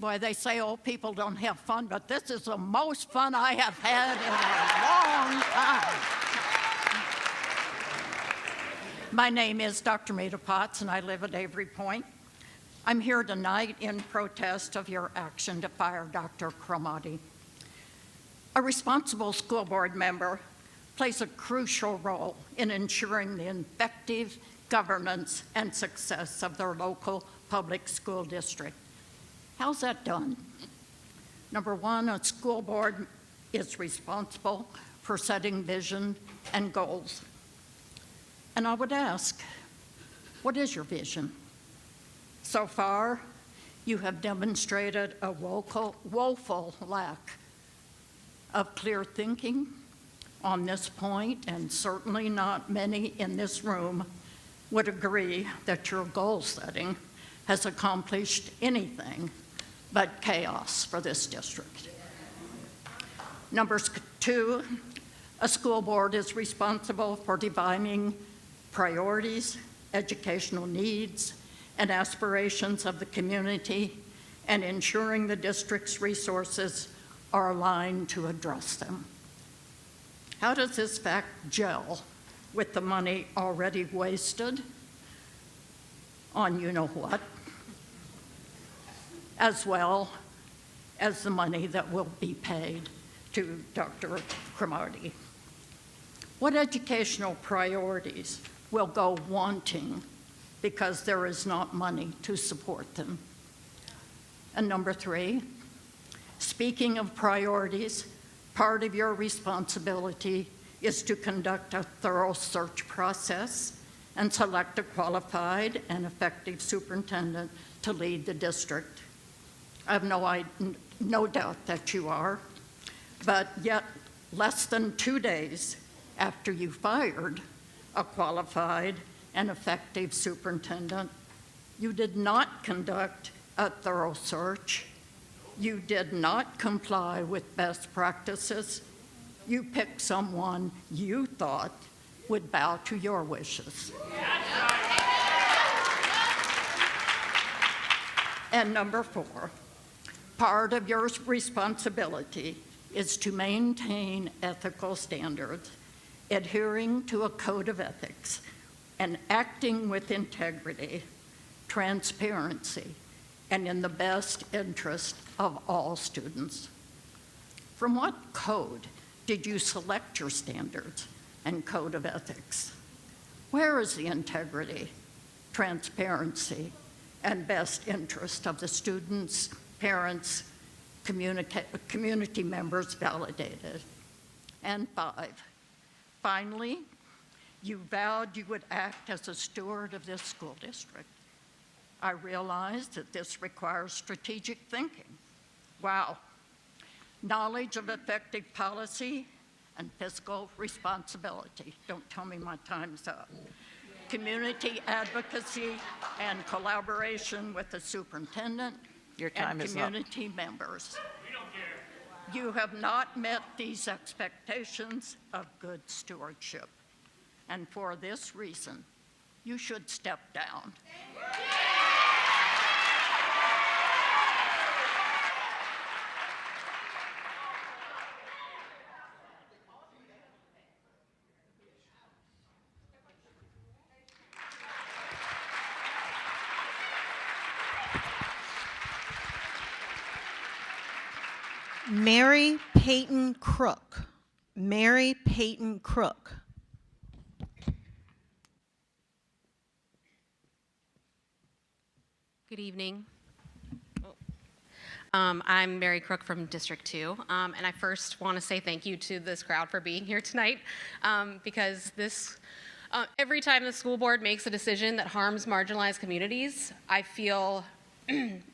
Boy, they say old people don't have fun, but this is the most fun I have had in a long time. My name is Dr. Mita Potts, and I live at Avery Point. I'm here tonight in protest of your action to fire Dr. Cromartie. A responsible school board member plays a crucial role in ensuring the effective governance and success of their local public school district. How's that done? Number one, a school board is responsible for setting vision and goals. And I would ask, what is your vision? So far, you have demonstrated a woeful lack of clear thinking on this point, and certainly not many in this room would agree that your goal setting has accomplished anything but chaos for this district. Number two, a school board is responsible for defining priorities, educational needs, and aspirations of the community, and ensuring the district's resources are aligned to address them. How does this fact gel with the money already wasted on you-know-what, as well as the money that will be paid to Dr. Cromartie? What educational priorities will go wanting because there is not money to support them? And number three, speaking of priorities, part of your responsibility is to conduct a thorough search process and select a qualified and effective superintendent to lead the district. I have no doubt that you are, but yet less than 2 days after you fired a qualified and effective superintendent, you did not conduct a thorough search. You did not comply with best practices. You picked someone you thought would bow to your wishes. And number four, part of your responsibility is to maintain ethical standards, adhering to a code of ethics, and acting with integrity, transparency, and in the best interest of all students. From what code did you select your standards and code of ethics? Where is the integrity, transparency, and best interest of the students, parents, community members validated? And five, finally, you vowed you would act as a steward of this school district. I realize that this requires strategic thinking. Wow. Knowledge of effective policy and fiscal responsibility. Don't tell me my time's up. Community advocacy and collaboration with the superintendent Your time and is up. community members. You have not met these expectations of good stewardship. And for this reason, you should step down. Mary Peyton Crook. Mary Peyton Crook. Good evening. I'm Mary Crook from District 2, and I first want to say thank you to this crowd for being here tonight, because every time the school board makes a decision that harms marginalized communities, I feel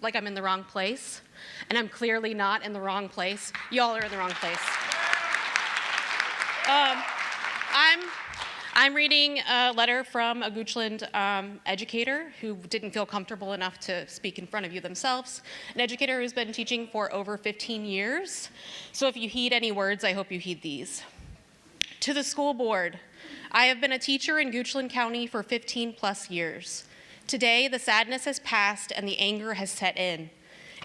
like I'm in the wrong place, and I'm clearly not in the wrong place. Y'all are in the wrong place. I'm reading a letter from a Goochland educator who didn't feel comfortable enough to speak in front of you themselves, an educator who's been teaching for over 15 years. So if you heed any words, I hope you heed these. To the school board, I have been a teacher in Goochland County for 15 plus years. Today, the sadness has passed and the anger has set in.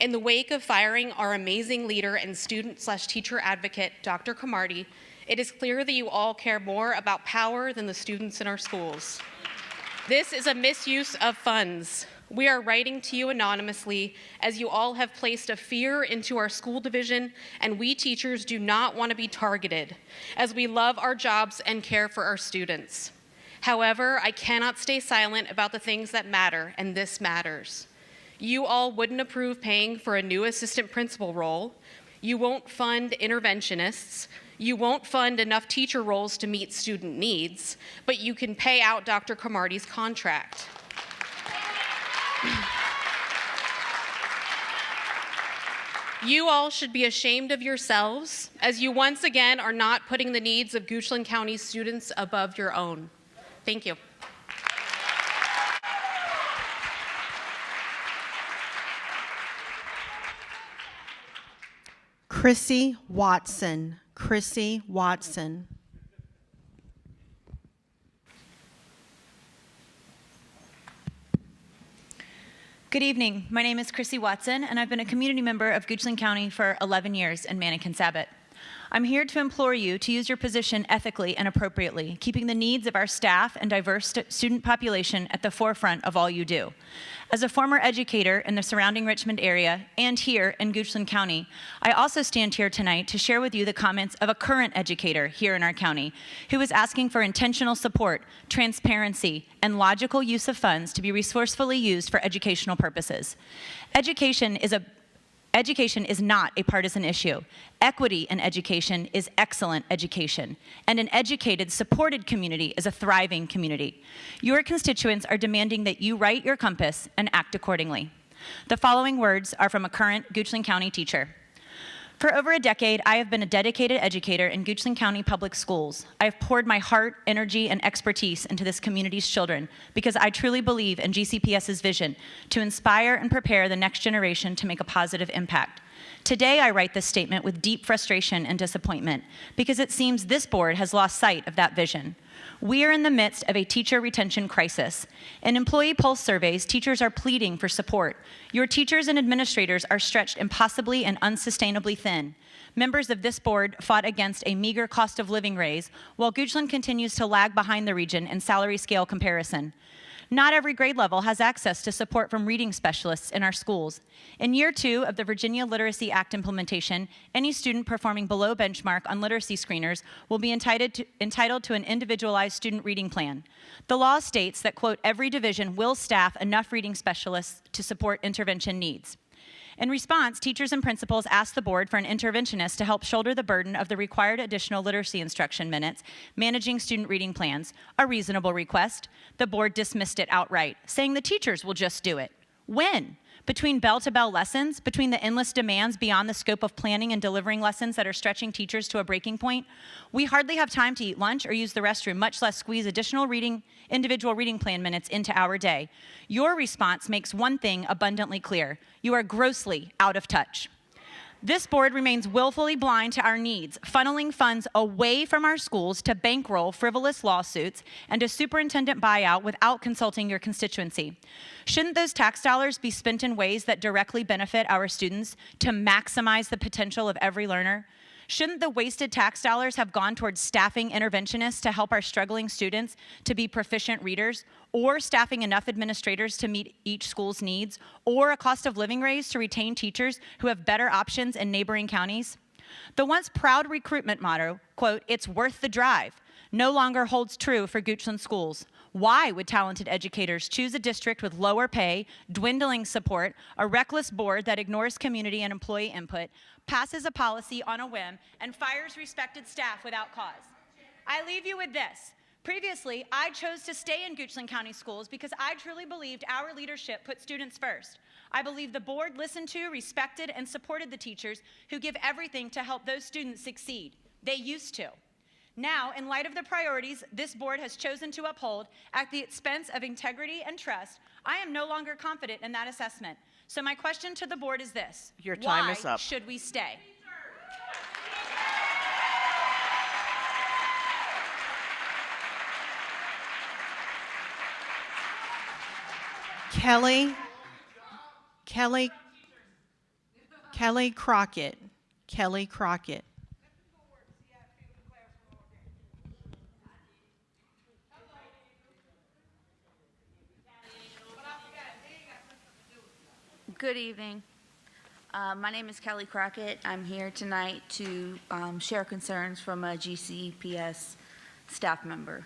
In the wake of firing our amazing leader and student/teacher advocate, Dr. Cromartie, it is clear that you all care more about power than the students in our schools. This is a misuse of funds. We are writing to you anonymously as you all have placed a fear into our school division, and we teachers do not want to be targeted as we love our jobs and care for our students. However, I cannot stay silent about the things that matter, and this matters. You all wouldn't approve paying for a new assistant principal role. You won't fund interventionists. You won't fund enough teacher roles to meet student needs, but you can pay out Dr. Cromartie's contract. You all should be ashamed of yourselves, as you once again are not putting the needs of Goochland County students above your own. Thank you. Chrissy Watson. Chrissy Watson. Good evening. My name is Chrissy Watson, and I've been a community member of Goochland County for 11 years in Manikin-Sabot. I'm here to implore you to use your position ethically and appropriately, keeping the needs of our staff and diverse student population at the forefront of all you do. As a former educator in the surrounding Richmond area and here in Goochland County, I also stand here tonight to share with you the comments of a current educator here in our county who is asking for intentional support, transparency, and logical use of funds to be resourcefully used for educational purposes. Education is not a partisan issue. Equity in education is excellent education, and an educated, supported community is a thriving community. Your constituents are demanding that you right your compass and act accordingly. The following words are from a current Goochland County teacher. For over a decade, I have been a dedicated educator in Goochland County Public Schools. I have poured my heart, energy, and expertise into this community's children because I truly believe in GCPS's vision to inspire and prepare the next generation to make a positive impact. Today, I write this statement with deep frustration and disappointment because it seems this board has lost sight of that vision. We are in the midst of a teacher retention crisis. In employee pulse surveys, teachers are pleading for support. Your teachers and administrators are stretched impossibly and unsustainably thin. Members of this board fought against a meager cost of living raise, while Goochland continues to lag behind the region in salary scale comparison. Not every grade level has access to support from reading specialists in our schools. In year 2 of the Virginia Literacy Act implementation, any student performing below benchmark on literacy screeners will be entitled to an individualized student reading plan. The law states that, quote, every division will staff enough reading specialists to support intervention needs. In response, teachers and principals asked the board for an interventionist to help shoulder the burden of the required additional literacy instruction minutes, managing student reading plans, a reasonable request. The board dismissed it outright, saying the teachers will just do it. When? between bell-to-bell lessons, between the endless demands beyond the scope of planning and delivering lessons that are stretching teachers to a breaking point, we hardly have time to eat lunch or use the restroom, much less squeeze additional individual reading plan minutes into our day. Your response makes one thing abundantly clear. You are grossly out of touch. This board remains willfully blind to our needs, funneling funds away from our schools to bankroll frivolous lawsuits and a superintendent buyout without consulting your constituency. Shouldn't those tax dollars be spent in ways that directly benefit our students to maximize the potential of every learner? Shouldn't the wasted tax dollars have gone towards staffing interventionists to help our struggling students to be proficient readers, or staffing enough administrators to meet each school's needs, or a cost of living raise to retain teachers who have better options in neighboring counties? The once proud recruitment motto, quote, "It's worth the drive," no longer holds true for Goochland schools. Why would talented educators choose a district with lower pay, dwindling support, a reckless board that ignores community and employee input, passes a policy on a whim, and fires respected staff without cause? I leave you with this. Previously, I chose to stay in Goochland County Schools because I truly believed our leadership put students first. I believe the board listened to, respected, and supported the teachers who give everything to help those students succeed. They used to. Now, in light of the priorities this board has chosen to uphold at the expense of integrity and trust, I am no longer confident in that assessment. So my question to the board is this. Your time Why is up. should we stay? Kelly Crockett. Kelly Crockett. Good evening. My name is Kelly Crockett. I'm here tonight to share concerns from a GCPS staff member.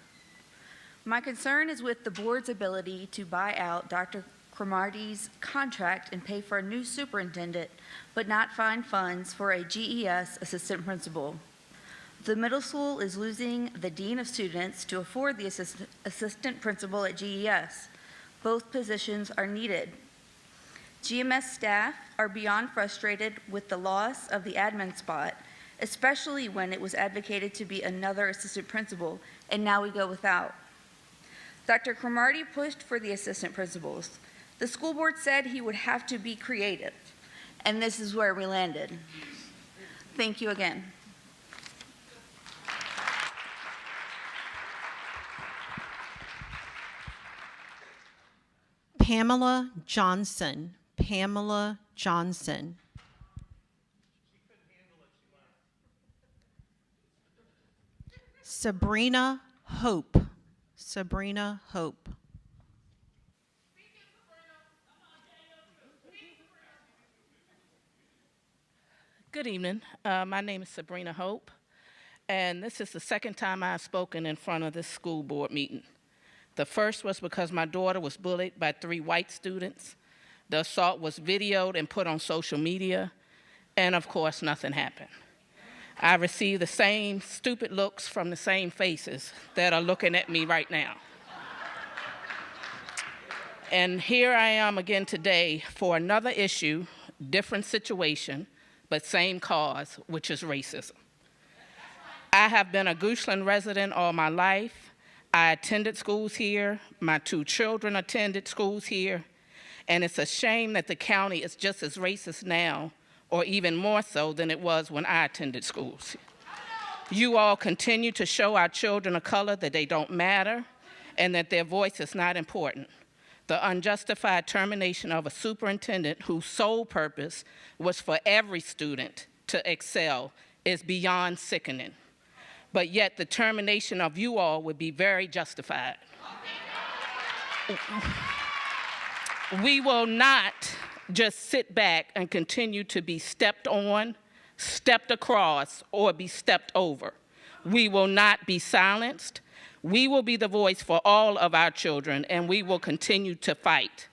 My concern is with the board's ability to buy out Dr. Cromarty's contract and pay for a new superintendent, but not find funds for a GES assistant principal. The middle school is losing the dean of students to afford the assistant principal at GES. Both positions are needed. GMS staff are beyond frustrated with the loss of the admin spot, especially when it was advocated to be another assistant principal, and now we go without. Dr. Cromarty pushed for the assistant principals. The school board said he would have to be creative, and this is where we landed. Thank you again. Pamela Johnson. Pamela Johnson. Sabrina Hope. Sabrina Hope. Good evening. My name is Sabrina Hope, and this is the second time I've spoken in front of this school board meeting. The first was because my daughter was bullied by 3 white students. The assault was videoed and put on social media, and of course, nothing happened. I received the same stupid looks from the same faces that are looking at me right now. And here I am again today for another issue, different situation, but same cause, which is racism. I have been a Goochland resident all my life. I attended schools here. My 2 children attended schools here. And it's a shame that the county is just as racist now, or even more so than it was when I attended schools. You all continue to show our children of color that they don't matter and that their voice is not important. The unjustified termination of a superintendent whose sole purpose was for every student to excel is beyond sickening. But yet the termination of you all would be very justified. We will not just sit back and continue to be stepped on, stepped across, or be stepped over. We will not be silenced. We will be the voice for all of our children, and we will continue to fight.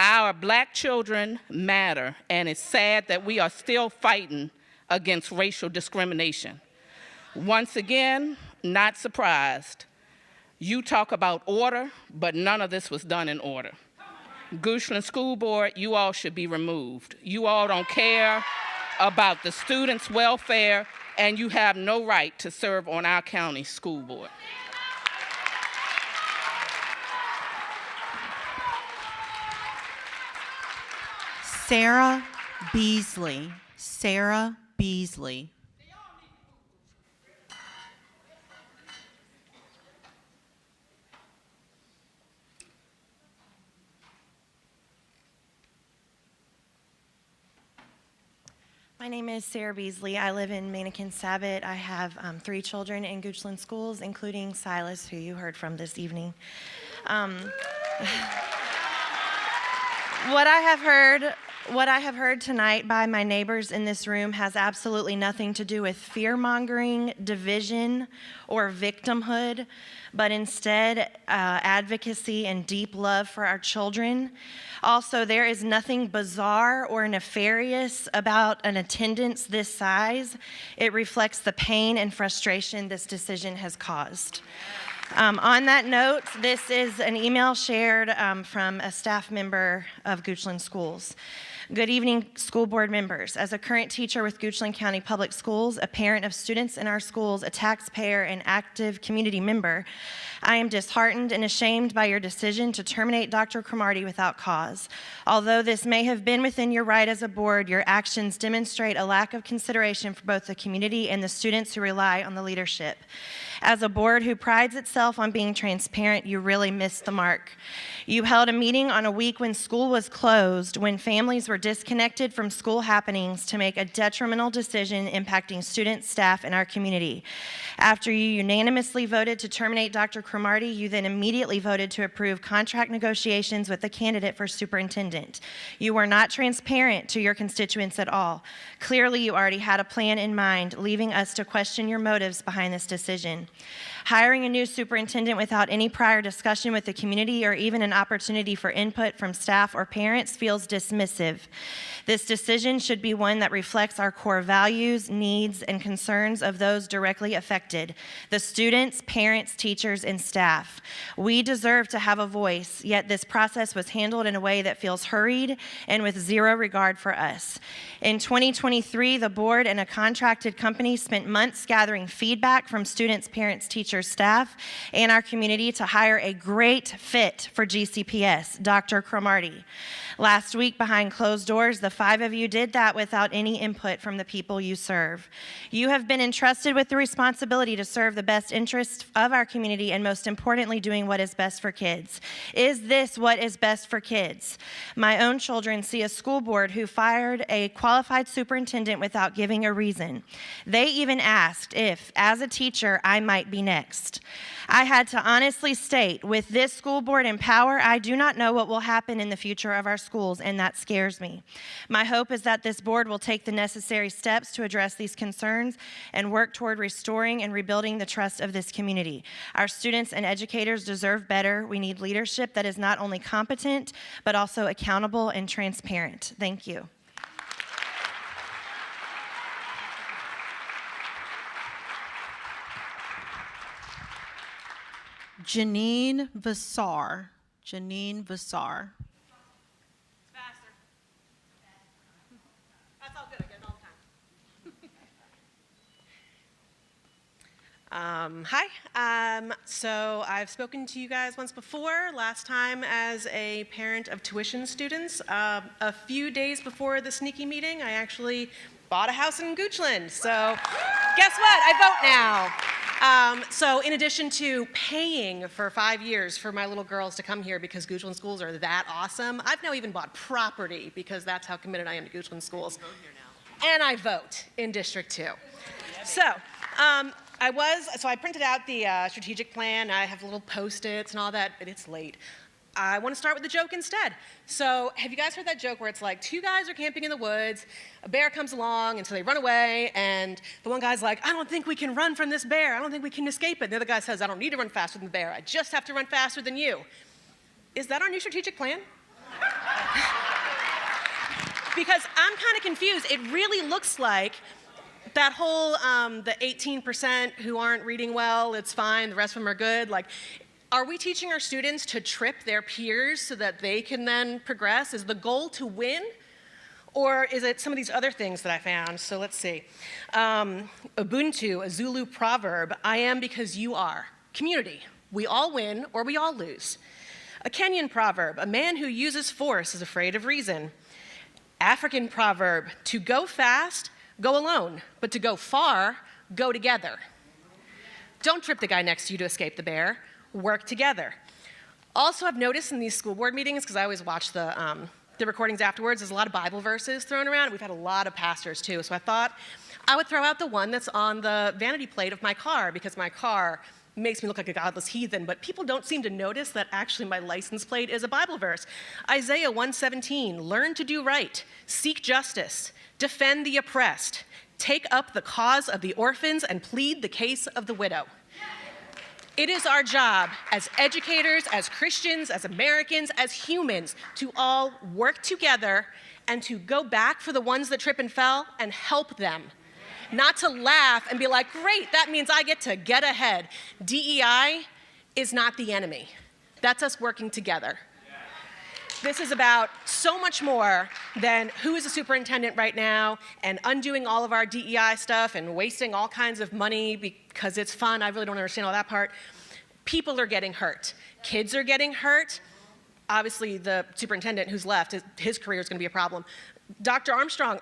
Our black children matter, and it's sad that we are still fighting against racial discrimination. Once again, not surprised. You talk about order, but none of this was done in order. Goochland School Board, you all should be removed. You all don't care about the students' welfare, and you have no right to serve on our county school board. Sarah Beasley. Sarah Beasley. My name is Sarah Beasley. I live in Mannequin-Sabot. I have 3 children in Goochland schools, including Silas, who you heard from this evening. What I have heard tonight by my neighbors in this room has absolutely nothing to do with fear-mongering, division, or victimhood, but instead advocacy and deep love for our children. Also, there is nothing bizarre or nefarious about an attendance this size. It reflects the pain and frustration this decision has caused. On that note, this is an email shared from a staff member of Goochland Schools. Good evening, school board members. As a current teacher with Goochland County Public Schools, a parent of students in our schools, a taxpayer, and active community member, I am disheartened and ashamed by your decision to terminate Dr. Cromartie without cause. Although this may have been within your right as a board, your actions demonstrate a lack of consideration for both the community and the students who rely on the leadership. As a board who prides itself on being transparent, you really missed the mark. You held a meeting on a week when school was closed, when families were disconnected from school happenings, to make a detrimental decision impacting students, staff, and our community. After you unanimously voted to terminate Dr. Cromartie, you then immediately voted to approve contract negotiations with the candidate for superintendent. You were not transparent to your constituents at all. Clearly, you already had a plan in mind, leaving us to question your motives behind this decision. Hiring a new superintendent without any prior discussion with the community or even an opportunity for input from staff or parents feels dismissive. This decision should be one that reflects our core values, needs, and concerns of those directly affected, the students, parents, teachers, and staff. We deserve to have a voice, yet this process was handled in a way that feels hurried and with zero regard for us. In 2023, the board and a contracted company spent months gathering feedback from students, parents, teachers, staff, and our community to hire a great fit for GCPS, Dr. Cromartie. Last week, behind closed doors, the 5 of you did that without any input from the people you serve. You have been entrusted with the responsibility to serve the best interests of our community and, most importantly, doing what is best for kids. Is this what is best for kids? My own children see a school board who fired a qualified superintendent without giving a reason. They even asked if, as a teacher, I might be next. I had to honestly state, with this school board in power, I do not know what will happen in the future of our schools, and that scares me. My hope is that this board will take the necessary steps to address these concerns and work toward restoring and rebuilding the trust of this community. Our students and educators deserve better. We need leadership that is not only competent, but also accountable and transparent. Thank you. Janine Vassar. Janine Vassar. Faster. That's all good. I get it all the time. Hi. So I've spoken to you guys once before, last time as a parent of tuition students. A few days before the sneaky meeting, I actually bought a house in Goochland. So guess what? I vote now. So in addition to paying for 5 years for my little girls to come here because Goochland schools are that awesome, I've now even bought property because that's how committed I am to Goochland schools. And I vote in District 2. So I printed out the strategic plan. I have little Post-its and all that, but it's late. I want to start with the joke instead. So have you guys heard that joke where it's like 2 guys are camping in the woods, a bear comes along, and so they run away, and the one guy's like, I don't think we can run from this bear. I don't think we can escape it. The other guy says, I don't need to run faster than the bear. I just have to run faster than you. Is that our new strategic plan? Because I'm kind of confused. It really looks like that whole, the 18% who aren't reading well, it's fine, the rest of them are good. Like, Are we teaching our students to trip their peers so that they can then progress? Is the goal to win? Or is it some of these other things that I found? So let's see. Ubuntu, a Zulu proverb, I am because you are. Community, we all win or we all lose. A Kenyan proverb, a man who uses force is afraid of reason. African proverb, to go fast, go alone, but to go far, go together. Don't trip the guy next to you to escape the bear. Work together. Also, I've noticed in these school board meetings, because I always watch the recordings afterwards, there's a lot of Bible verses thrown around. We've had a lot of pastors too, so I thought I would throw out the one that's on the vanity plate of my car, because my car makes me look like a godless heathen, but people don't seem to notice that actually my license plate is a Bible verse. Isaiah 1:17, learn to do right, seek justice, defend the oppressed, take up the cause of the orphans, and plead the case of the widow. It is our job as educators, as Christians, as Americans, as humans, to all work together and to go back for the ones that trip and fell and help them. Not to laugh and be like, great, that means I get to get ahead. DEI is not the enemy. That's us working together. This is about so much more than who is a superintendent right now and undoing all of our DEI stuff and wasting all kinds of money because it's fun. I really don't understand all that part. People are getting hurt. Kids are getting hurt. Obviously, the superintendent who's left, his career is going to be a problem. Dr. Armstrong,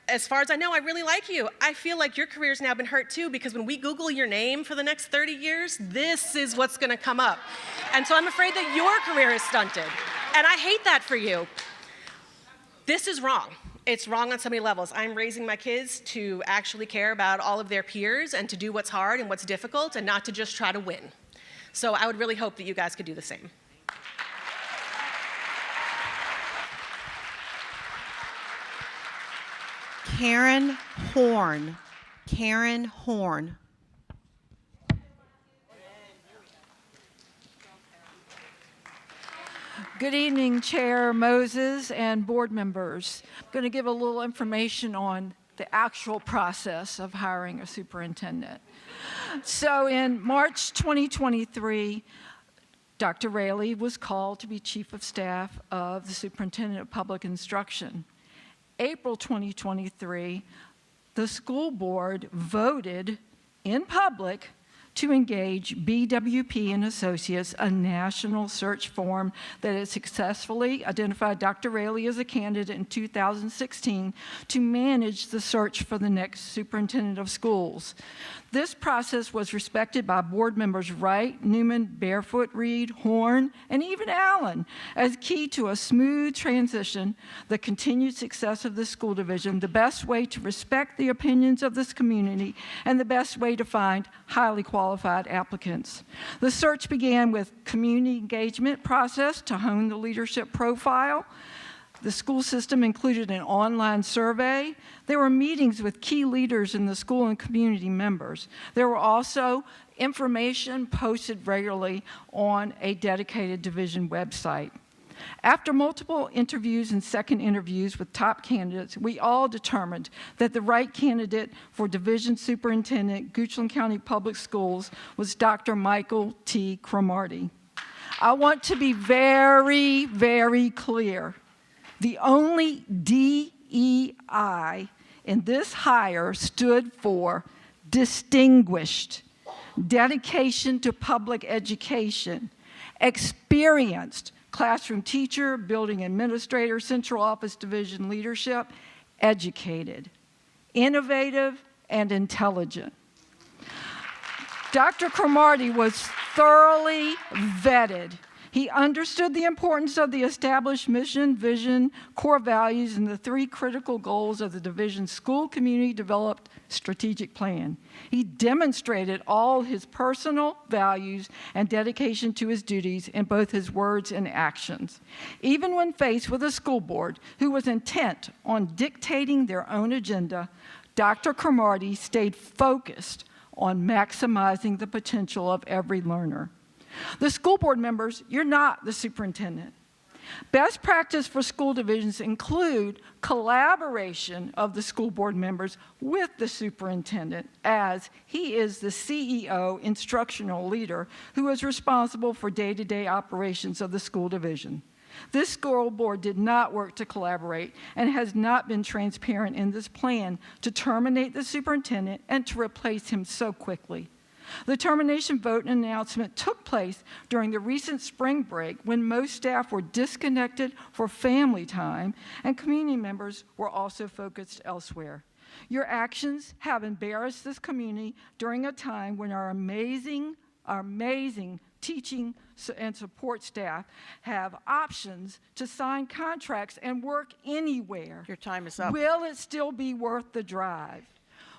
as far as I know, I really like you. I feel like your career's now been hurt too, because when we Google your name for the next 30 years, this is what's going to come up. And so I'm afraid that your career is stunted. And I hate that for you. This is wrong. It's wrong on so many levels. I'm raising my kids to actually care about all of their peers and to do what's hard and what's difficult and not to just try to win. So I would really hope that you guys could do the same. Karen Horn. Karen Horn. Good evening, Chair Moses and board members. I'm going to give a little information on the actual process of hiring a superintendent. So in March 2023, Dr. Raley was called to be Chief of Staff of the Superintendent of Public Instruction. April 2023, the school board voted in public to engage BWP and Associates, a national search firm that had successfully identified Dr. Raley as a candidate in 2016 to manage the search for the next superintendent of schools. This process was respected by board members Wright, Newman, Barefoot, Reed, Horn, and even Allen as key to a smooth transition, the continued success of the school division, the best way to respect the opinions of this community, and the best way to find highly qualified applicants. The search began with community engagement process to hone the leadership profile. The school system included an online survey. There were meetings with key leaders in the school and community members. There were also information posted regularly on a dedicated division website. After multiple interviews and second interviews with top candidates, we all determined that the right candidate for Division Superintendent, Goochland County Public Schools, was Dr. Michael T. Cromartie. I want to be very, very clear. The only DEI in this hire stood for distinguished, dedication to public education, experienced classroom teacher, building administrator, central office division leadership, educated, innovative, and intelligent. Dr. Cromartie was thoroughly vetted. He understood the importance of the established mission, vision, core values, and the three critical goals of the division's school community developed strategic plan. He demonstrated all his personal values and dedication to his duties in both his words and actions. Even when faced with a school board who was intent on dictating their own agenda, Dr. Cromartie stayed focused on maximizing the potential of every learner. The school board members, you're not the superintendent. Best practice for school divisions include collaboration of the school board members with the superintendent, as he is the CEO instructional leader who is responsible for day-to-day operations of the school division. This school board did not work to collaborate and has not been transparent in this plan to terminate the superintendent and to replace him so quickly. The termination vote and announcement took place during the recent spring break when most staff were disconnected for family time and community members were also focused elsewhere. Your actions have embarrassed this community during a time when our amazing teaching and support staff have options to sign contracts and work anywhere. Your time is up. Will it still be worth the drive?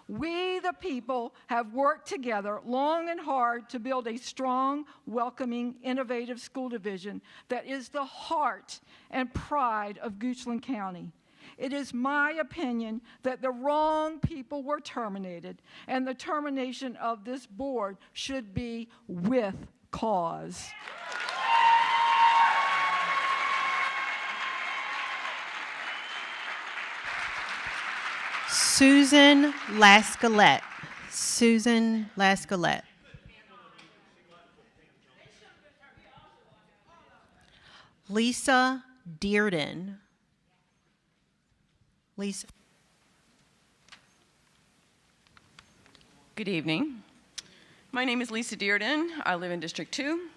We, the people, have worked together long and hard to build a strong, welcoming, innovative school division that is the heart and pride of Goochland County. It is my opinion that the wrong people were terminated, and the termination of this board should be with cause. Susan Lascalette. Susan Lascalette. Lisa Dearden. Lisa. Good evening. My name is Lisa Dearden. I live in District 2.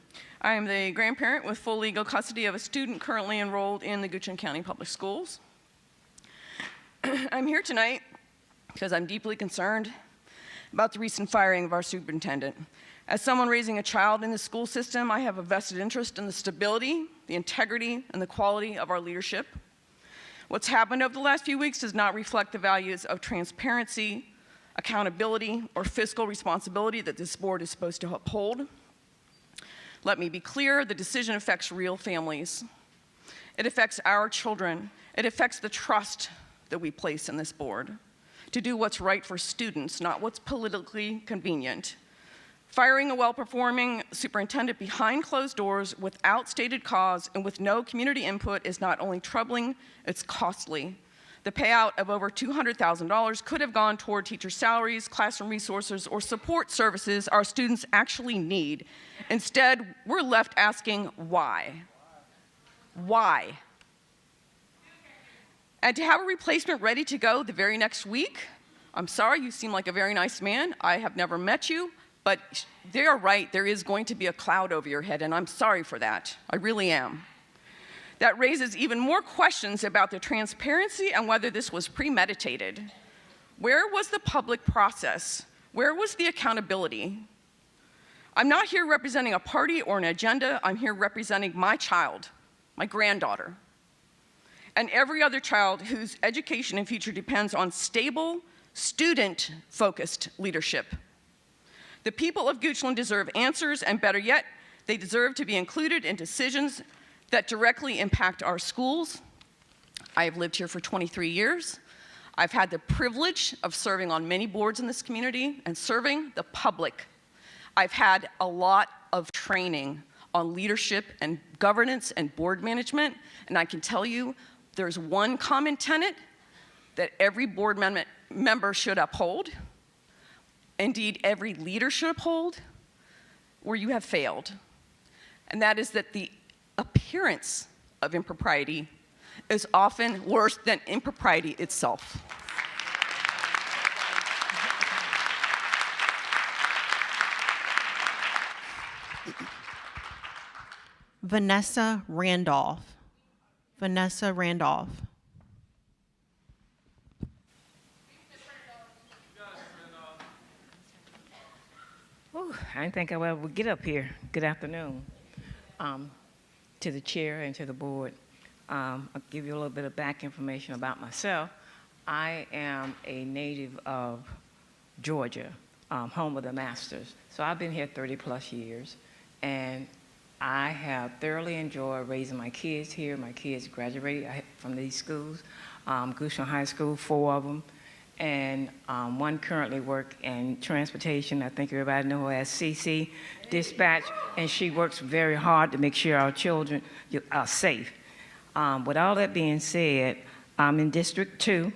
I am the grandparent with full legal custody of a student currently enrolled in the Goochland County Public Schools. I'm here tonight because I'm deeply concerned about the recent firing of our superintendent. As someone raising a child in the school system, I have a vested interest in the stability, the integrity, and the quality of our leadership. What's happened over the last few weeks does not reflect the values of transparency, accountability, or fiscal responsibility that this board is supposed to uphold. Let me be clear, the decision affects real families. It affects our children. It affects the trust that we place in this board to do what's right for students, not what's politically convenient. Firing a well-performing superintendent behind closed doors without stated cause and with no community input is not only troubling, it's costly. The payout of over $200,000 could have gone toward teacher salaries, classroom resources, or support services our students actually need. Instead, we're left asking why. Why? And to have a replacement ready to go the very next week, I'm sorry, you seem like a very nice man. I have never met you, but they are right, there is going to be a cloud over your head, and I'm sorry for that. I really am. That raises even more questions about the transparency and whether this was premeditated. Where was the public process? Where was the accountability? I'm not here representing a party or an agenda. I'm here representing my child, my granddaughter, and every other child whose education and future depends on stable, student-focused leadership. The people of Goochland deserve answers, and better yet, they deserve to be included in decisions that directly impact our schools. I have lived here for 23 years. I've had the privilege of serving on many boards in this community and serving the public. I've had a lot of training on leadership and governance and board management, and I can tell you there's one common tenet that every board member should uphold, indeed every leader should uphold, where you have failed, and that is that the appearance of impropriety is often worse than impropriety itself. Vanessa Randolph. Vanessa Randolph. Ooh, I didn't think I would get up here. Good afternoon to the chair and to the board. I'll give you a little bit of back information about myself. I am a native of Georgia, home of the Masters. So I've been here 30 plus years, and I have thoroughly enjoyed raising my kids here. My kids graduated from these schools, Goochland High School, 4 of them, and one currently works in transportation. I think everybody knows her as CC Dispatch, and she works very hard to make sure our children are safe. With all that being said, I'm in District 2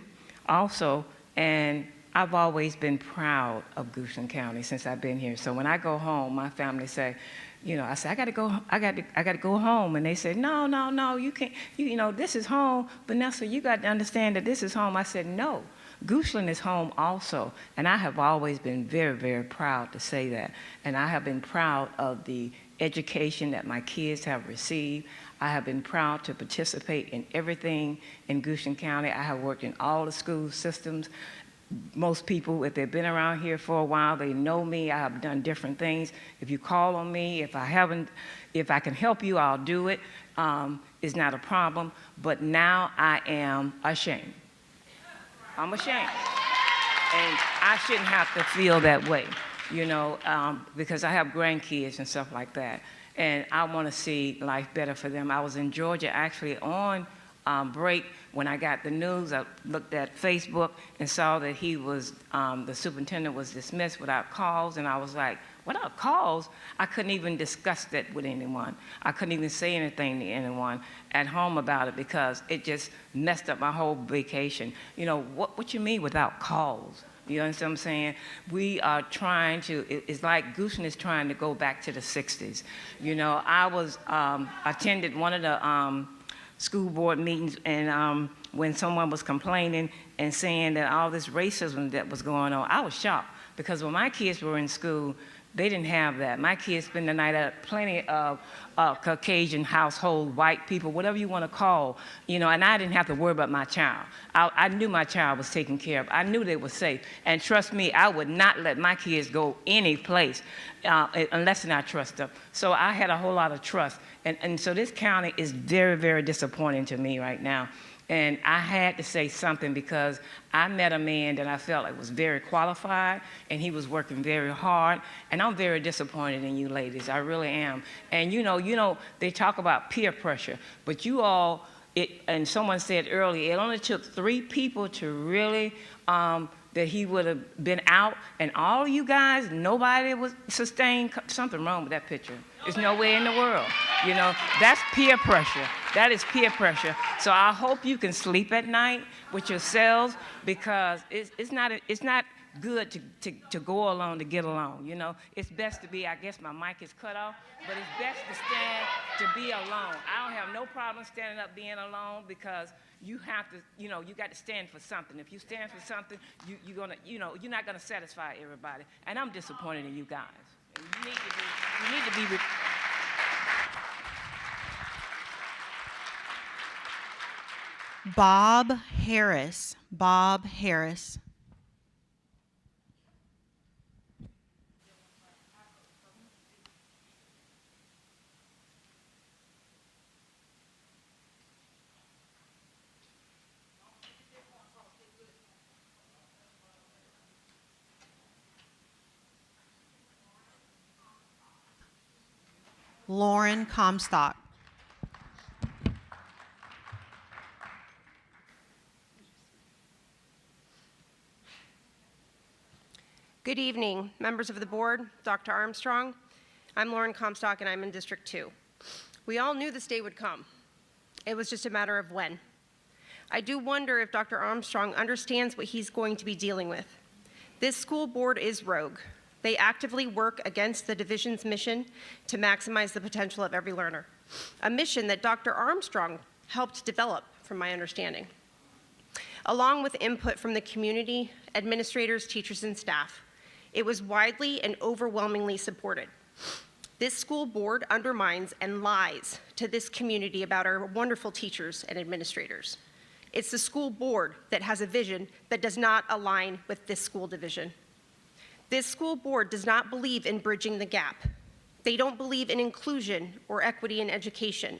also, and I've always been proud of Goochland County since I've been here. So when I go home, my family say, you know, I say, I got to go home. And they say, no, you can't, you know, this is home. Vanessa, you got to understand that this is home. I said, no, Goochland is home also. And I have always been very, very proud to say that. And I have been proud of the education that my kids have received. I have been proud to participate in everything in Goochland County. I have worked in all the school systems. Most people, if they've been around here for a while, they know me. I have done different things. If you call on me, if I can help you, I'll do it. It's not a problem. But now I am ashamed. I'm ashamed. And I shouldn't have to feel that way, you know, because I have grandkids and stuff like that. And I want to see life better for them. I was in Georgia actually on break. When I got the news, I looked at Facebook and saw that he was, the superintendent was dismissed without cause, and I was like, without cause? I couldn't even discuss that with anyone. I couldn't even say anything to anyone at home about it because it just messed up my whole vacation. You know, what you mean without cause? You understand what I'm saying? We are trying to, it's like Goochland is trying to go back to the 60s. You know, I was, attended one of the school board meetings, and when someone was complaining and saying that all this racism that was going on, I was shocked because when my kids were in school, they didn't have that. My kids spend the night at plenty of Caucasian household, white people, whatever you want to call, you know, and I didn't have to worry about my child. I knew my child was taken care of. I knew they were safe. And trust me, I would not let my kids go any place unless I trust them. So I had a whole lot of trust. And so this county is very, very disappointing to me right now. And I had to say something because I met a man that I felt like was very qualified, and he was working very hard, and I'm very disappointed in you ladies. I really am. And you know, they talk about peer pressure, but you all, and someone said earlier, it only took 3 people to really, that he would have been out, and all you guys, nobody was sustained. Something wrong with that picture. There's nowhere in the world. You know, that's peer pressure. That is peer pressure. So I hope you can sleep at night with yourselves because it's not good to go alone to get along. You know, it's best to be, I guess my mic is cut off, but it's best to stand to be alone. I don't have no problem standing up being alone because you have to, you know, you got to stand for something. If you stand for something, you're gonna, you know, you're not gonna satisfy everybody. And I'm disappointed in you guys. And you need to be. Bob Harris. Bob Harris. Lauren Comstock. Good evening, members of the board, Dr. Armstrong. I'm Lauren Comstock, and I'm in District 2. We all knew this day would come. It was just a matter of when. I do wonder if Dr. Armstrong understands what he's going to be dealing with. This school board is rogue. They actively work against the division's mission to maximize the potential of every learner, a mission that Dr. Armstrong helped develop, from my understanding, along with input from the community, administrators, teachers, and staff. It was widely and overwhelmingly supported. This school board undermines and lies to this community about our wonderful teachers and administrators. It's the school board that has a vision that does not align with this school division. This school board does not believe in bridging the gap. They don't believe in inclusion or equity in education.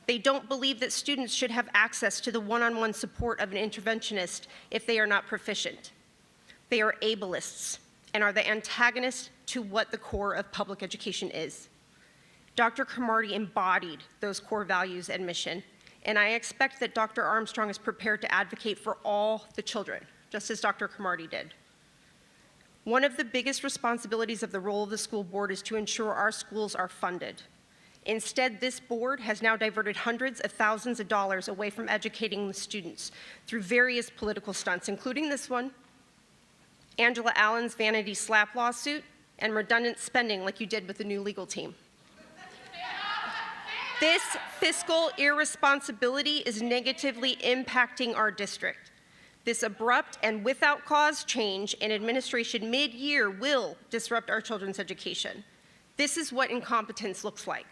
They don't believe that students should have access to the one-on-one support of an interventionist if they are not proficient. They are ableists and are the antagonist to what the core of public education is. Dr. Cromartie embodied those core values and mission, and I expect that Dr. Armstrong is prepared to advocate for all the children, just as Dr. Cromartie did. One of the biggest responsibilities of the role of the school board is to ensure our schools are funded. Instead, this board has now diverted hundreds of thousands of dollars away from educating the students through various political stunts, including this one, Angela Allen's vanity slap lawsuit, and redundant spending like you did with the new legal team. This fiscal irresponsibility is negatively impacting our district. This abrupt and without cause change in administration mid-year will disrupt our children's education. This is what incompetence looks like.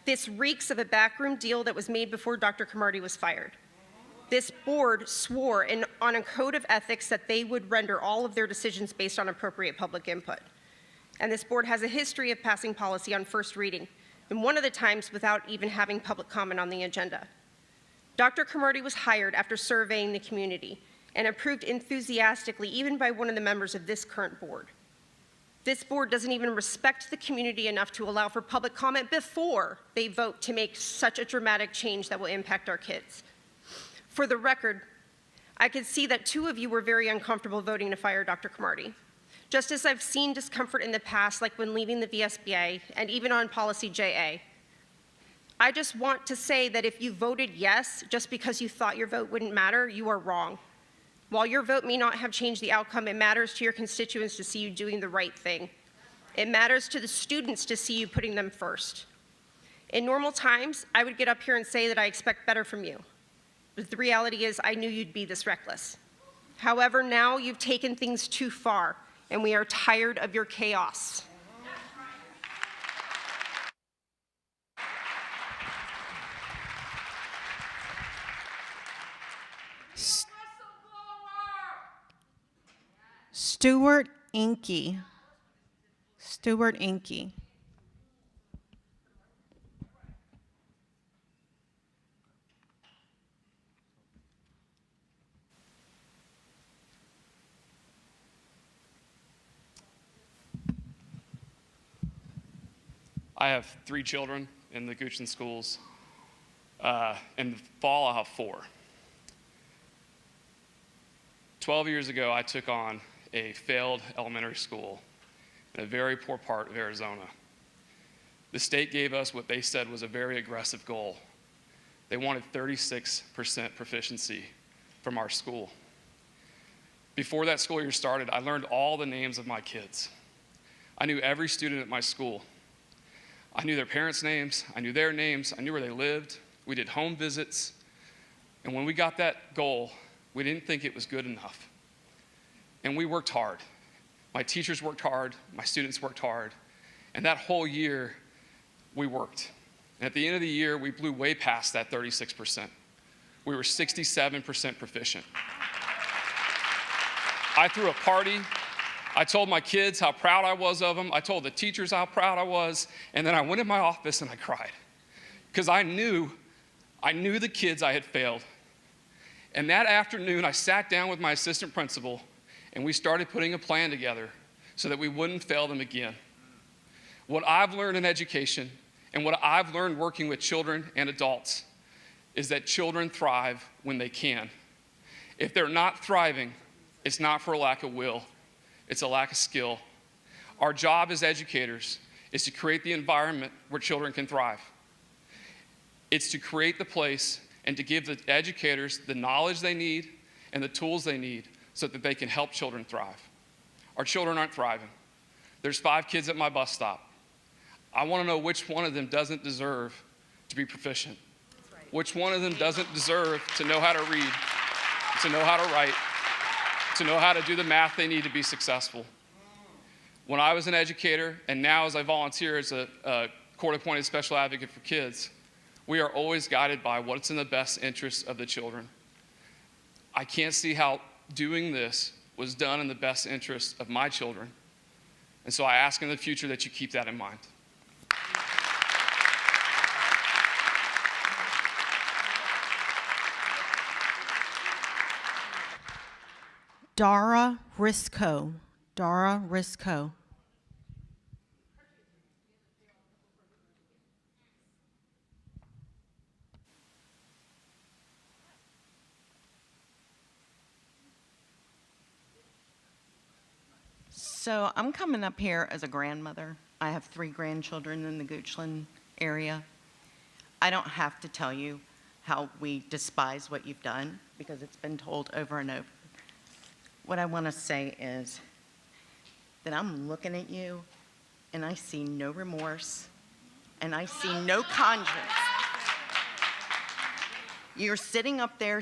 This reeks of a backroom deal that was made before Dr. Cromartie was fired. This board swore on a code of ethics that they would render all of their decisions based on appropriate public input. And this board has a history of passing policy on first reading, and one of the times without even having public comment on the agenda. Dr. Cromartie was hired after surveying the community and approved enthusiastically even by one of the members of this current board. This board doesn't even respect the community enough to allow for public comment before they vote to make such a dramatic change that will impact our kids. For the record, I could see that two of you were very uncomfortable voting to fire Dr. Cromartie, just as I've seen discomfort in the past, like when leaving the VSBA and even on policy JA. I just want to say that if you voted yes just because you thought your vote wouldn't matter, you are wrong. While your vote may not have changed the outcome, it matters to your constituents to see you doing the right thing. It matters to the students to see you putting them first. In normal times, I would get up here and say that I expect better from you. But the reality is I knew you'd be this reckless. However, now you've taken things too far, and we are tired of your chaos. Stuart Inky. Stuart Inky. I have 3 children in the Goochland schools. In the fall, I'll have 4. 12 years ago, I took on a failed elementary school in a very poor part of Arizona. The state gave us what they said was a very aggressive goal. They wanted 36% proficiency from our school. Before that school year started, I learned all the names of my kids. I knew every student at my school. I knew their parents' names, I knew their names, I knew where they lived. We did home visits. And when we got that goal, we didn't think it was good enough. And we worked hard. My teachers worked hard, my students worked hard, and that whole year, we worked. And at the end of the year, we blew way past that 36%. We were 67% proficient. I threw a party. I told my kids how proud I was of them. I told the teachers how proud I was, and then I went in my office and I cried. Because I knew the kids I had failed. And that afternoon, I sat down with my assistant principal, and we started putting a plan together so that we wouldn't fail them again. What I've learned in education and what I've learned working with children and adults is that children thrive when they can. If they're not thriving, it's not for a lack of will, it's a lack of skill. Our job as educators is to create the environment where children can thrive. It's to create the place and to give the educators the knowledge they need and the tools they need so that they can help children thrive. Our children aren't thriving. There's 5 kids at my bus stop. I want to know which one of them doesn't deserve to be proficient. Which one of them doesn't deserve to know how to read, to know how to write, to know how to do the math they need to be successful. When I was an educator, and now as I volunteer as a court-appointed special advocate for kids, we are always guided by what's in the best interest of the children. I can't see how doing this was done in the best interest of my children. And so I ask in the future that you keep that in mind. Dara Risco. Dara Risco. So I'm coming up here as a grandmother. I have 3 grandchildren in the Goochland area. I don't have to tell you how we despise what you've done because it's been told over and over. What I want to say is that I'm looking at you and I see no remorse and I see no conscience. You're sitting up there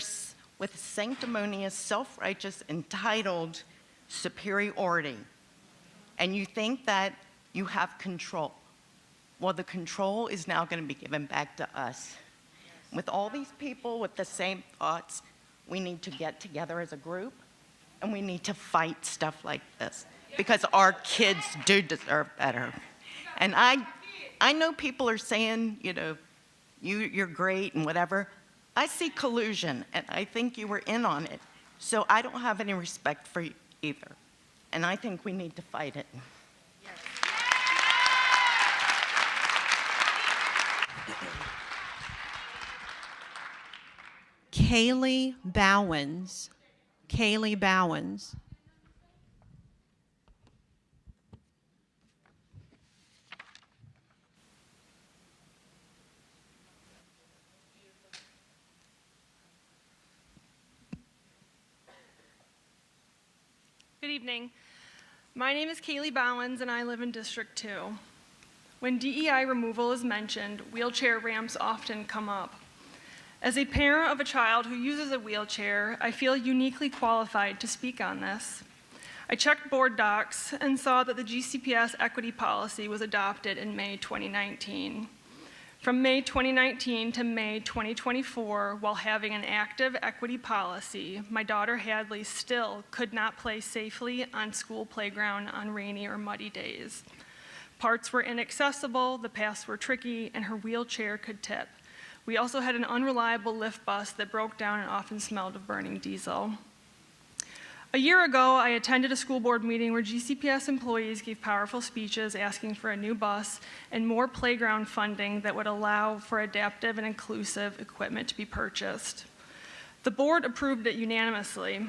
with sanctimonious, self-righteous, entitled superiority, and you think that you have control. Well, the control is now going to be given back to us. With all these people with the same thoughts, we need to get together as a group, and we need to fight stuff like this, because our kids do deserve better. And I know people are saying, you know, you're great and whatever. I see collusion, and I think you were in on it. So I don't have any respect for you either. And I think we need to fight it. Kaylee Bowens. Kaylee Bowens. Good evening. My name is Kaylee Bowens and I live in District 2. When DEI removal is mentioned, wheelchair ramps often come up. As a parent of a child who uses a wheelchair, I feel uniquely qualified to speak on this. I checked board docs and saw that the GCPS equity policy was adopted in May 2019. From May 2019 to May 2024, while having an active equity policy, my daughter Hadley still could not play safely on school playground on rainy or muddy days. Parts were inaccessible, the paths were tricky, and her wheelchair could tip. We also had an unreliable lift bus that broke down and often smelled of burning diesel. A year ago, I attended a school board meeting where GCPS employees gave powerful speeches asking for a new bus and more playground funding that would allow for adaptive and inclusive equipment to be purchased. The board approved it unanimously.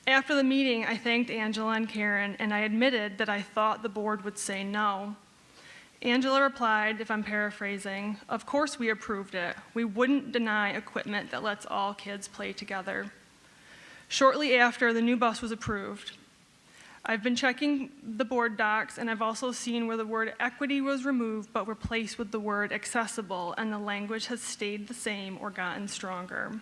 After the meeting, I thanked Angela and Karen, and I admitted that I thought the board would say no. Angela replied, if I'm paraphrasing, "Of course we approved it. We wouldn't deny equipment that lets all kids play together." Shortly after, the new bus was approved. I've been checking the board docs, and I've also seen where the word equity was removed but replaced with the word accessible, and the language has stayed the same or gotten stronger.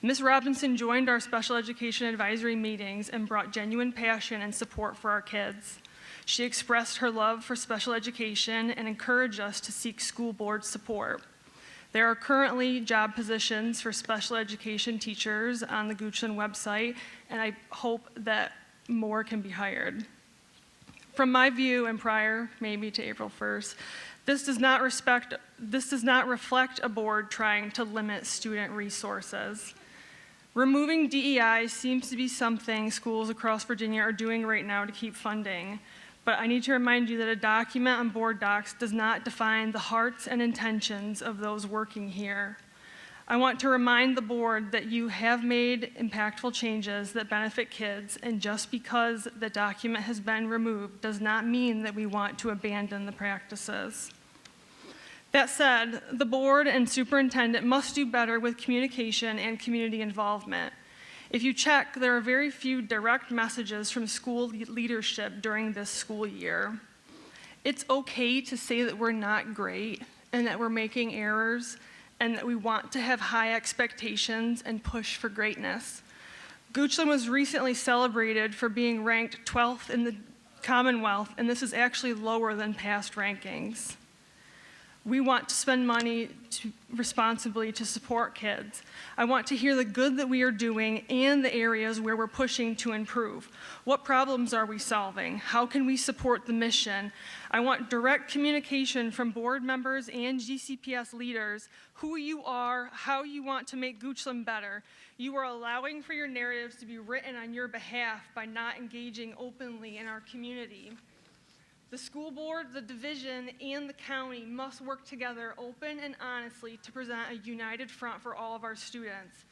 Ms. Robinson joined our special education advisory meetings and brought genuine passion and support for our kids. She expressed her love for special education and encouraged us to seek school board support. There are currently job positions for special education teachers on the Goochland website, and I hope that more can be hired. From my view, and prior maybe to April 1st, this does not reflect a board trying to limit student resources. Removing DEI seems to be something schools across Virginia are doing right now to keep funding. But I need to remind you that a document on board docs does not define the hearts and intentions of those working here. I want to remind the board that you have made impactful changes that benefit kids, and just because the document has been removed does not mean that we want to abandon the practices. That said, the board and superintendent must do better with communication and community involvement. If you check, there are very few direct messages from school leadership during this school year. It's okay to say that we're not great and that we're making errors and that we want to have high expectations and push for greatness. Goochland was recently celebrated for being ranked 12th in the Commonwealth, and this is actually lower than past rankings. We want to spend money responsibly to support kids. I want to hear the good that we are doing and the areas where we're pushing to improve. What problems are we solving? How can we support the mission? I want direct communication from board members and GCPS leaders, who you are, how you want to make Goochland better. You are allowing for your narratives to be written on your behalf by not engaging openly in our community. The school board, the division, and the county must work together open and honestly to present a united front for all of our students.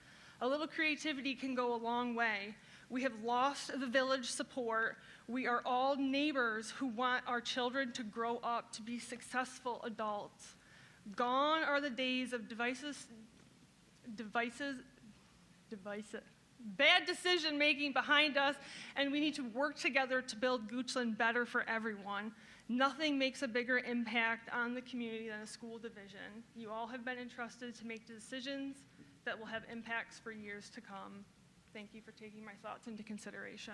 A little creativity can go a long way. We have lost the village support. We are all neighbors who want our children to grow up to be successful adults. Gone are the days of bad decision making behind us, and we need to work together to build Goochland better for everyone. Nothing makes a bigger impact on the community than a school division. You all have been entrusted to make decisions that will have impacts for years to come. Thank you for taking my thoughts into consideration.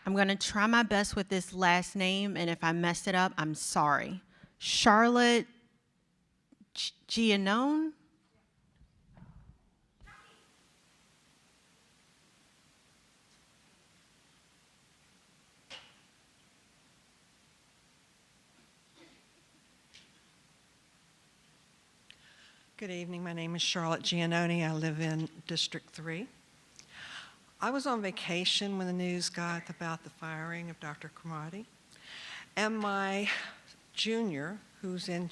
I'm going to try my best with this last name, and if I messed it up, I'm sorry. Charlotte Giannone? Good evening. My name is Charlotte Giannone. I live in District 3. I was on vacation when the news got about the firing of Dr. Cromartie, and my junior, who's in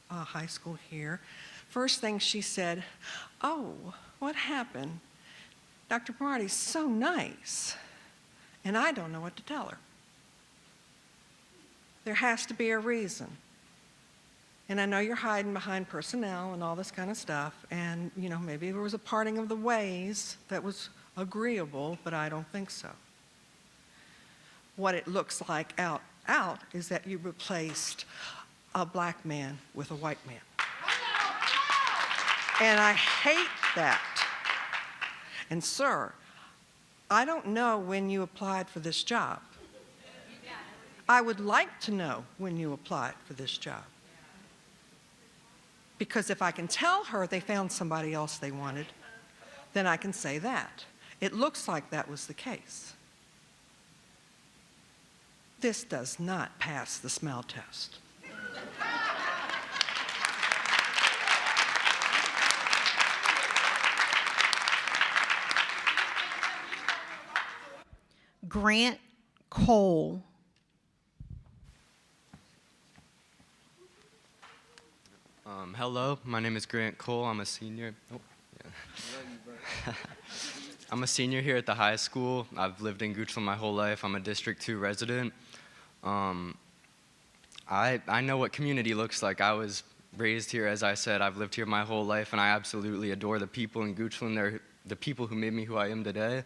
high school here, first thing she said, "Oh, what happened? Dr. Cromartie's so nice." And I don't know what to tell her. There has to be a reason. And I know you're hiding behind personnel and all this kind of stuff, and maybe there was a parting of the ways that was agreeable, but I don't think so. What it looks like out is that you replaced a black man with a white man. And I hate that. And sir, I don't know when you applied for this job. I would like to know when you applied for this job. Because if I can tell her they found somebody else they wanted, then I can say that. It looks like that was the case. This does not pass the smell test. Grant Cole. Hello, my name is Grant Cole. I'm a senior. Oh, yeah. I'm a senior here at the high school. I've lived in Goochland my whole life. I'm a District 2 resident. I know what community looks like. I was raised here, as I said. I've lived here my whole life, and I absolutely adore the people in Goochland. They're the people who made me who I am today.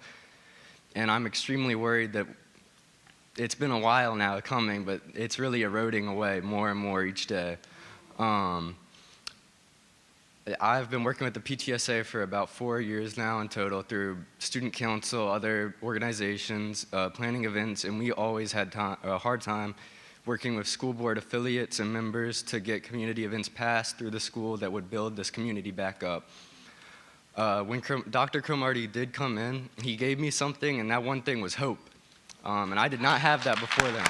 And I'm extremely worried that it's been a while now coming, but it's really eroding away more and more each day. I've been working with the PTSA for about 4 years now in total through student council, other organizations, planning events, and we always had a hard time working with school board affiliates and members to get community events passed through the school that would build this community back up. When Dr. Cromartie did come in, he gave me something, and that one thing was hope. And I did not have that before then.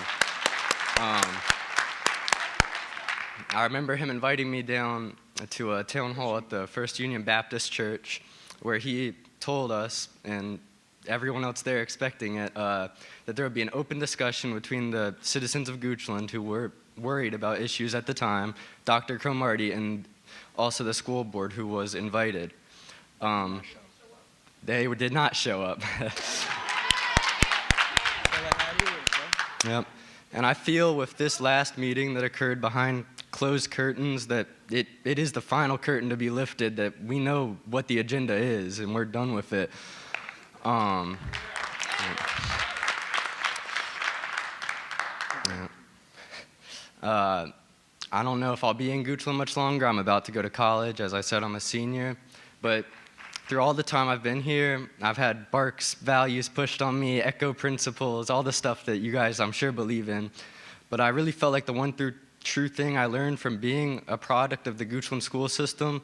I remember him inviting me down to a town hall at the First Union Baptist Church, where he told us, and everyone else there expecting it, that there would be an open discussion between the citizens of Goochland who were worried about issues at the time, Dr. Cromartie, and also the school board who was invited. They did not show up. Yep. And I feel with this last meeting that occurred behind closed curtains that it is the final curtain to be lifted, that we know what the agenda is and we're done with it. I don't know if I'll be in Goochland much longer. I'm about to go to college. As I said, I'm a senior. But through all the time I've been here, I've had Barks values pushed on me, ECHO principles, all the stuff that you guys, I'm sure, believe in. But I really felt like the one true thing I learned from being a product of the Goochland school system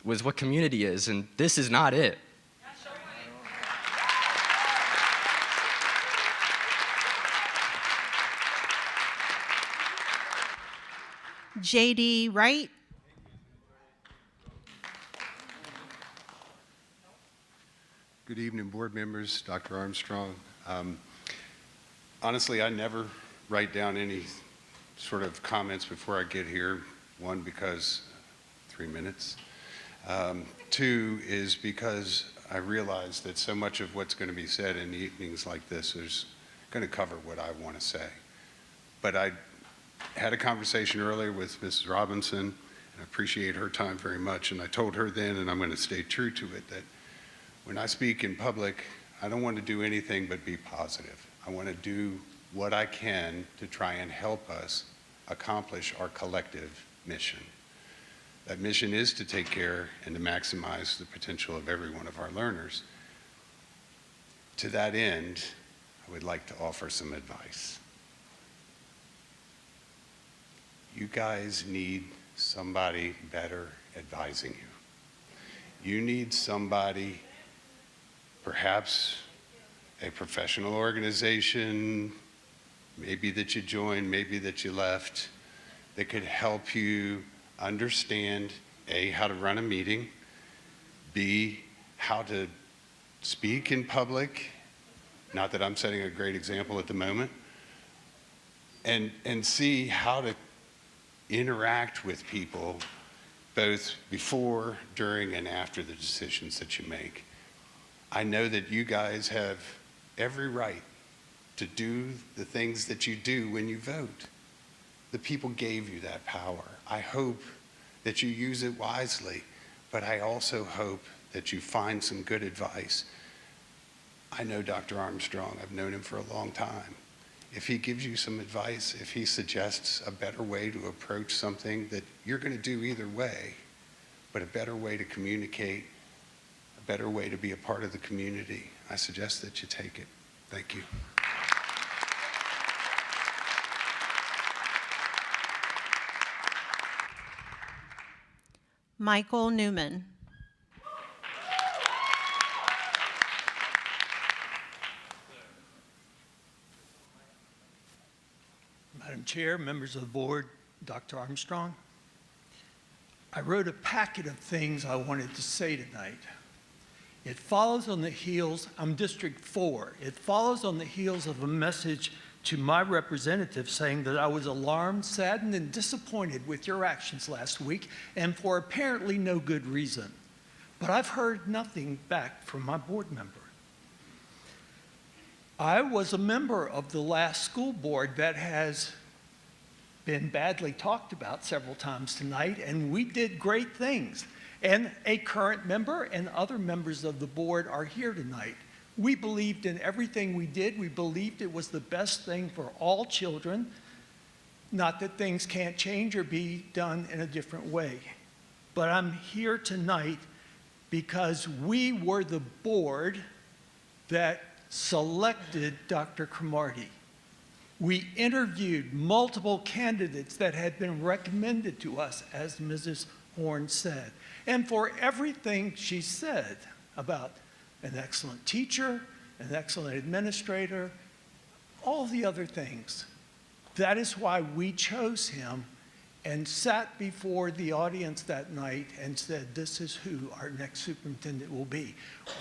was what community is, and this is not it. JD Wright. Good evening, board members, Dr. Armstrong. Honestly, I never write down any sort of comments before I get here. One, because 3 minutes. Two is because I realize that so much of what's going to be said in evenings like this is going to cover what I want to say. But I had a conversation earlier with Mrs. Robinson, and I appreciate her time very much, and I told her then, and I'm going to stay true to it, that when I speak in public, I don't want to do anything but be positive. I want to do what I can to try and help us accomplish our collective mission. That mission is to take care and to maximize the potential of every one of our learners. To that end, I would like to offer some advice. You guys need somebody better advising you. You need somebody, perhaps a professional organization, maybe that you joined, maybe that you left, that could help you understand, A, how to run a meeting, B, how to speak in public, not that I'm setting a great example at the moment, and C, how to interact with people both before, during, and after the decisions that you make. I know that you guys have every right to do the things that you do when you vote. The people gave you that power. I hope that you use it wisely, but I also hope that you find some good advice. I know Dr. Armstrong. I've known him for a long time. If he gives you some advice, if he suggests a better way to approach something that you're going to do either way, but a better way to communicate, a better way to be a part of the community, I suggest that you take it. Thank you. Michael Newman. Madam Chair, members of the board, Dr. Armstrong, I wrote a packet of things I wanted to say tonight. It follows on the heels, I'm District 4, it follows on the heels of a message to my representative saying that I was alarmed, saddened, and disappointed with your actions last week, and for apparently no good reason. But I've heard nothing back from my board member. I was a member of the last school board that has been badly talked about several times tonight, and we did great things. And a current member and other members of the board are here tonight. We believed in everything we did. We believed it was the best thing for all children. Not that things can't change or be done in a different way. But I'm here tonight because we were the board that selected Dr. Cromartie. We interviewed multiple candidates that had been recommended to us, as Mrs. Horn said. And for everything she said about an excellent teacher, an excellent administrator, all the other things, that is why we chose him and sat before the audience that night and said, this is who our next superintendent will be.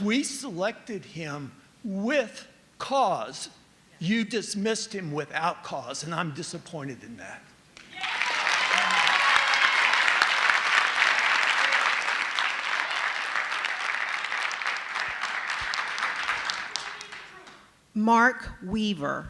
We selected him with cause. You dismissed him without cause, and I'm disappointed in that. Mark Weaver.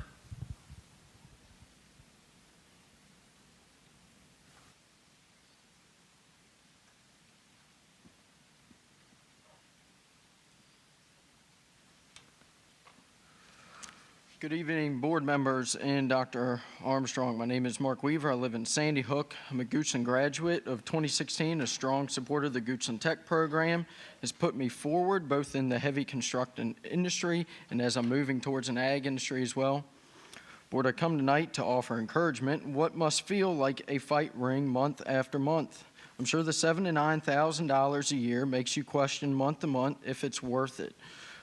Good evening, board members and Dr. Armstrong. My name is Mark Weaver. I live in Sandy Hook. I'm a Goochland graduate of 2016, a strong supporter of the Goochland Tech program. Has put me forward both in the heavy construction industry and as I'm moving towards an ag industry as well. Board, I come tonight to offer encouragement in what must feel like a fight ring month after month. I'm sure the $7,000 to $9,000 a year makes you question month to month if it's worth it.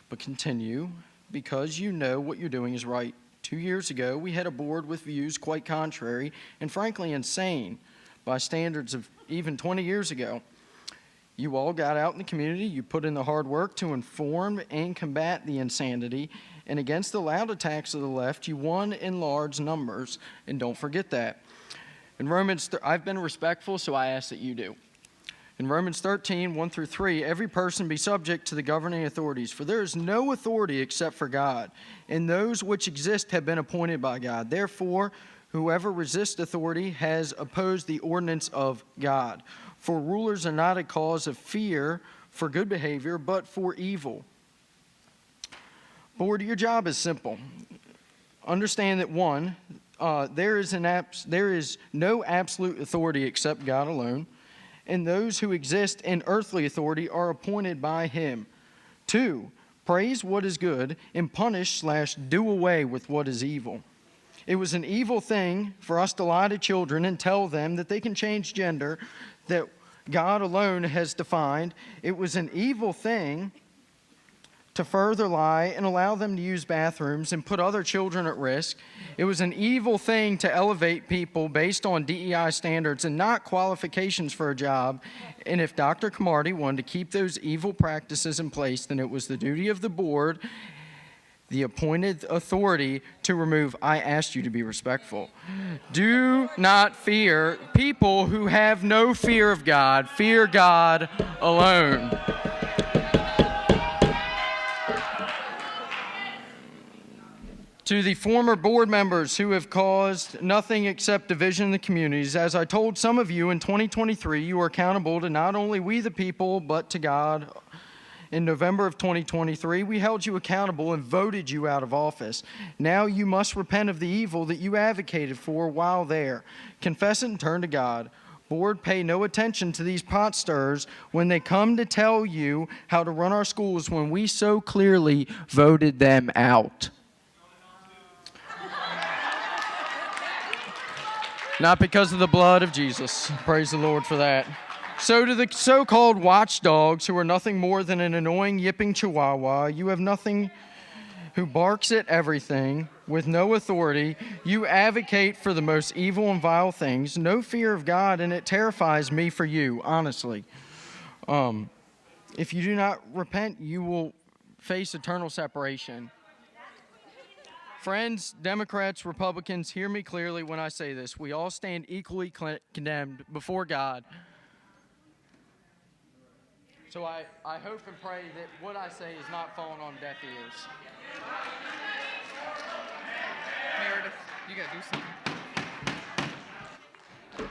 But continue, because you know what you're doing is right. 2 years ago, we had a board with views quite contrary and frankly insane by standards of even 20 years ago. You all got out in the community, you put in the hard work to inform and combat the insanity, and against the loud attacks of the left, you won in large numbers, and don't forget that. In Romans, I've been respectful, so I ask that you do. In Romans 13, 1 through 3, every person be subject to the governing authorities, for there is no authority except for God, and those which exist have been appointed by God. Therefore, whoever resists authority has opposed the ordinance of God. For rulers are not a cause of fear for good behavior, but for evil. Board, your job is simple. Understand that one, there is no absolute authority except God alone, and those who exist in earthly authority are appointed by Him. 2, praise what is good and punish/do away with what is evil. It was an evil thing for us to lie to children and tell them that they can change gender that God alone has defined. It was an evil thing to further lie and allow them to use bathrooms and put other children at risk. It was an evil thing to elevate people based on DEI standards and not qualifications for a job. And if Dr. Cromartie wanted to keep those evil practices in place, then it was the duty of the board, the appointed authority, to remove. I asked you to be respectful. Do not fear people who have no fear of God. Fear God alone. To the former board members who have caused nothing except division in the communities, as I told some of you in 2023, you are accountable to not only we the people, but to God. In November of 2023, we held you accountable and voted you out of office. Now you must repent of the evil that you advocated for while there. Confess it and turn to God. Board, pay no attention to these pot stirrers when they come to tell you how to run our schools when we so clearly voted them out. Not because of the blood of Jesus. Praise the Lord for that. So to the so-called watchdogs who are nothing more than an annoying yipping chihuahua, you have nothing, who barks at everything with no authority. You advocate for the most evil and vile things, no fear of God, and it terrifies me for you, honestly. If you do not repent, you will face eternal separation. Friends, Democrats, Republicans, hear me clearly when I say this. We all stand equally condemned before God. So I hope and pray that what I say is not falling on deaf ears. Meredith, you gotta do something.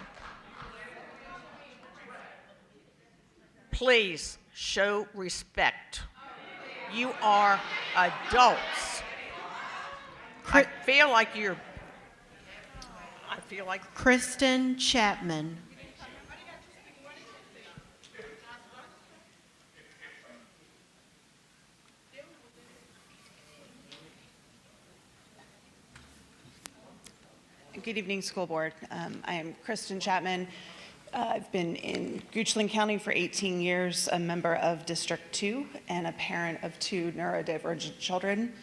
Please show respect. You are adults. I feel like Kristen Chapman. Good evening, school board. I am Kristen Chapman. I've been in Goochland County for 18 years, a member of District 2, and a parent of 2 neurodivergent children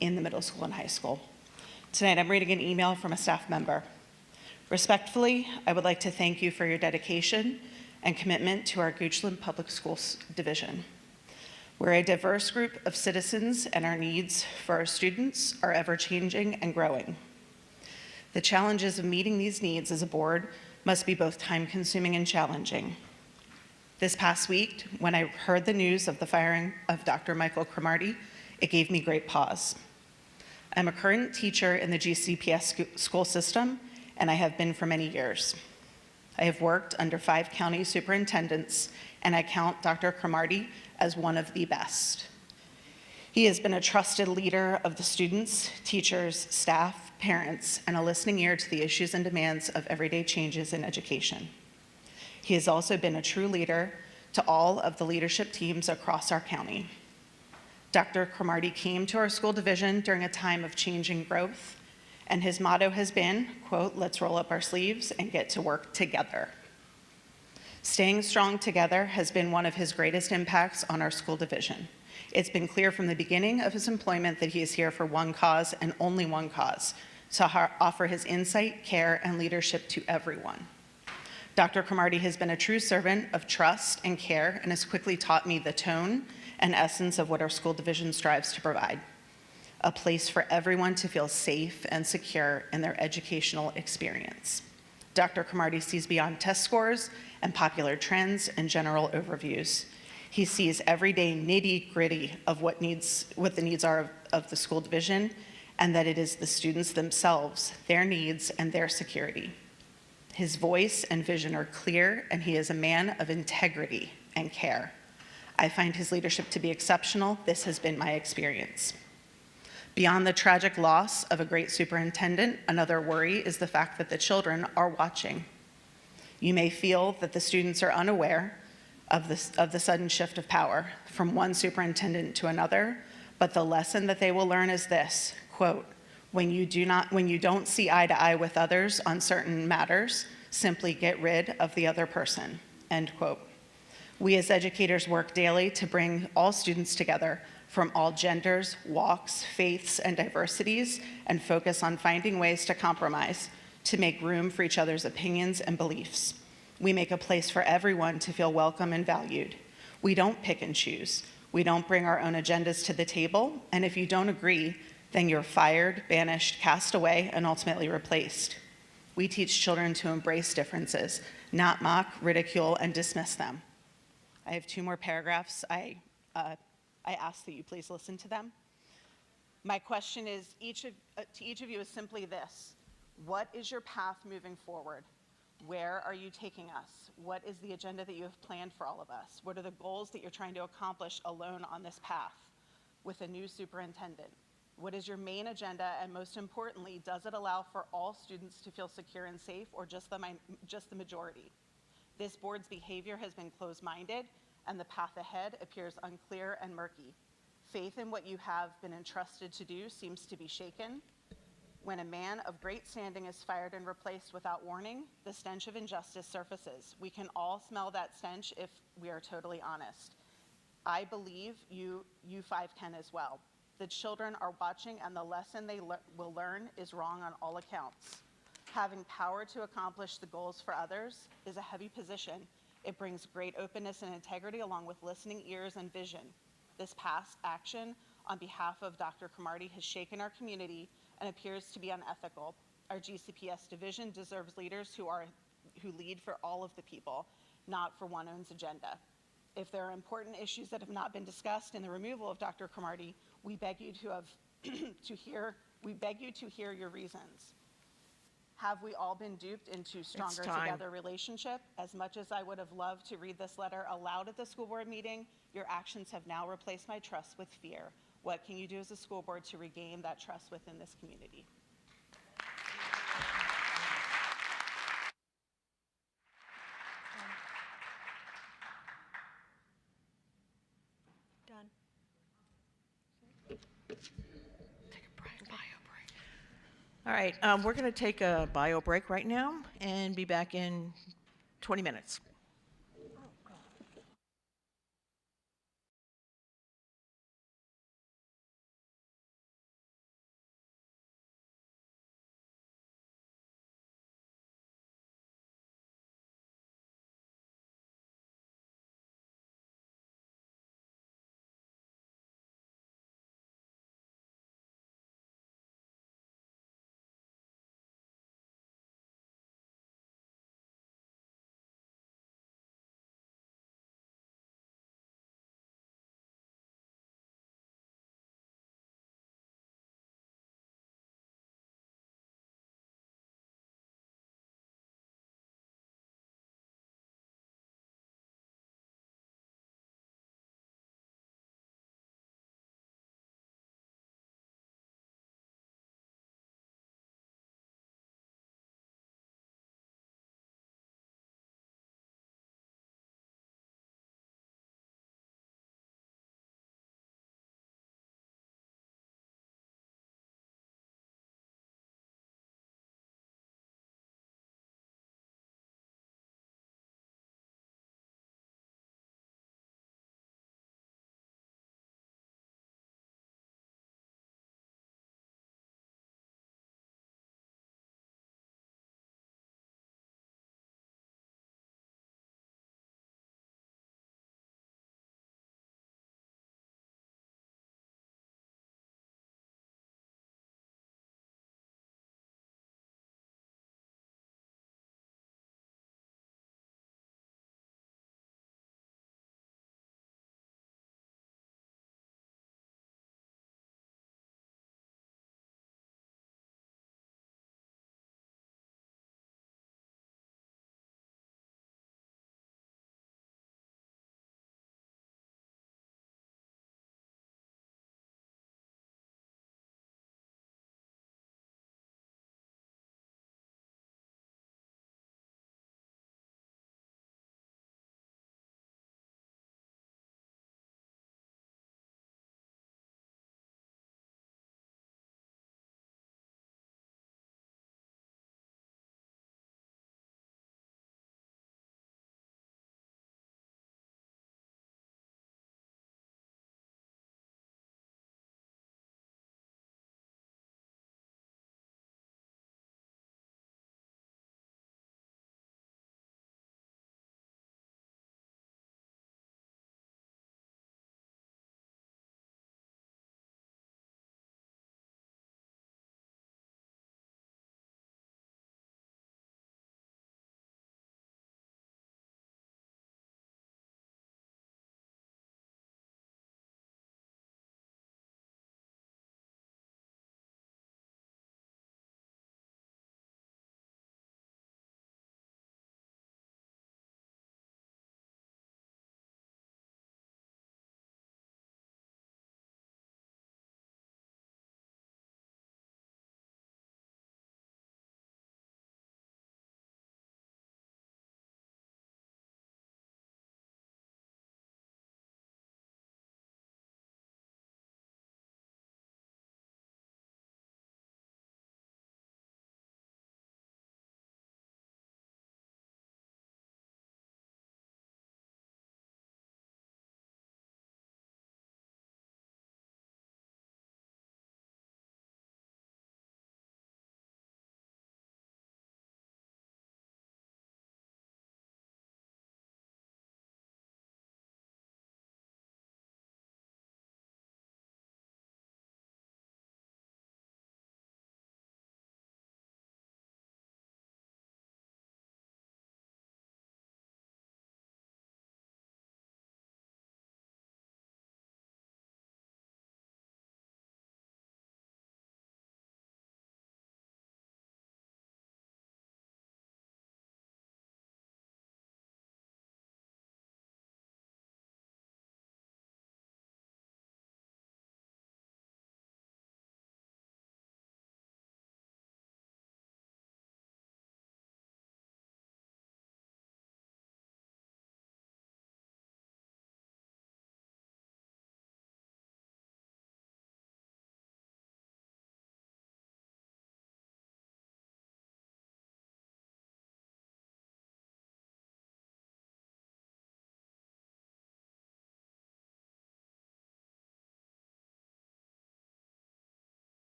in the middle school and high school. Tonight, I'm reading an email from a staff member. Respectfully, I would like to thank you for your dedication and commitment to our Goochland Public Schools Division. We're a diverse group of citizens, and our needs for our students are ever-changing and growing. The challenges of meeting these needs as a board must be both time-consuming and challenging. This past week, when I heard the news of the firing of Dr. Michael Cromartie, it gave me great pause. I'm a current teacher in the GCPS school system, and I have been for many years. I have worked under 5 county superintendents, and I count Dr. Cromartie as one of the best. He has been a trusted leader of the students, teachers, staff, parents, and a listening ear to the issues and demands of everyday changes in education. He has also been a true leader to all of the leadership teams across our county. Dr. Cromartie came to our school division during a time of change and growth, and his motto has been, quote, "Let's roll up our sleeves and get to work together." Staying strong together has been one of his greatest impacts on our school division. It's been clear from the beginning of his employment that he is here for one cause and only one cause, to offer his insight, care, and leadership to everyone. Dr. Cromartie has been a true servant of trust and care and has quickly taught me the tone and essence of what our school division strives to provide: a place for everyone to feel safe and secure in their educational experience. Dr. Cromartie sees beyond test scores and popular trends and general overviews. He sees everyday nitty-gritty of what the needs are of the school division, and that it is the students themselves, their needs, and their security. His voice and vision are clear, and he is a man of integrity and care. I find his leadership to be exceptional. This has been my experience. Beyond the tragic loss of a great superintendent, another worry is the fact that the children are watching. You may feel that the students are unaware of the sudden shift of power from one superintendent to another, but the lesson that they will learn is this, quote, when you don't see eye to eye with others on certain matters, simply get rid of the other person, end quote. We as educators work daily to bring all students together from all genders, walks, faiths, and diversities, and focus on finding ways to compromise, to make room for each other's opinions and beliefs. We make a place for everyone to feel welcome and valued. We don't pick and choose. We don't bring our own agendas to the table, and if you don't agree, then you're fired, banished, cast away, and ultimately replaced. We teach children to embrace differences, not mock, ridicule, and dismiss them. I have 2 more paragraphs. I ask that you please listen to them. My question is, to each of you is simply this: what is your path moving forward? Where are you taking us? What is the agenda that you have planned for all of us? What are the goals that you're trying to accomplish alone on this path with a new superintendent? What is your main agenda, and most importantly, does it allow for all students to feel secure and safe, or just the majority? This board's behavior has been closed-minded, and the path ahead appears unclear and murky. Faith in what you have been entrusted to do seems to be shaken. When a man of great standing is fired and replaced without warning, the stench of injustice surfaces. We can all smell that stench if we are totally honest. I believe you 5 can as well. The children are watching, and the lesson they will learn is wrong on all accounts. Having power to accomplish the goals for others is a heavy position. It brings great openness and integrity along with listening ears and vision. This past action on behalf of Dr. Cromartie has shaken our community and appears to be unethical. Our GCPS division deserves leaders who lead for all of the people, not for one own's agenda. If there are important issues that have not been discussed in the removal of Dr. Cromartie, we beg you to hear your reasons. Have we all been duped into stronger together relationship? As much as I would have loved to read this letter aloud at the school board meeting, your actions have now replaced my trust with fear. What can you do as a school board to regain that trust within this community? Done. All right, we're going to take a bio break right now and be back in 20 minutes.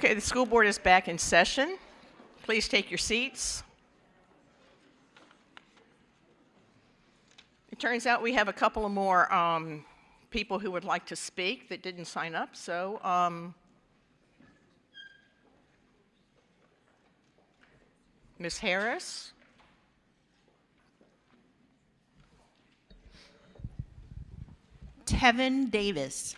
Okay, the school board is back in session. Please take your seats. It turns out we have a couple of more people who would like to speak that didn't sign up, so Ms. Harris. Tevin Davis.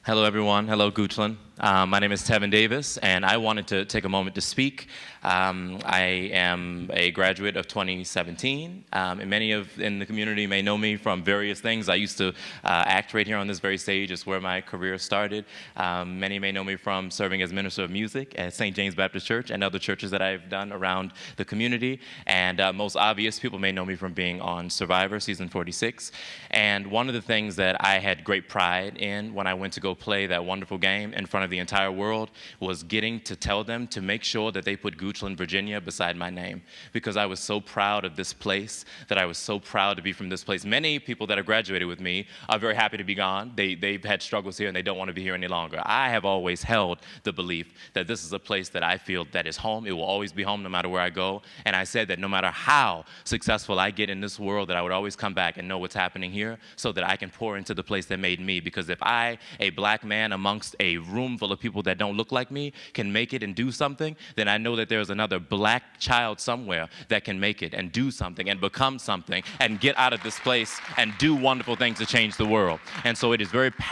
Hello, everyone. Hello, Goochland. My name is Tevin Davis, and I wanted to take a moment to speak. I am a graduate of 2017, and many in the community may know me from various things. I used to act right here on this very stage. It's where my career started. Many may know me from serving as minister of music at St. James Baptist Church and other churches that I've done around the community. And most obvious, people may know me from being on Survivor Season 46. And one of the things that I had great pride in when I went to go play that wonderful game in front of the entire world was getting to tell them to make sure that they put Goochland, Virginia beside my name, because I was so proud of this place, that I was so proud to be from this place. Many people that have graduated with me are very happy to be gone. They've had struggles here and they don't want to be here any longer. I have always held the belief that this is a place that I feel that is home. It will always be home no matter where I go. And I said that no matter how successful I get in this world, that I would always come back and know what's happening here so that I can pour into the place that made me. Because if I, a black man amongst a room full of people that don't look like me, can make it and do something, then I know that there's another black child somewhere that can make it and do something and become something and get out of this place and do wonderful things to change the world. And so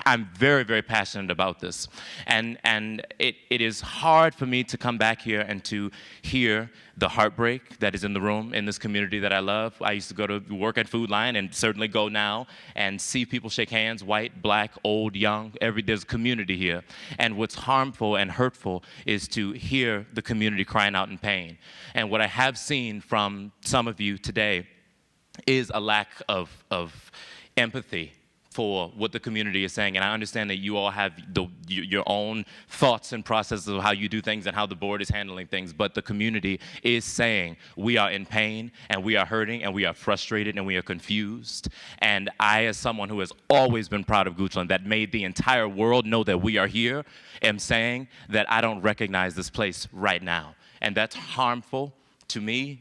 I'm very, very passionate about this. And it is hard for me to come back here and to hear the heartbreak that is in the room in this community that I love. I used to go to work at Food Lion and certainly go now and see people shake hands, white, black, old, young. There's a community here. And what's harmful and hurtful is to hear the community crying out in pain. And what I have seen from some of you today is a lack of empathy for what the community is saying. And I understand that you all have your own thoughts and processes of how you do things and how the board is handling things, but the community is saying we are in pain and we are hurting and we are frustrated and we are confused. And I, as someone who has always been proud of Goochland, that made the entire world know that we are here, am saying that I don't recognize this place right now. And that's harmful to me.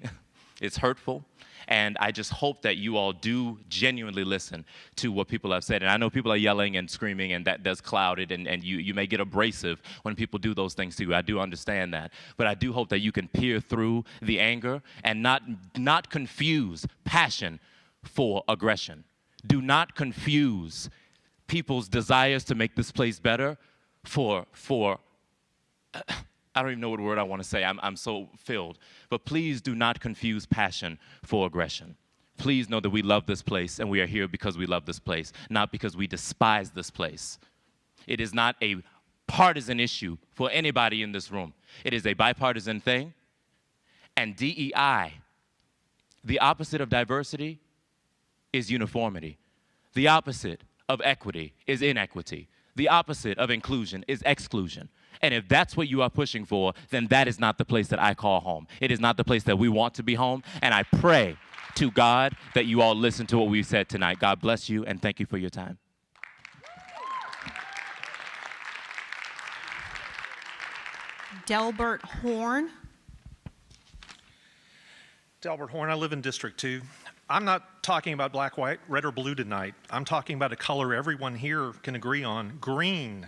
It's hurtful. And I just hope that you all do genuinely listen to what people have said. And I know people are yelling and screaming, and that's clouded, and you may get abrasive when people do those things to you. I do understand that. But I do hope that you can peer through the anger and not confuse passion for aggression. Do not confuse people's desires to make this place better for I don't even know what word I want to say. I'm so filled. But please do not confuse passion for aggression. Please know that we love this place and we are here because we love this place, not because we despise this place. It is not a partisan issue for anybody in this room. It is a bipartisan thing. And DEI, the opposite of diversity, is uniformity. The opposite of equity is inequity. The opposite of inclusion is exclusion. And if that's what you are pushing for, then that is not the place that I call home. It is not the place that we want to be home. And I pray to God that you all listen to what we said tonight. God bless you, and thank you for your time. Delbert Horn. Delbert Horn, I live in District 2. I'm not talking about black, white, red, or blue tonight. I'm talking about a color everyone here can agree on, green.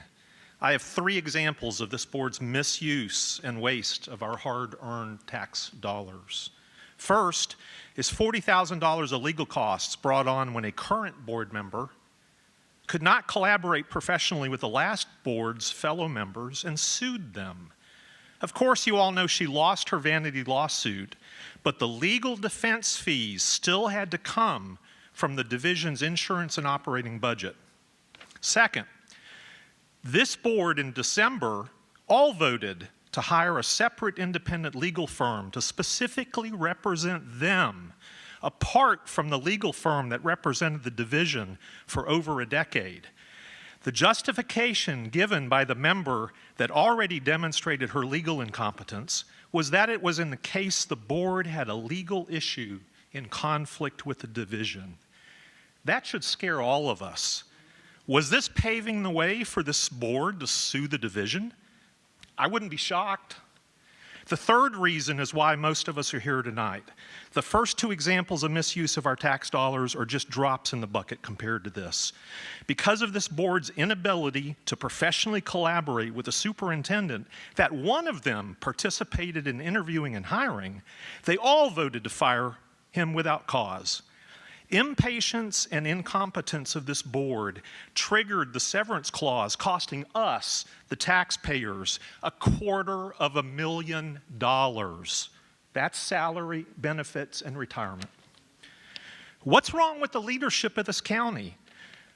I have 3 examples of this board's misuse and waste of our hard-earned tax dollars. First is $40,000 of legal costs brought on when a current board member could not collaborate professionally with the last board's fellow members and sued them. Of course, you all know she lost her vanity lawsuit, but the legal defense fees still had to come from the division's insurance and operating budget. Second, this board in December all voted to hire a separate independent legal firm to specifically represent them, apart from the legal firm that represented the division for over a decade. The justification given by the member that already demonstrated her legal incompetence was that it was in the case the board had a legal issue in conflict with the division. That should scare all of us. Was this paving the way for this board to sue the division? I wouldn't be shocked. The third reason is why most of us are here tonight. The first two examples of misuse of our tax dollars are just drops in the bucket compared to this. Because of this board's inability to professionally collaborate with the superintendent, that one of them participated in interviewing and hiring, they all voted to fire him without cause. Impatience and incompetence of this board triggered the severance clause, costing us, the taxpayers, $250,000. That's salary, benefits, and retirement. What's wrong with the leadership of this county?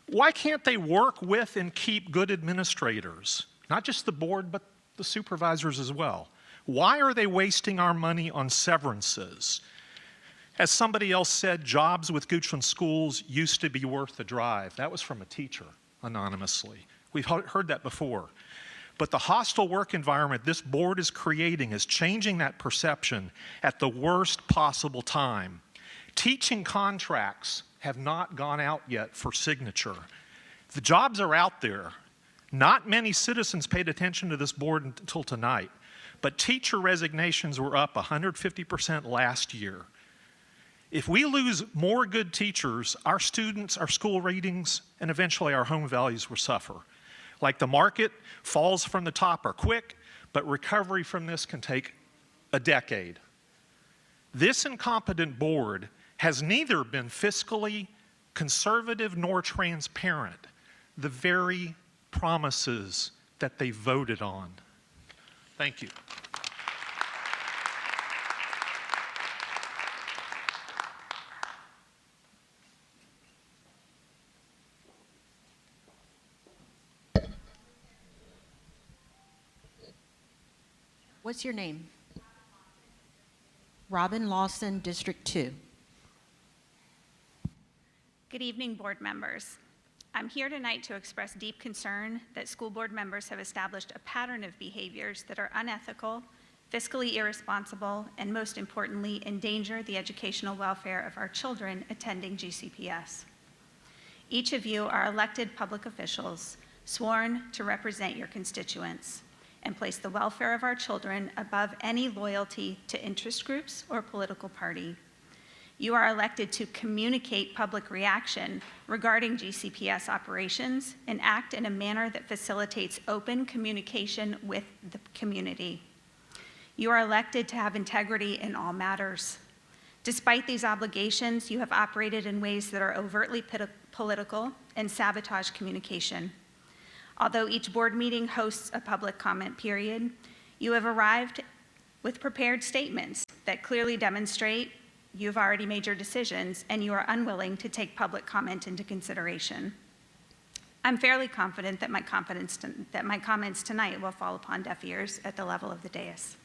Why can't they work with and keep good administrators? Not just the board, but the supervisors as well. Why are they wasting our money on severances? As somebody else said, jobs with Goochland schools used to be worth the drive. That was from a teacher, anonymously. We've heard that before. But the hostile work environment this board is creating is changing that perception at the worst possible time. Teaching contracts have not gone out yet for signature. The jobs are out there. Not many citizens paid attention to this board until tonight, but teacher resignations were up 150% last year. If we lose more good teachers, our students, our school ratings, and eventually our home values will suffer. Like the market, falls from the top are quick, but recovery from this can take a decade. This incompetent board has neither been fiscally conservative nor transparent, the very promises that they voted on. Thank you. What's your name? Robin Lawson, District 2. Good evening, board members. I'm here tonight to express deep concern that school board members have established a pattern of behaviors that are unethical, fiscally irresponsible, and most importantly, endanger the educational welfare of our children attending GCPS. Each of you are elected public officials sworn to represent your constituents and place the welfare of our children above any loyalty to interest groups or political party. You are elected to communicate public reaction regarding GCPS operations and act in a manner that facilitates open communication with the community. You are elected to have integrity in all matters. Despite these obligations, you have operated in ways that are overtly political and sabotage communication. Although each board meeting hosts a public comment period, you have arrived with prepared statements that clearly demonstrate you've already made your decisions and you are unwilling to take public comment into consideration. I'm fairly confident that my comments tonight will fall upon deaf ears at the level of the dais.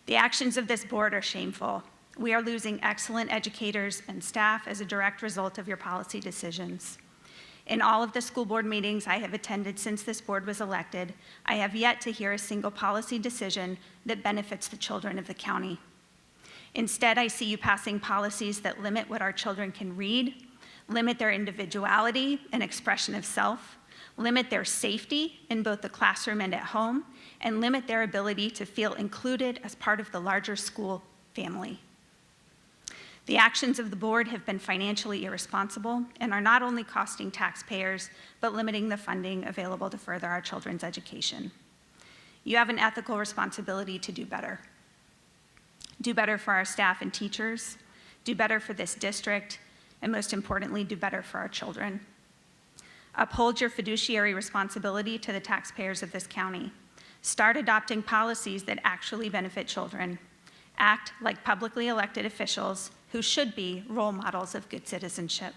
The actions of this board are shameful. We are losing excellent educators and staff as a direct result of your policy decisions. In all of the school board meetings I have attended since this board was elected, I have yet to hear a single policy decision that benefits the children of the county. Instead, I see you passing policies that limit what our children can read, limit their individuality and expression of self, limit their safety in both the classroom and at home, and limit their ability to feel included as part of the larger school family. The actions of the board have been financially irresponsible and are not only costing taxpayers, but limiting the funding available to further our children's education. You have an ethical responsibility to do better. Do better for our staff and teachers, do better for this district, and most importantly, do better for our children. Uphold your fiduciary responsibility to the taxpayers of this county. Start adopting policies that actually benefit children. Act like publicly elected officials who should be role models of good citizenship.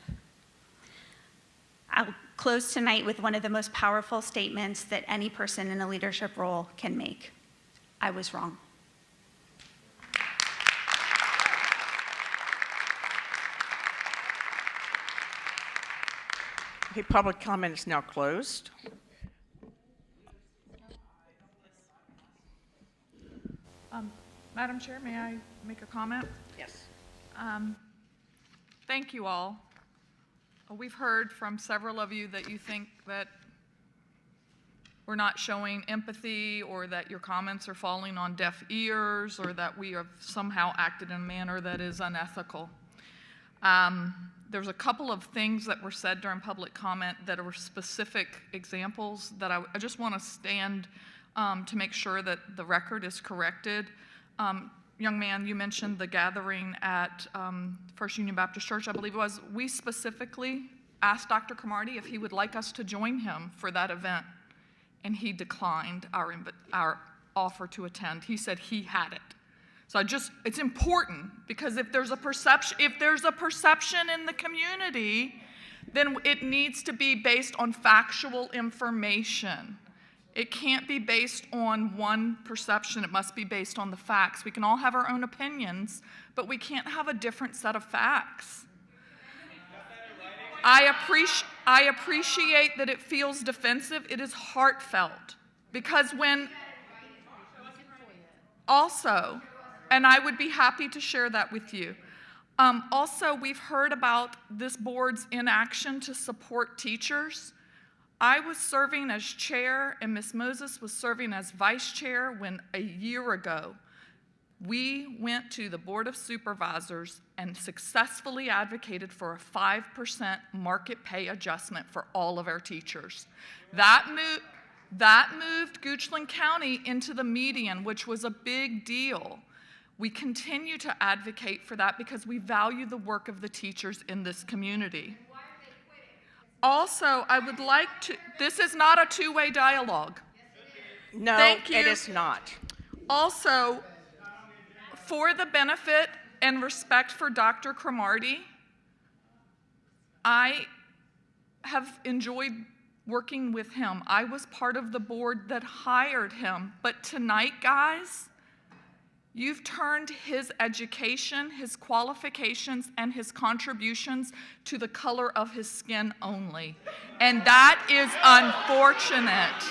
I'll close tonight with one of the most powerful statements that any person in a leadership role can make. I was wrong. Okay, public comment is now closed. Madam Chair, may I make a comment? Yes. Thank you all. We've heard from several of you that you think that we're not showing empathy, or that your comments are falling on deaf ears, or that we have somehow acted in a manner that is unethical. There's a couple of things that were said during public comment that were specific examples that I just want to stand to make sure that the record is corrected. Young man, you mentioned the gathering at First Union Baptist Church, I believe it was. We specifically asked Dr. Cromartie if he would like us to join him for that event, and he declined our offer to attend. He said he had it. So it's important, because if there's a perception in the community, then it needs to be based on factual information. It can't be based on one perception. It must be based on the facts. We can all have our own opinions, but we can't have a different set of facts. I appreciate that it feels defensive. It is heartfelt, because also, and I would be happy to share that with you. Also, we've heard about this board's inaction to support teachers. I was serving as chair, and Ms. Moses was serving as vice chair when a year ago we went to the Board of Supervisors and successfully advocated for a 5% market pay adjustment for all of our teachers. That moved Goochland County into the median, which was a big deal. We continue to advocate for that because we value the work of the teachers in this community. Also, I would like to, this is not a two-way dialogue. No, Thank you. it is not. Also, for the benefit and respect for Dr. Cromartie, I have enjoyed working with him. I was part of the board that hired him. But tonight, guys, you've turned his education, his qualifications, and his contributions to the color of his skin only. And that is unfortunate.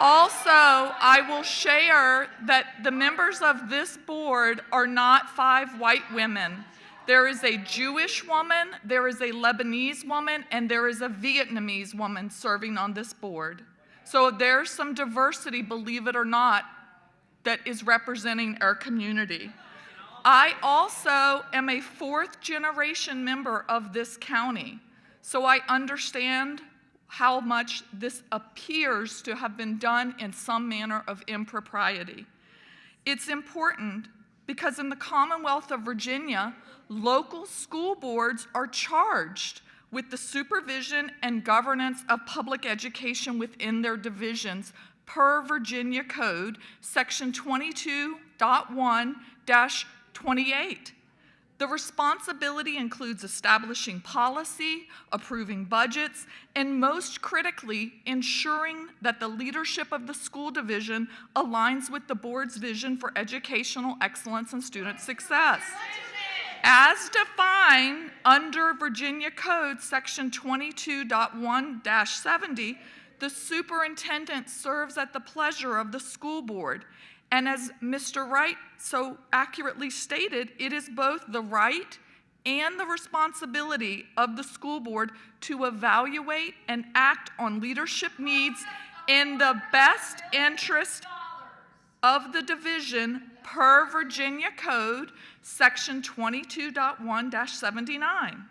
Also, I will share that the members of this board are not 5 white women. There is a Jewish woman, there is a Lebanese woman, and there is a Vietnamese woman serving on this board. So there's some diversity, believe it or not, that is representing our community. I also am a 4th-generation member of this county, so I understand how much this appears to have been done in some manner of impropriety. It's important because in the Commonwealth of Virginia, local school boards are charged with the supervision and governance of public education within their divisions per Virginia Code, Section 22.1-28. The responsibility includes establishing policy, approving budgets, and most critically, ensuring that the leadership of the school division aligns with the board's vision for educational excellence and student success. As defined under Virginia Code Section 22.1-70, the superintendent serves at the pleasure of the school board. And as Mr. Wright so accurately stated, it is both the right and the responsibility of the school board to evaluate and act on leadership needs in the best interest of the division per Virginia Code, Section 22.1-79.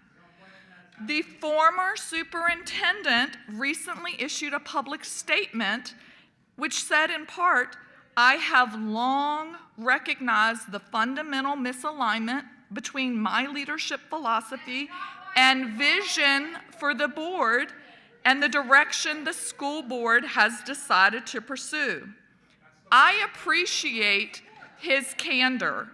The former superintendent recently issued a public statement which said in part, "I have long recognized the fundamental misalignment between my leadership philosophy and vision for the board and the direction the school board has decided to pursue." I appreciate his candor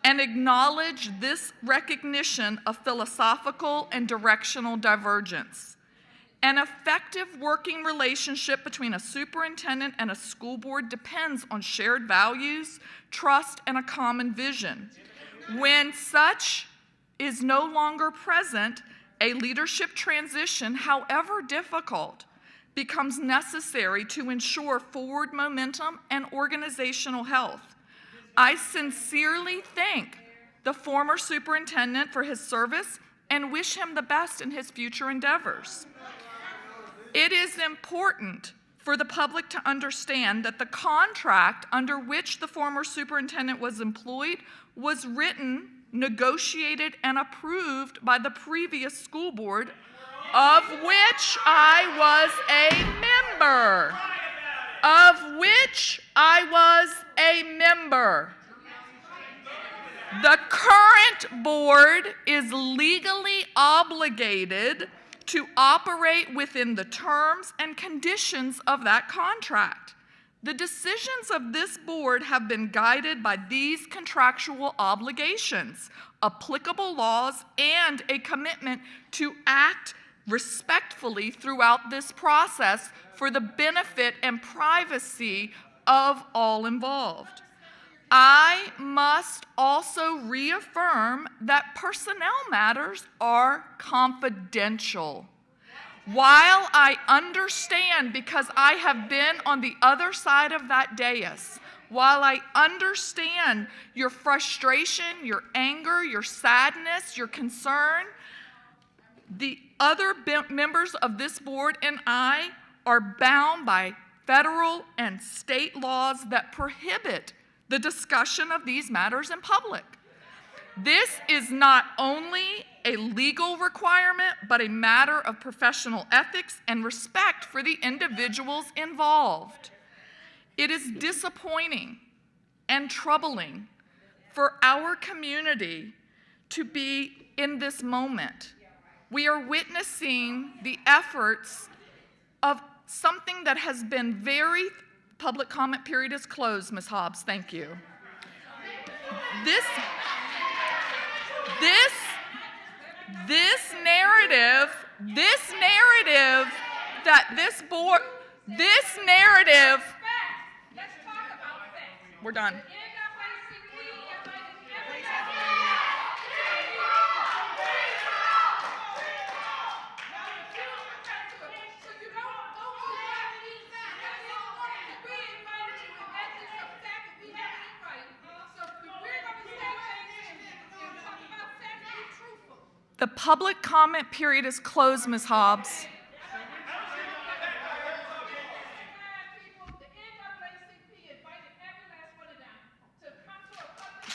and acknowledge this recognition of philosophical and directional divergence. An effective working relationship between a superintendent and a school board depends on shared values, trust, and a common vision. When such is no longer present, a leadership transition, however difficult, becomes necessary to ensure forward momentum and organizational health. I sincerely thank the former superintendent for his service and wish him the best in his future endeavors. It is important for the public to understand that the contract under which the former superintendent was employed was written, negotiated, and approved by the previous school board, of which I was a member. The current board is legally obligated to operate within the terms and conditions of that contract. The decisions of this board have been guided by these contractual obligations, applicable laws, and a commitment to act respectfully throughout this process for the benefit and privacy of all involved. I must also reaffirm that personnel matters are confidential. While I understand, because I have been on the other side of that dais, while I understand your frustration, your anger, your sadness, your concern, the other members of this board and I are bound by federal and state laws that prohibit the discussion of these matters in public. This is not only a legal requirement, but a matter of professional ethics and respect for the individuals involved. It is disappointing and troubling for our community to be in this moment. We are witnessing the efforts of something that has been very. Public comment period is closed, Ms. Hobbs, thank you. This narrative that this board, we're done. The public comment period is closed, Ms. Hobbs.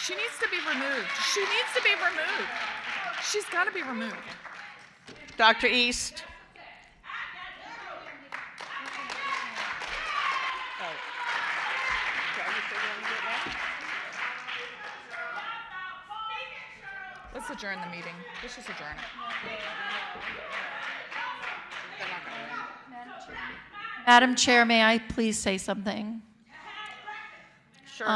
She needs to be removed. She needs to be removed. She's got to be removed. Dr. East. Let's adjourn the meeting. Let's just adjourn it. Madam Chair, may I please say something? Sure.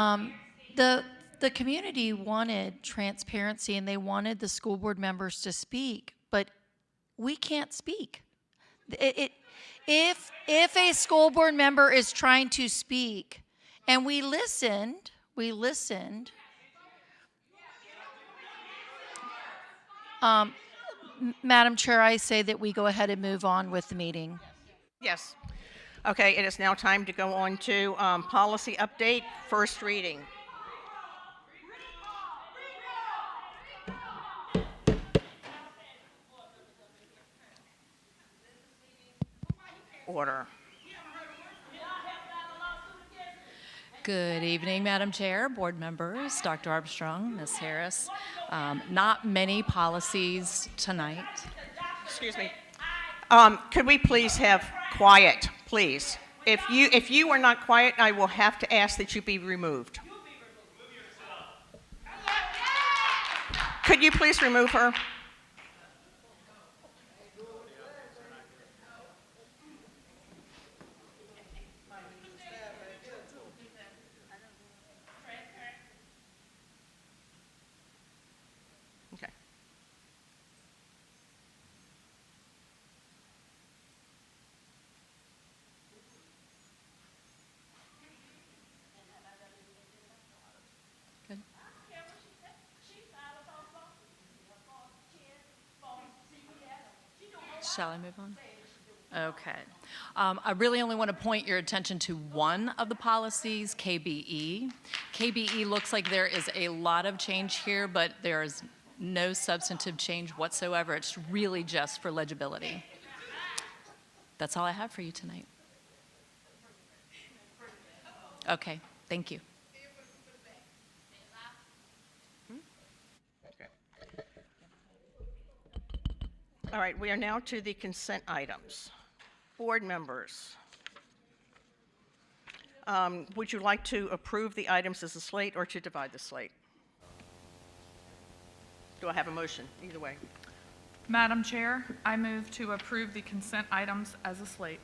The community wanted transparency and they wanted the school board members to speak, but we can't speak. If a school board member is trying to speak, and we listened, Madam Chair, I say that we go ahead and move on with the meeting. Yes. Okay, it is now time to go on to policy update, first reading. Order. Good evening, Madam Chair, board members, Dr. Armstrong, Ms. Harris. Not many policies tonight. Excuse me. Could we please have quiet, please? If you are not quiet, I will have to ask that you be removed. Could you please remove her? Okay. Shall I move on? Okay. I really only want to point your attention to one of the policies, KBE. KBE looks like there is a lot of change here, but there is no substantive change whatsoever. It's really just for legibility. That's all I have for you tonight. Okay, thank you. All right, we are now to the consent items. Board members, would you like to approve the items as a slate or to divide the slate? Do I have a motion? Either way. Madam Chair, I move to approve the consent items as a slate.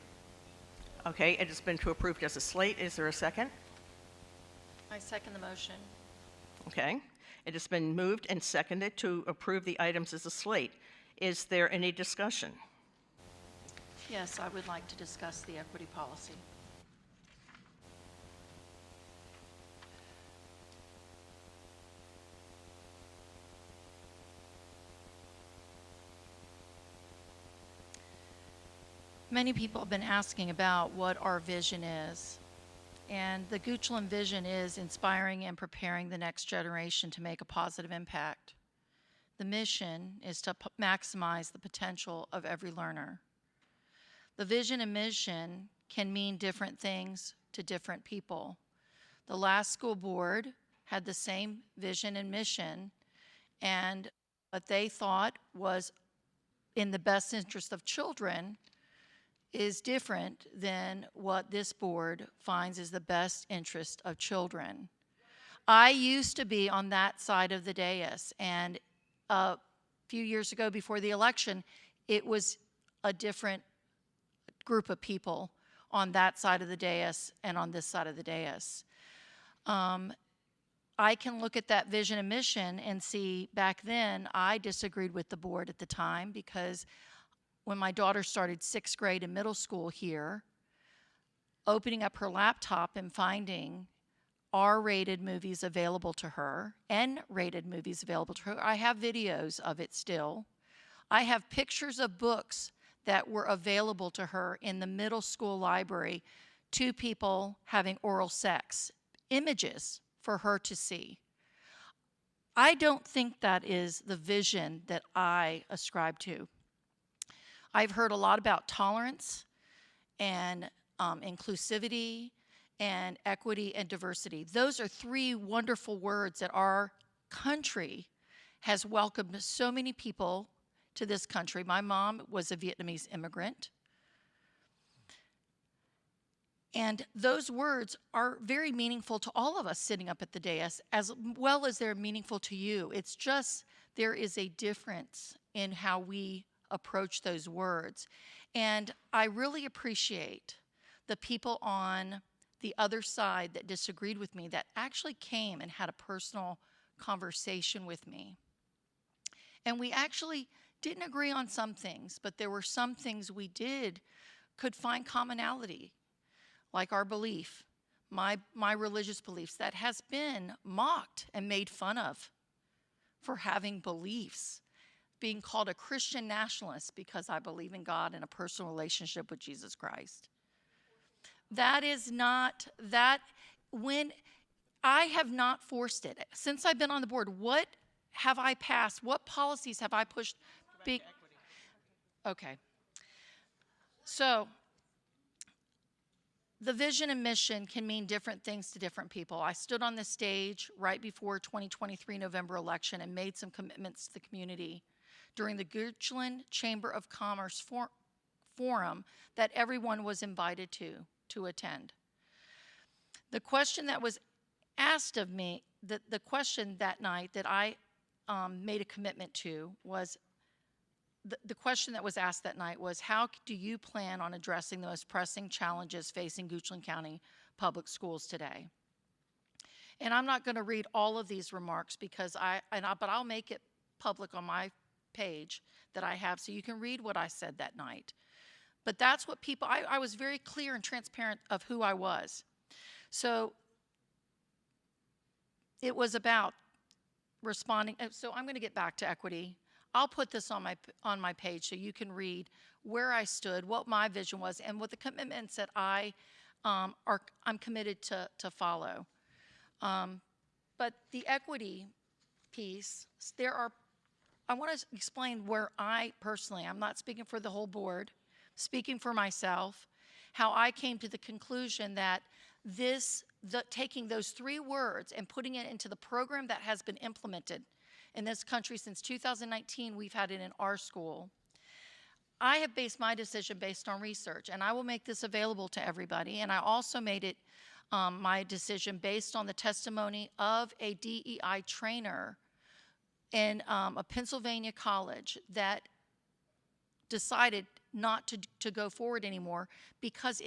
Okay, it has been approved as a slate. Is there a second? I second the motion. Okay, it has been moved and seconded to approve the items as a slate. Is there any discussion? Yes, I would like to discuss the equity policy. Many people have been asking about what our vision is. And the Goochland vision is inspiring and preparing the next generation to make a positive impact. The mission is to maximize the potential of every learner. The vision and mission can mean different things to different people. The last school board had the same vision and mission, and what they thought was in the best interest of children is different than what this board finds is the best interest of children. I used to be on that side of the dais, and a few years ago before the election, it was a different group of people on that side of the dais and on this side of the dais. I can look at that vision and mission and see back then I disagreed with the board at the time because when my daughter started 6th grade in middle school here, opening up her laptop and finding R-rated movies available to her, N-rated movies available to her. I have videos of it still. I have pictures of books that were available to her in the middle school library, 2 people having oral sex, images for her to see. I don't think that is the vision that I ascribe to. I've heard a lot about tolerance and inclusivity and equity and diversity. Those are 3 wonderful words that our country has welcomed so many people to this country. My mom was a Vietnamese immigrant. And those words are very meaningful to all of us sitting up at the dais, as well as they're meaningful to you. It's just there is a difference in how we approach those words. And I really appreciate the people on the other side that disagreed with me that actually came and had a personal conversation with me. And we actually didn't agree on some things, but there were some things we could find commonality, like our belief, my religious beliefs that has been mocked and made fun of for having beliefs, being called a Christian nationalist because I believe in God and a personal relationship with Jesus Christ. That is not, when I have not forced it. Since I've been on the board, what have I passed? What policies have I pushed? Okay. So, the vision and mission can mean different things to different people. I stood on the stage right before 2023 November election and made some commitments to the community during the Goochland Chamber of Commerce forum that everyone was invited to attend. The question that was asked of me, the question that night that I made a commitment to was, the question that was asked that night was, how do you plan on addressing the most pressing challenges facing Goochland County Public Schools today? And I'm not going to read all of these remarks but I'll make it public on my page that I have so you can read what I said that night. But that's what people, I was very clear and transparent of who I was. So it was about responding. So I'm going to get back to equity. I'll put this on my page so you can read where I stood, what my vision was, and what the commitments that I'm committed to follow. But the equity piece, I want to explain where I personally, I'm not speaking for the whole board, speaking for myself, how I came to the conclusion that taking those 3 words and putting it into the program that has been implemented in this country since 2019, we've had it in our school. I have based my decision based on research, and I will make this available to everybody. And I also made it my decision based on the testimony of a DEI trainer in a Pennsylvania college that decided not to go forward anymore because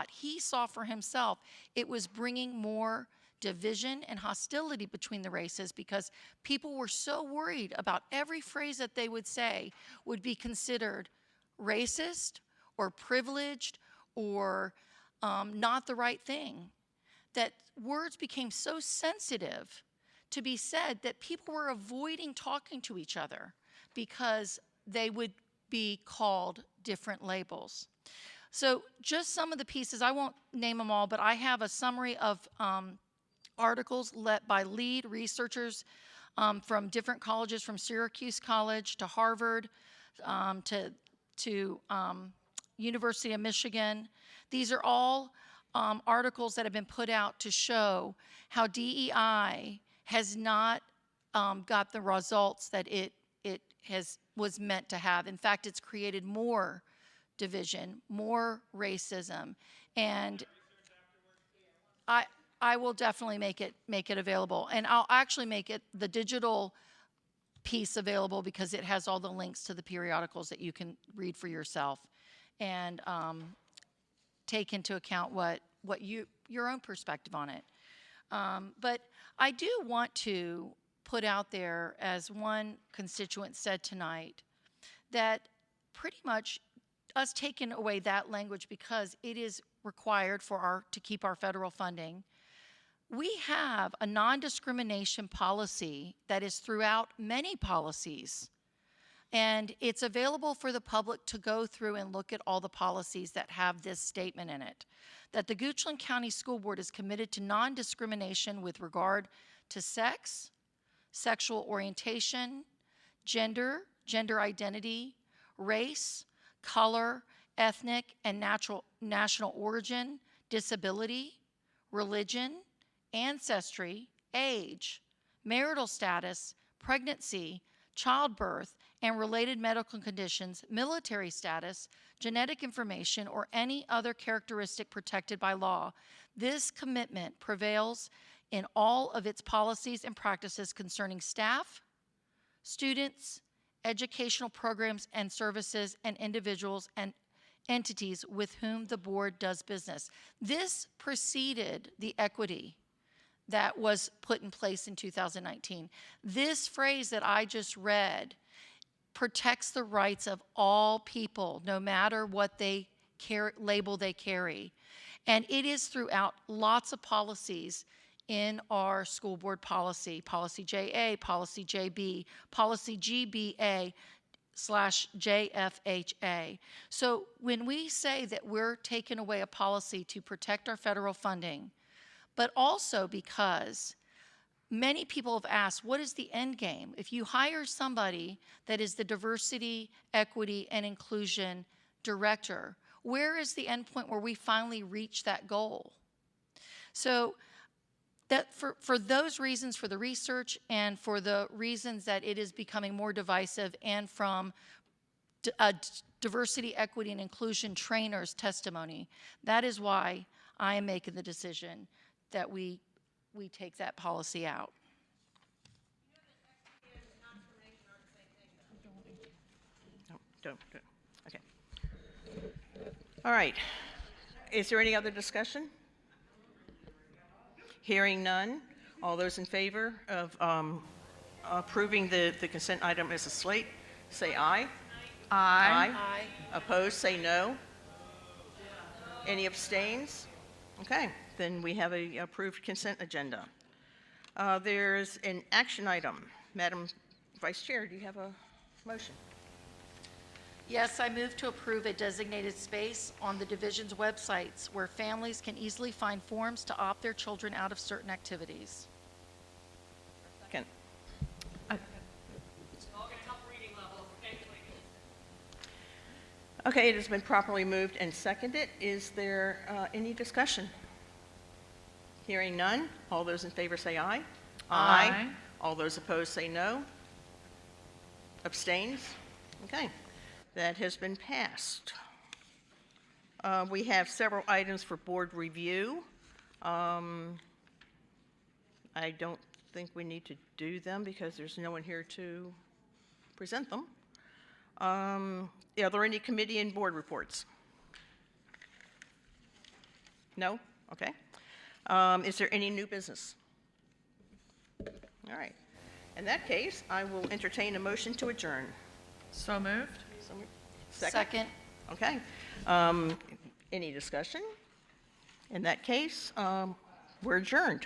he saw for himself, it was bringing more division and hostility between the races because people were so worried about every phrase that they would say would be considered racist or privileged or not the right thing, that words became so sensitive to be said that people were avoiding talking to each other because they would be called different labels. So just some of the pieces, I won't name them all, but I have a summary of articles led by lead researchers from different colleges, from Syracuse College to Harvard to University of Michigan. These are all articles that have been put out to show how DEI has not got the results that it was meant to have. In fact, it's created more division, more racism, and I will definitely make it available, and I'll actually make it the digital piece available because it has all the links to the periodicals that you can read for yourself and take into account what your own perspective on it. But I do want to put out there, as one constituent said tonight, that pretty much us taking away that language because it is required to keep our federal funding. We have a non-discrimination policy that is throughout many policies, and it's available for the public to go through and look at all the policies that have this statement in it, that the Goochland County School Board is committed to non-discrimination with regard to sex, sexual orientation, gender identity, race, color, ethnic and national origin, disability, religion, ancestry, age, marital status, pregnancy, childbirth, and related medical conditions, military status, genetic information, or any other characteristic protected by law. This commitment prevails in all of its policies and practices concerning staff, students, educational programs and services, and individuals and entities with whom the board does business. This preceded the equity that was put in place in 2019. This phrase that I just read protects the rights of all people, no matter what label they carry. And it is throughout lots of policies in our school board policy, policy JA, policy JB, policy GBA /JFHA. So when we say that we're taking away a policy to protect our federal funding, but also because many people have asked, what is the end game? If you hire somebody that is the diversity, equity, and inclusion director, where is the end point where we finally reach that goal? So that for those reasons, for the research and for the reasons that it is becoming more divisive, and from diversity, equity, and inclusion trainers' testimony, that is why I am making the decision that we take that policy out. No, don't. Okay. All right. Is there any other discussion? Hearing none. All those in favor of approving the consent item as a slate, say aye. Aye. Aye. Opposed, say no. Any abstains? Okay, then we have a approved consent agenda. There's an action item. Madam Vice Chair, do you have a motion? Yes, I move to approve a designated space on the division's websites where families can easily find forms to opt their children out of certain activities. Second. Okay, it has been properly moved and seconded. Is there any discussion? Hearing none, all those in favor say aye. Aye. All those opposed say no. Abstains? Okay, that has been passed. We have several items for board review. I don't think we need to do them because there's no one here to present them. Are there any committee and board reports? No? Okay. Is there any new business? All right. In that case, I will entertain a motion to adjourn. So moved. Second. Okay. Any discussion? In that case, we're adjourned.